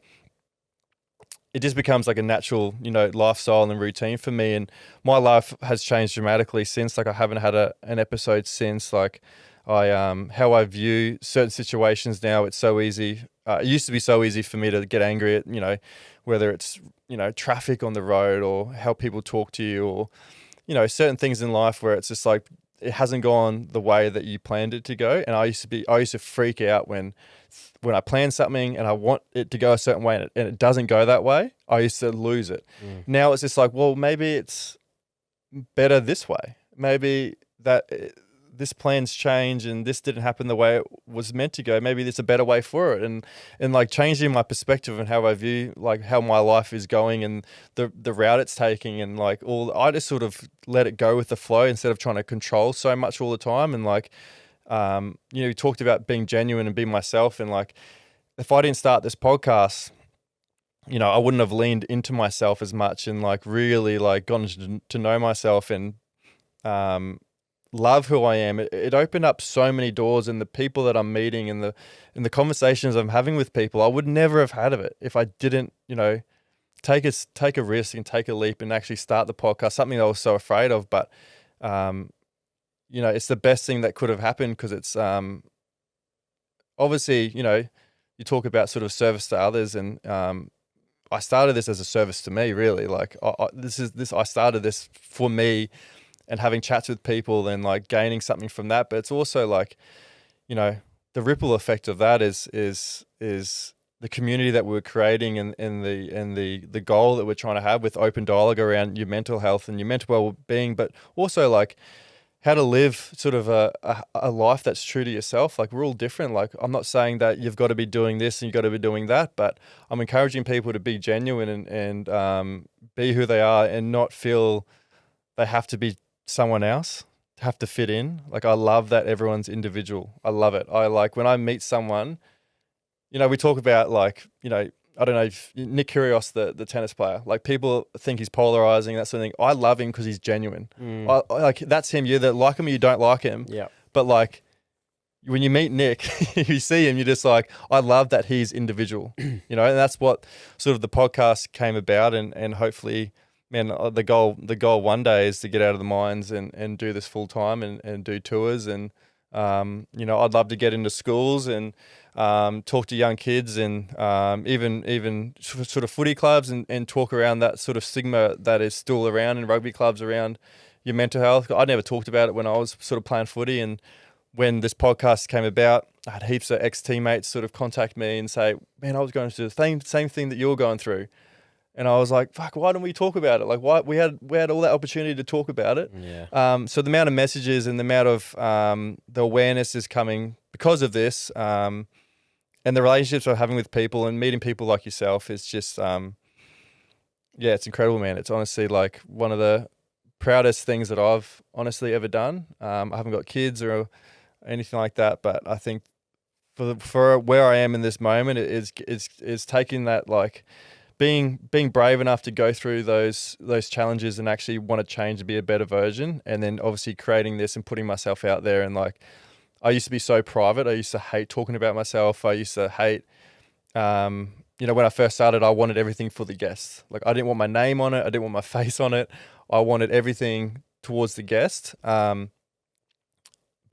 it just becomes like a natural, lifestyle and routine for me. And my life has changed dramatically since. Like I haven't had an episode since. Like how I view certain situations now, it's so easy. It used to be so easy for me to get angry at, whether it's, traffic on the road or how people talk to you or, certain things in life where it's just like, it hasn't gone the way that you planned it to go. And I used to freak out when I plan something and I want it to go a certain way and it doesn't go that way. I used to lose it. Now it's just like, well, maybe it's better this way. Maybe that this plan's change and this didn't happen the way it was meant to go. Maybe there's a better way for it. And like changing my perspective and how I view like how my life is going and the route it's taking and like I just sort of let it go with the flow instead of trying to control so much all the time. And like, we talked about being genuine and being myself. And like, if I didn't start this podcast, I wouldn't have leaned into myself as much and like really like gotten to know myself and, love who I am. It opened up so many doors and the people that I'm meeting and the conversations I'm having with people, I would never have had of it if I didn't, take a risk and take a leap and actually start the podcast, something I was so afraid of. But, it's the best thing that could have happened because it's obviously, you talk about sort of service to others and I started this as a service to me, really. Like I started this for me having chats with people and like gaining something from that. But it's also like, you know, the ripple effect of that is the community that we're creating and the goal that we're trying to have with open dialogue around your mental health and your mental well-being, but also like how to live sort of a life that's true to yourself. Like we're all different. Like I'm not saying that you've got to be doing this and you've got to be doing that, but I'm encouraging people to be genuine and be who they are and not feel they have to be someone else, have to fit in. Like I love that everyone's individual. I love it. I like when I meet someone, you know, we talk about like, you know, I don't know if Nick Kyrgios, the tennis player, like people think he's polarizing, that sort of thing. I love him because he's genuine. I like that's him. You either like him or you don't like him. Yeah. But like when you meet Nick, you see him, you're just like, I love that he's individual, you know, and that's what sort of the podcast came about. And hopefully, man, the goal one day is to get out of the mines and do this full time and do tours. And, you know, I'd love to get into schools and talk to young kids and even sort of footy clubs and talk around that sort of stigma that is still around in rugby clubs around your mental health. I never talked about it when I was sort of playing footy, and when this podcast came about, I had heaps of ex-teammates sort of contact me and say, man, I was going through the same thing that you're going through. And I was like, fuck, why didn't we talk about it? Like, why we had all that opportunity to talk about it. Yeah. So the amount of messages and the amount of the awareness is coming because of this, and the relationships I'm having with people and meeting people like yourself is just, yeah, it's incredible, man. It's honestly like one of the proudest things that I've honestly ever done. I haven't got kids or anything like that, but I think for where I am in this moment, is taking that, like being brave enough to go through those challenges and actually want to change to be a better version, and then obviously creating this and putting myself out there. And like, I used to be so private. I used to hate talking about myself. I used to hate, you know, when I first started, I wanted everything for the guests. Like I didn't want my name on it. I didn't want my face on it. I wanted everything towards the guest. But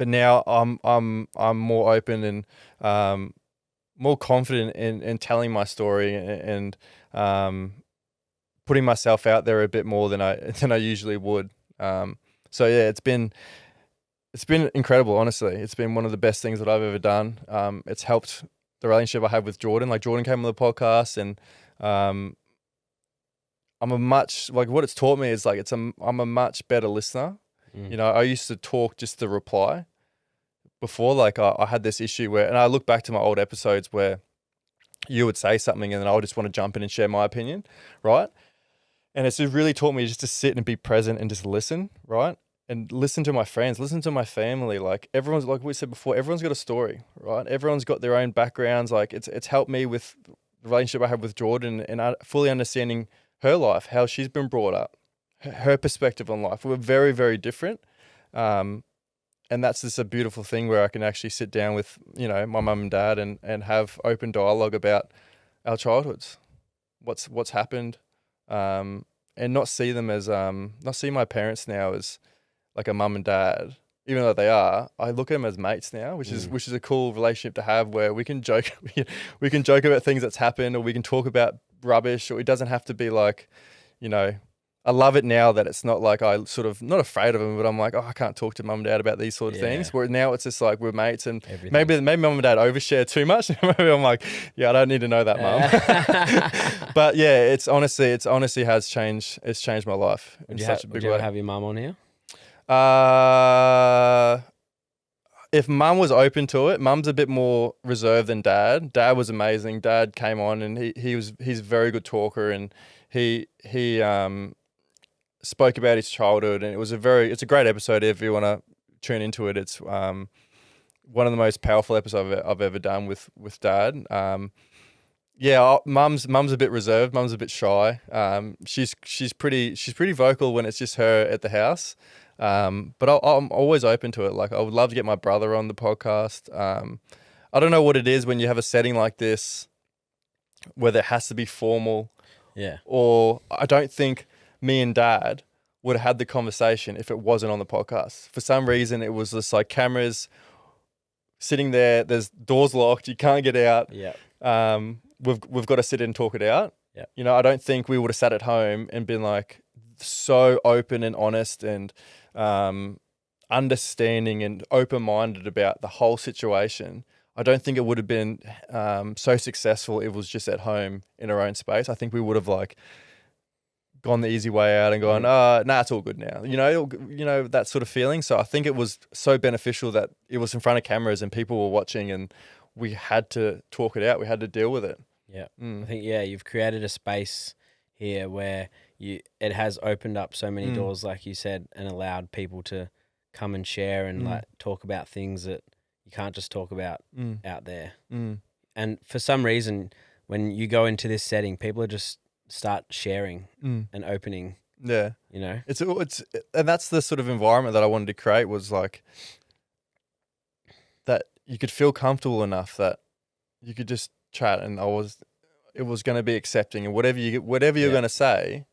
now I'm more open and more confident in telling my story and putting myself out there a bit more than I usually would. So yeah, it's been incredible. Honestly, it's been one of the best things that I've ever done. It's helped the relationship I have with Jordan. Like Jordan came on the podcast, and I'm a much, like what it's taught me is like I'm a much better listener. You know, I used to talk just to reply before. Like I had this issue where, and I look back to my old episodes where you would say something and then I would just want to jump in and share my opinion, right? And it's just really taught me just to sit and be present and just listen, right? And listen to my friends, listen to my family. Like everyone's, like we said before, everyone's got a story, right? Everyone's got their own backgrounds. Like it's helped me with the relationship I have with Jordan and fully understanding her life, how she's been brought up, her perspective on life. We're very, very different. And that's just a beautiful thing where I can actually sit down with, you know, my mum and dad and have open dialogue about our childhoods, what's happened, and not see them as, not see my parents now as like a mum and dad, even though they are. I look at them as mates now, which is a cool relationship to have, where we can joke, we can joke about things that's happened, or we can talk about rubbish, or it doesn't have to be like, you know, I love it now that it's not like I sort of, not afraid of them, but I'm like, oh, I can't talk to mum and dad about these sort of things. Where now it's just like we're mates, and maybe mum and dad overshare too much. Maybe I'm like, yeah, I don't need to know that, mum. But yeah, it's honestly has changed. It's changed my life in such a big way. Would you ever have your mum on here? If mum was open to it, mum's a bit more reserved than dad. Dad was amazing. Dad came on and he's a very good talker, and he spoke about his childhood, and it's a great episode if you want to tune into it. It's one of the most powerful episodes I've ever done with dad. Yeah, mum's a bit reserved. Mum's a bit shy. She's pretty vocal when it's just her at the house. But I'm always open to it. Like I would love to get my brother on the podcast. I don't know what it is when you have a setting like this, whether it has to be formal. Yeah. Or I don't think me and dad would have had the conversation if it wasn't on the podcast. For some reason, it was just like cameras sitting there. There's doors locked. You can't get out. Yeah. We've got to sit in and talk it out. Yeah. You know, I don't think we would have sat at home and been like, so open and honest and understanding and open-minded about the whole situation, I don't think it would have been so successful if it was just at home in our own space. I think we would have like gone the easy way out and gone, nah, it's all good now. You know, that sort of feeling. So I think it was so beneficial that it was in front of cameras and people were watching and we had to talk it out. We had to deal with it. Yeah. I think, you've created a space here where it has opened up so many doors, like you said, and allowed people to come and share and like talk about things that you can't just talk about out there. And for some reason, when you go into this setting, people are just start sharing and opening. Yeah. You know? It's and that's the sort of environment that I wanted to create, was like that you could feel comfortable enough that you could just chat, and it was going to be accepting, and whatever you're going to say,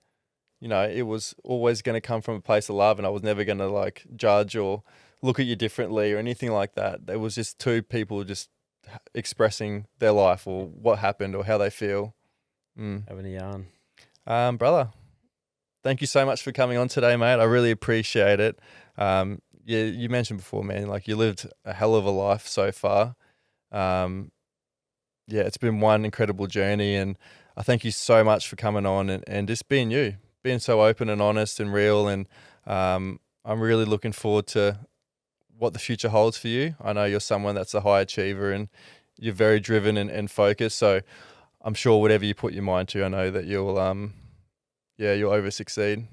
you know, it was always going to come from a place of love, and I was never going to like judge or look at you differently or anything like that. There was just two people just expressing their life or what happened or how they feel. Having a yarn. Brother, thank you so much for coming on today, mate. I really appreciate it. You mentioned before, man, like you lived a hell of a life so far. It's been one incredible journey, and I thank you so much for coming on and just being you, being so open and honest and real. And I'm really looking forward to what the future holds for you. I know you're someone that's a high achiever and you're very driven and focused. So I'm sure whatever you put your mind to, I know that you'll over succeed.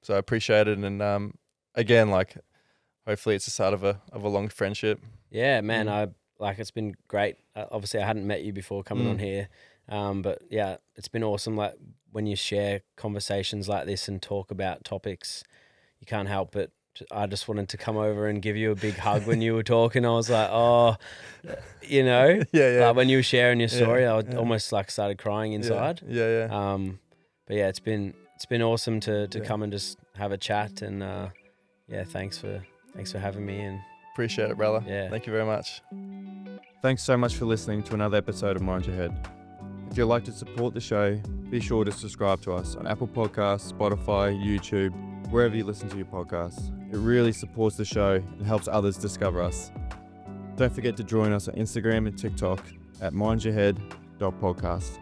So I appreciate it. And again, like hopefully it's the start of a long friendship. Yeah, man. It's been great. Obviously I hadn't met you before coming on here. But yeah, it's been awesome. Like when you share conversations like this and talk about topics, you can't help but I just wanted to come over and give you a big hug when you were talking. I was like, oh, you know, like when you were sharing your story, I almost like started crying inside. But yeah, it's been awesome to come and just have a chat, and thanks for having me, and appreciate it, brother. Yeah, thank you very much. Thanks so much for listening to another episode of Mind Your Head. If you'd like to support the show, be sure to subscribe to us on Apple Podcasts, Spotify, YouTube, wherever you listen to your podcasts. It really supports the show and helps others discover us. Don't forget to join us on Instagram and TikTok at mindyourhead.podcast.